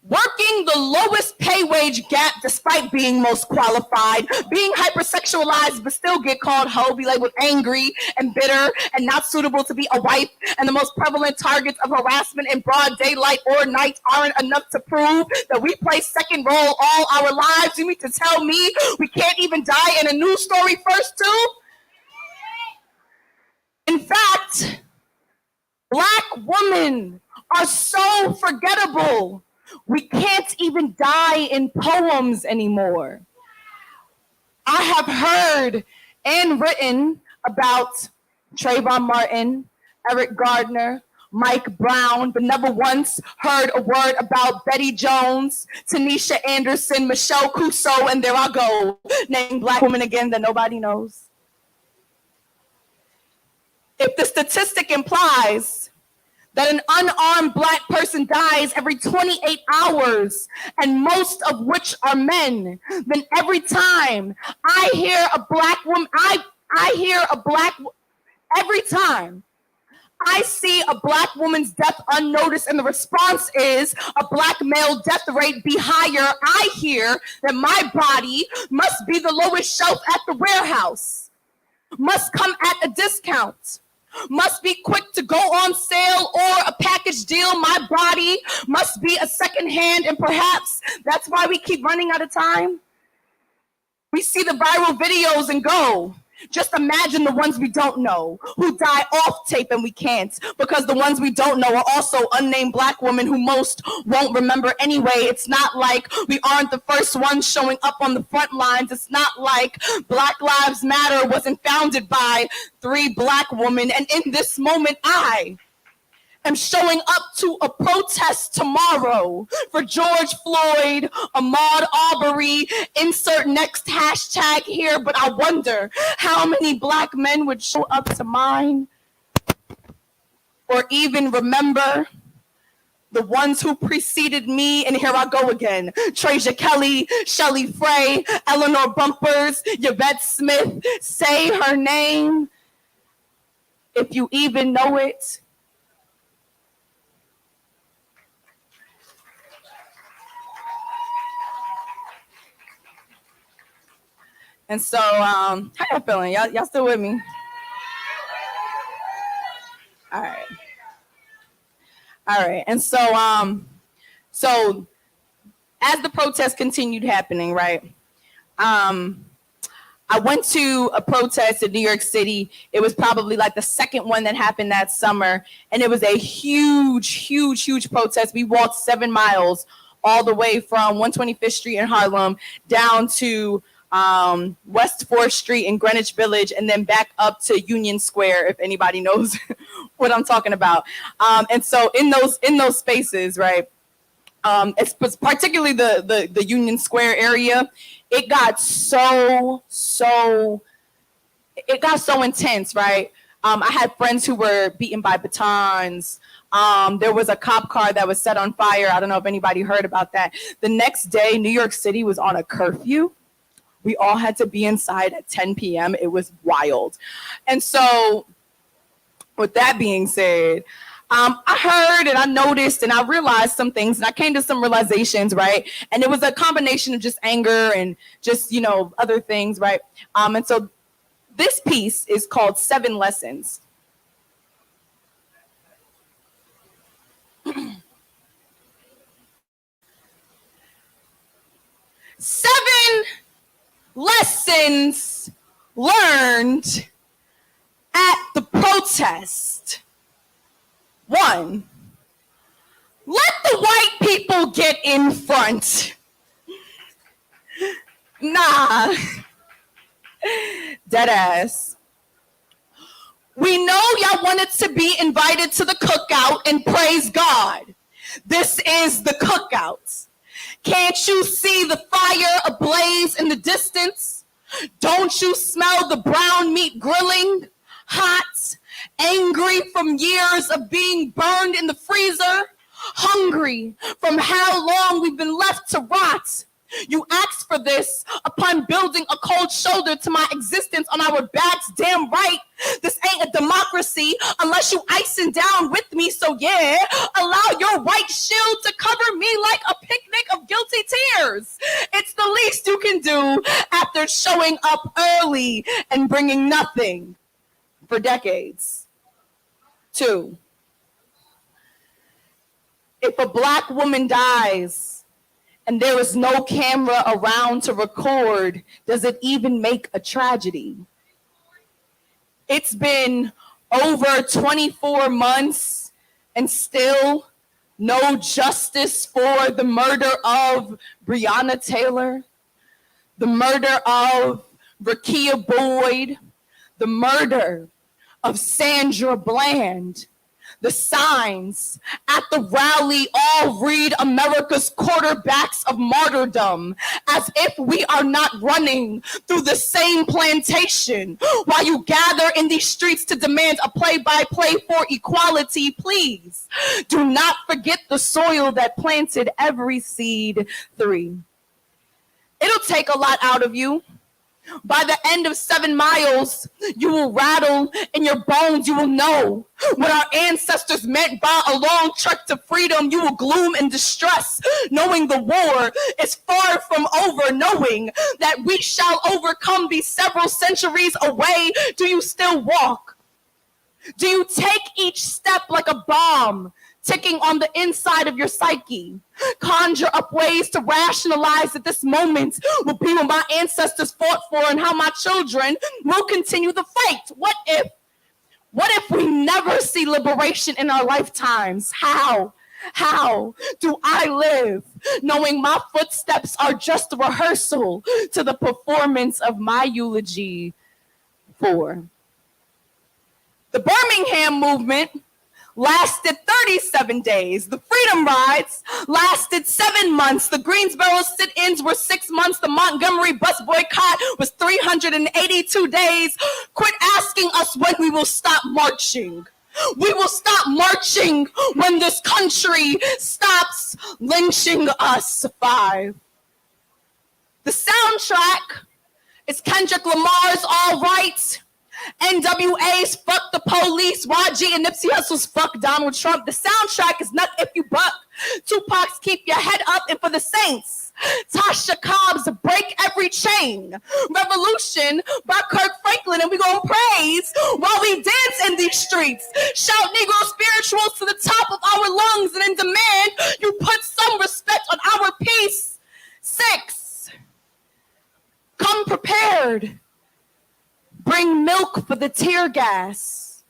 working the lowest pay wage gap despite being most qualified, being hypersexualized but still get called hoe, be labeled angry and bitter and not suitable to be a wife, and the most prevalent targets of harassment in broad daylight or night aren't enough to prove that we play second role all our lives. You mean to tell me we can't even die in a news story first too? In fact, black women are so forgettable. We can't even die in poems anymore. I have heard and written about Trayvon Martin, Eric Gardner, Mike Brown, but never once heard a word about Betty Jones, Tanisha Anderson, Michelle Cusseau, and there I go, naming black women again that nobody knows. If the statistic implies that an unarmed black person dies every 28 hours, and most of which are men, then every time I hear a black woman, every time I see a black woman's death unnoticed and the response is a black male death rate be higher, I hear that my body must be the lowest shelf at the warehouse, must come at a discount, must be quick to go on sale or a package deal. My body must be a second hand, and perhaps that's why we keep running out of time. We see the viral videos and go, just imagine the ones we don't know, who die off tape and we can't, because the ones we don't know are also unnamed black women who most won't remember anyway. It's not like we aren't the first ones showing up on the front lines. It's not like Black Lives Matter wasn't founded by 3 black women. And in this moment, I am showing up to a protest tomorrow for George Floyd, Ahmaud Arbery, insert next hashtag here, but I wonder how many black men would show up to mine or even remember the ones who preceded me. And here I go again. Trasia Kelly, Shelley Frey, Eleanor Bumpers, Yvette Smith. Say her name if you even know it. And so, how y'all feeling? Y'all still with me? All right. And so, so as the protest continued happening, right? I went to a protest in New York City. It was probably like the second one that happened that summer, and it was a huge protest. We walked 7 miles all the way from 125th Street in Harlem down to West 4th Street in Greenwich Village, and then back up to Union Square, if anybody knows what I'm talking about. And so in those spaces, right, it's particularly the Union Square area, it got so intense, right? I had friends who were beaten by batons. There was a cop car that was set on fire. I don't know if anybody heard about that. The next day, New York City was on a curfew. We all had to be inside at 10 p.m. It was wild. And so with that being said, I heard and I noticed and I realized some things and I came to some realizations, right? And it was a combination of just anger and just, other things, right? And so this piece is called 7 Lessons. 7 lessons learned at the protest. 1, let the white people get in front. Nah, dead ass. We know y'all wanted to be invited to the cookout, and praise God. This is the cookout. Can't you see the fire ablaze in the distance? Don't you smell the brown meat grilling? Hot, angry from years of being burned in the freezer, hungry from how long we've been left to rot. You asked for this upon building a cold shoulder to my existence on our backs. Damn right, this ain't a democracy unless you icing down with me. So yeah, allow your white shield to cover me like a picnic of guilty tears. It's the least you can do after showing up early and bringing nothing for decades. 2, if a Black woman dies and there is no camera around to record, does it even make a tragedy? It's been over 24 months and still no justice for the murder of Breonna Taylor, the murder of Rakia Boyd, the murder of Sandra Bland. The signs at the rally all read America's quarterbacks of martyrdom, as if we are not running through the same plantation. While you gather in these streets to demand a play-by-play for equality, please do not forget the soil that planted every seed. 3, it'll take a lot out of you. By the end of 7 miles, you will rattle in your bones. You will know what our ancestors meant by a long trek to freedom. You will gloom and distress, knowing the war is far from over, knowing that we shall overcome these several centuries away. Do you still walk? Do you take each step like a bomb ticking on the inside of your psyche? Conjure up ways to rationalize that this moment will be what my ancestors fought for and how my children will continue the fight. What if we never see liberation in our lifetimes? How do I live knowing my footsteps are just a rehearsal to the performance of my eulogy? 4, the Birmingham movement lasted 37 days. The Freedom Rides lasted 7 months. The Greensboro sit-ins were 6 months. The Montgomery bus boycott was 382 days. Quit asking us when we will stop marching. We will stop marching when this country stops lynching us. 5, the soundtrack is Kendrick Lamar's All Right, NWA's Fuck the Police, YG and Nipsey Hussle's Fuck Donald Trump. The soundtrack is Nut If You Buck, Tupac's Keep Your Head Up, and for the Saints, Tasha Cobb's Break Every Chain. Revolution by Kirk Franklin, and we gonna praise while we dance in these streets. Shout Negro spirituals to the top of our lungs, and in demand you put some respect on our peace. 6, come prepared. Bring milk for the tear gas.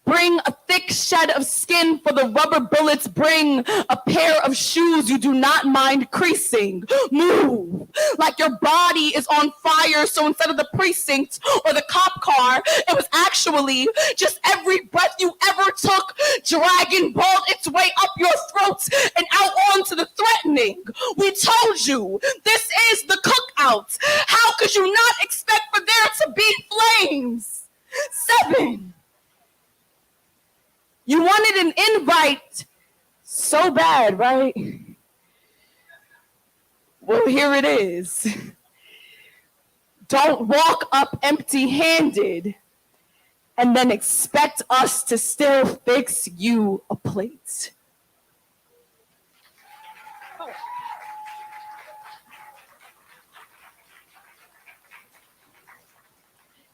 Bring a thick shed of skin for the rubber bullets. Bring a pair of shoes you do not mind creasing. Move like your body is on fire. So instead of the precinct or the cop car, it was actually just every breath you ever took dragging balled its way up your throat and out onto the threatening. We told you this is the cookout. How could you not expect for there to be flames? 7, you wanted an invite so bad, right? Well, here it is. Don't walk up empty-handed and then expect us to still fix you a plate.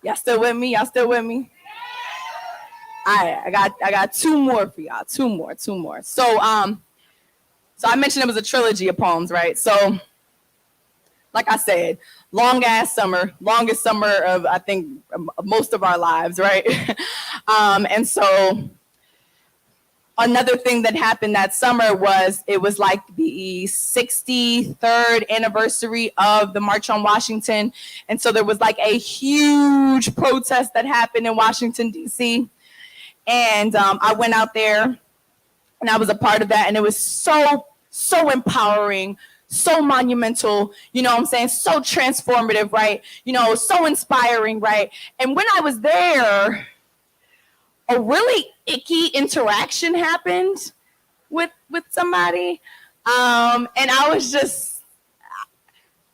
Y'all still with me? Y'all still with me? All right, I got 2 more for y'all. 2 more. So I mentioned it was a trilogy of poems, right? So, like I said, longest summer of, I think, most of our lives, right? And so another thing that happened that summer was it was like the 63rd anniversary of the March on Washington. And so there was like a huge protest that happened in Washington, D.C. And I went out there and I was a part of that. And it was so empowering, so monumental, you know what I'm saying? So transformative, right? You know, so inspiring, right? And when I was there, a really icky interaction happened with somebody. And I was just,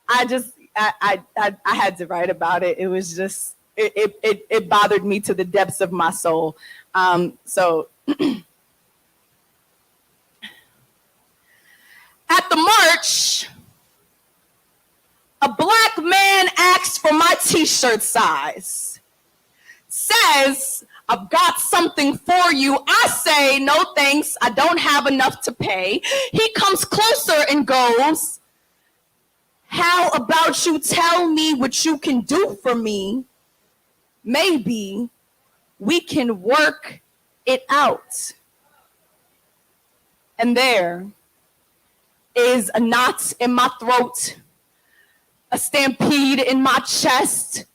I had to write about it. It was just, it bothered me to the depths of my soul. So at the march, a black man asked for my t-shirt size, says, I've got something for you. I say, no thanks, I don't have enough to pay. He comes closer and goes, how about you tell me what you can do for me? Maybe we can work it out. And there is a knot in my throat, a stampede in my chest,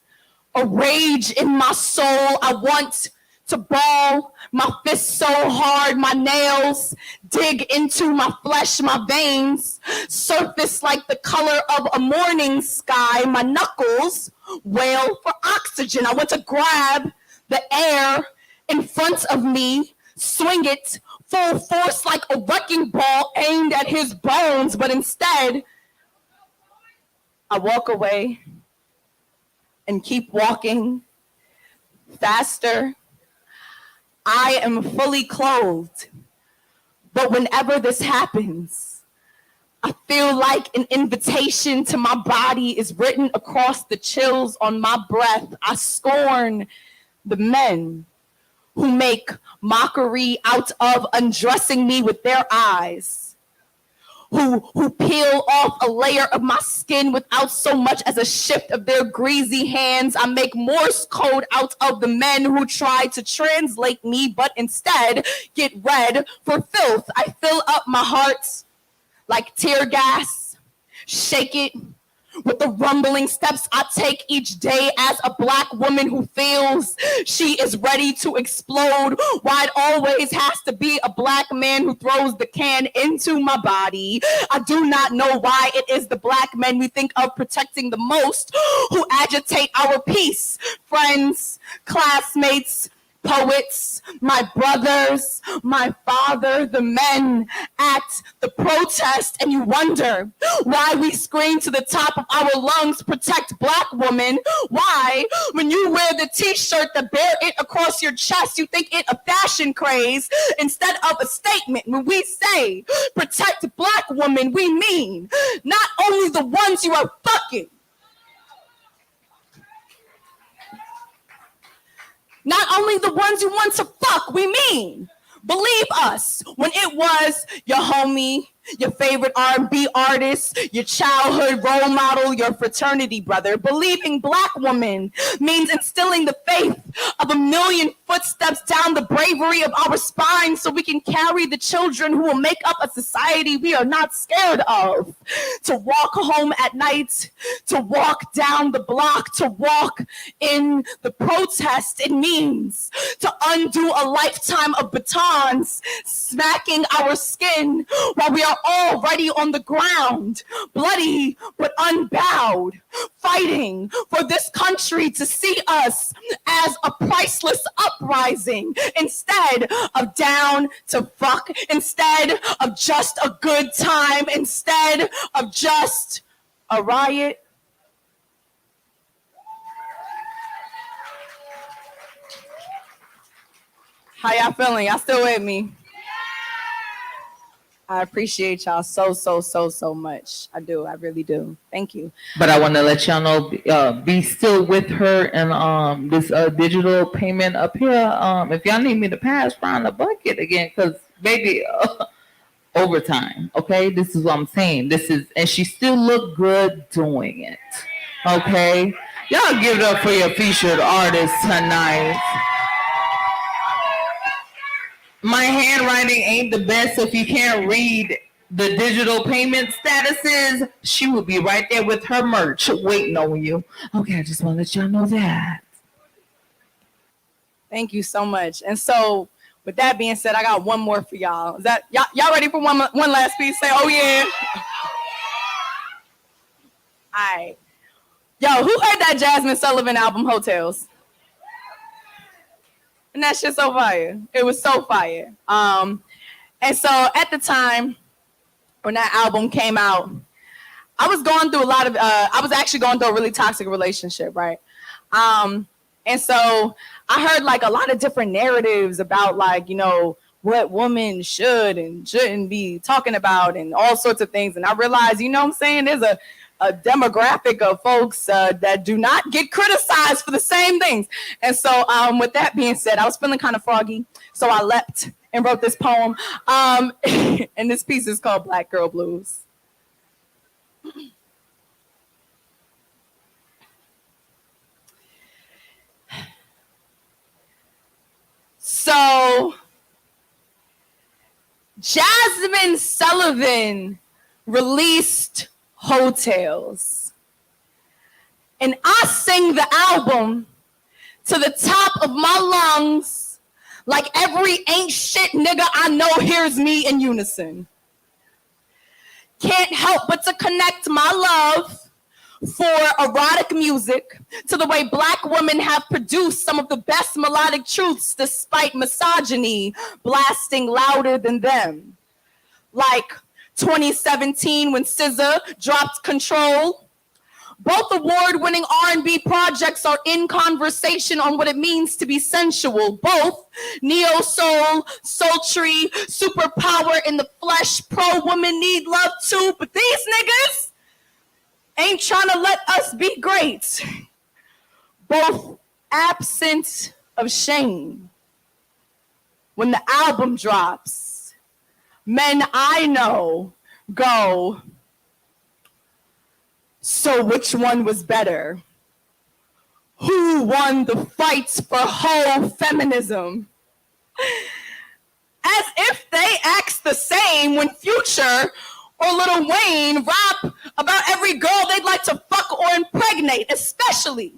a rage in my soul. I want to ball my fists so hard, my nails dig into my flesh, my veins surface like the color of a morning sky. My knuckles wail for oxygen. I want to grab the air in front of me, swing it full force like a wrecking ball aimed at his bones, but instead, I walk away and keep walking faster. I am fully clothed, but whenever this happens, I feel like an invitation to my body is written across the chills on my breath. I scorn the men who make mockery out of undressing me with their eyes, who peel off a layer of my skin without so much as a shift of their greasy hands. I make Morse code out of the men who try to translate me, but instead get read for filth. I fill up my heart like tear gas, shake it with the rumbling steps I take each day as a black woman who feels she is ready to explode. Why it always has to be a black man who throws the can into my body. I do not know why it is the black men we think of protecting the most who agitate our peace. Friends, classmates, poets, my brothers, my father, the men at the protest, and you wonder why we scream to the top of our lungs, protect black women. Why, when you wear the t-shirt that bear it across your chest, you think it a fashion craze instead of a statement. When we say protect black women, we mean not only the ones you are fucking, not only the ones you want to fuck, we mean, believe us, when it was your homie, your favorite R&B artist, your childhood role model, your fraternity brother. Believing black woman means instilling the faith of a million footsteps down the bravery of our spine so we can carry the children who will make up a society we are not scared of. To walk home at night, to walk down the block, to walk in the protest, it means to undo a lifetime of batons smacking our skin while we are already on the ground, bloody but unbowed, fighting for this country to see us as a priceless uprising instead of down to fuck, instead of just a good time, instead of just a riot. How y'all feeling? Y'all still with me? I appreciate y'all so much. I do. I really do. Thank you. But I want to let y'all know, be still with her and this digital payment up here. If y'all need me to pass around the bucket again, because baby, overtime. Okay, this is what I'm saying. This is, and she still look good doing it. Okay, y'all give it up for your featured artist tonight. My handwriting ain't the best. If you can't read the digital payment statuses, she would be right there with her merch waiting on you. Okay, I just want to let y'all know that. Thank you so much. And so, with that being said, I got one more for y'all. Is that y'all ready for one last piece? Say, oh yeah. All right. Yo, who heard that Jasmine Sullivan album, Hotels? And that shit so fire. It was so fire. And so at the time when that album came out, I was going through I was actually going through a really toxic relationship, right? And so I heard like a lot of different narratives about like, you know, what women should and shouldn't be talking about and all sorts of things. And I realized, you know what I'm saying, there's a demographic of folks that do not get criticized for the same things. And so with that being said, I was feeling kind of froggy. So I leapt and wrote this poem. And this piece is called Black Girl Blues. So Jasmine Sullivan released Hotels. And I sing the album to the top of my lungs like every ain't shit nigga I know hears me in unison. Can't help but to connect my love for erotic music to the way Black women have produced some of the best melodic truths despite misogyny blasting louder than them. Like 2017 when SZA dropped Control. Both award-winning R&B projects are in conversation on what it means to be sensual. Both neo-soul, sultry, superpower in the flesh, pro-woman need love too, but these niggas ain't trying to let us be great. Both absent of shame. When the album drops, men I know go, so which one was better? Who won the fights for whole feminism? As if they act the same when Future or Lil Wayne rap about every girl they'd like to fuck or impregnate, especially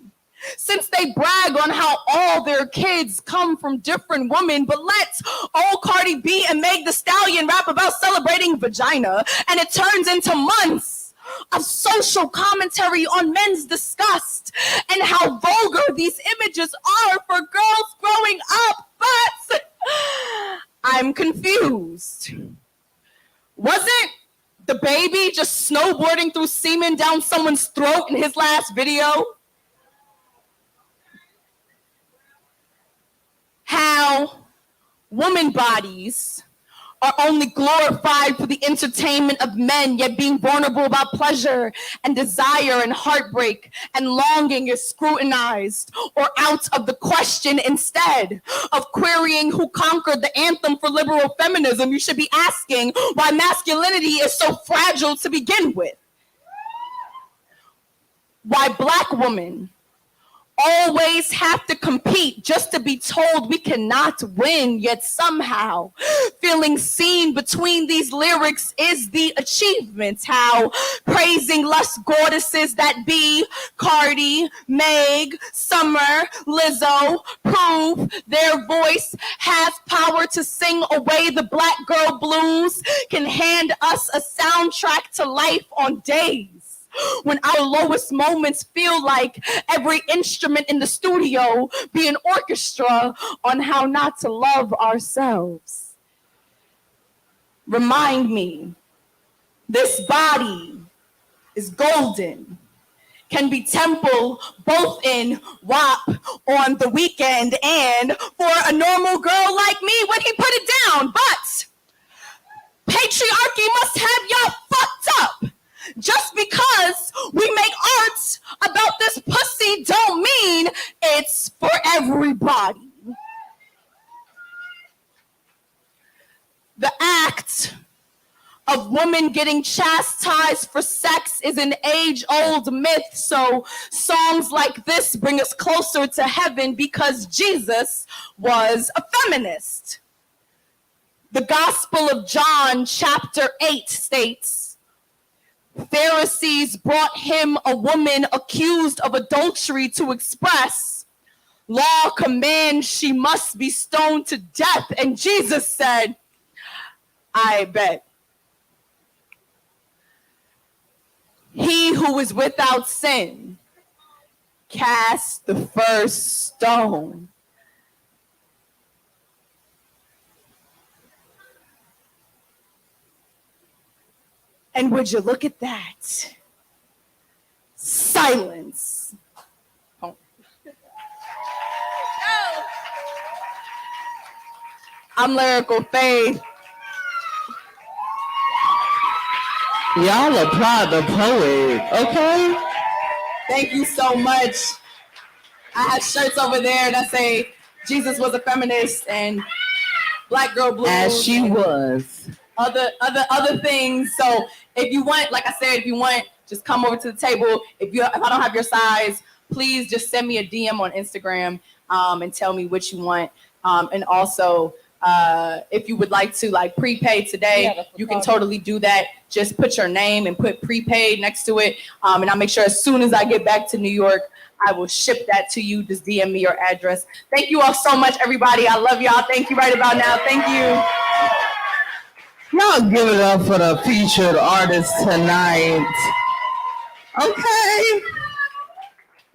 since they brag on how all their kids come from different women, but let old Cardi B and Meg Thee Stallion rap about celebrating vagina, and it turns into months of social commentary on men's disgust and how vulgar these images are for girls growing up. But I'm confused. Wasn't the baby just snowboarding through semen down someone's throat in his last video? How woman bodies are only glorified for the entertainment of men, yet being vulnerable about pleasure and desire and heartbreak and longing is scrutinized or out of the question. Instead of querying who conquered the anthem for liberal feminism, you should be asking why masculinity is so fragile to begin with. Why Black women always have to compete just to be told we cannot win, yet somehow feeling seen between these lyrics is the achievement. How praising lust goddesses that be Cardi, Meg, Summer, Lizzo prove their voice has power to sing away the Black girl blues, can hand us a soundtrack to life on days when our lowest moments feel like every instrument in the studio be an orchestra on how not to love ourselves. Remind me, this body is golden, can be temple both in WAP on the weekend and for a normal girl like me when he put it down. But patriarchy must have y'all fucked up. Just because we make art about this pussy don't mean it's for everybody. The act of women getting chastised for sex is an age-old myth, so songs like this bring us closer to heaven because Jesus was a feminist. The Gospel of John, chapter 8 states, Pharisees brought him a woman accused of adultery to express, law commands she must be stoned to death. And Jesus said, I bet. He who is without sin, cast the first stone. And would you look at that? Silence. Oh. I'm Lyrical Faith. Y'all applaud the poet, okay? Thank you so much. I have shirts over there that say Jesus was a feminist and Black Girl Blues. As she was. Other things. So if you want, like I said, if you want, just come over to the table. If I don't have your size, please just send me a DM on Instagram and tell me what you want. And also, if you would like to prepay today, you can totally do that. Just put your name and put prepaid next to it. And I'll make sure as soon as I get back to New York, I will ship that to you. Just DM me your address. Thank you all so much, everybody. I love y'all. Thank you right about now. Thank you. Y'all give it up for the featured artist tonight. Okay.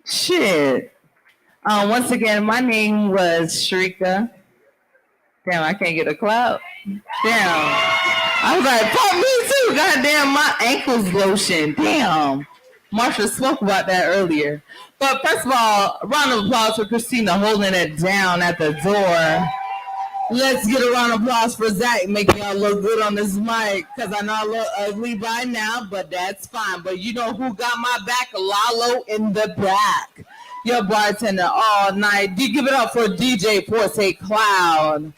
Shit. Once again, my name was Shrika. Damn, I can't get a clap. Damn. I was like, fuck me too. Goddamn, my ankles lotion. Damn. Marsha spoke about that earlier. But first of all, a round of applause for Christina holding it down at the door. Let's get a round of applause for Zach making y'all look good on this mic, because I know I look ugly by now, but that's fine. But you know who got my back? Lalo in the back. Your bartender all night. Give it up for DJ Forte Cloud.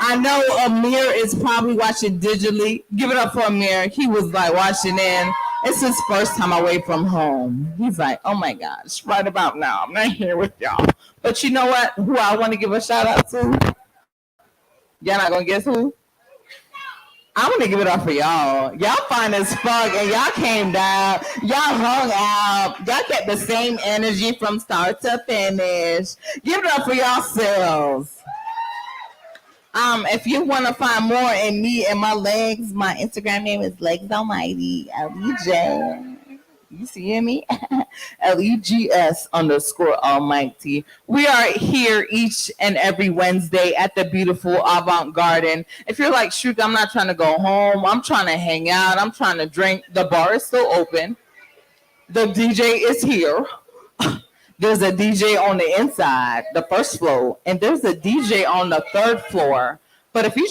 I know Amir is probably watching digitally. Give it up for Amir. He was watching in. It's his first time away from home. He's like, oh my gosh, right about now, I'm not here with y'all. But you know what? Who I want to give a shout out to? Y'all not gonna guess who? I want to give it up for y'all. Y'all fine as fuck, and y'all came down. Y'all hung out. Y'all kept the same energy from start to finish. Give it up for yourselves. If you want to find more in me and my legs, my Instagram name is Legs Almighty, LEJ. You see me? LEGS_Almighty. We are here each and every Wednesday at the beautiful Avant Garden. If you're like, shoot, I'm not trying to go home. I'm trying to hang out. I'm trying to drink. The bar is still open. The DJ is here. There's a DJ on the inside, the first floor, and there's a DJ on the third floor. But if you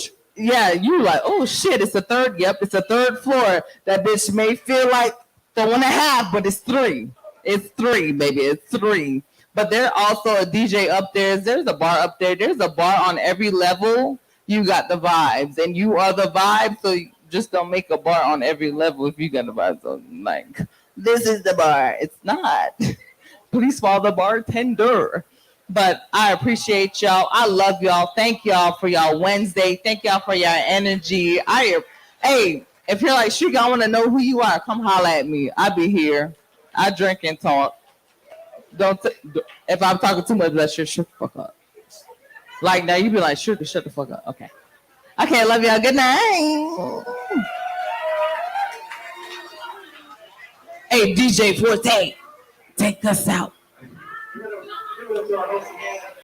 like, oh shit, it's the third. Yep, it's the third floor. That bitch may feel like 4.5, but it's 3. It's 3, baby. It's 3. But there's also a DJ up there. There's a bar up there. There's a bar on every level. You got the vibes, and you are the vibe. So just don't make a bar on every level if you got the vibes. So this is the bar. It's not. Please follow the bartender. But I appreciate y'all. I love y'all. Thank y'all for y'all Wednesday. Thank y'all for your energy. Hey, if you're like, shoot, I want to know who you are, come holler at me. I'll be here. I drink and talk. If I'm talking too much, let's just shut the fuck up. Like now, you be like, shut the fuck up. Okay. Okay, love y'all. Good night. Hey, DJ Forte, take us out.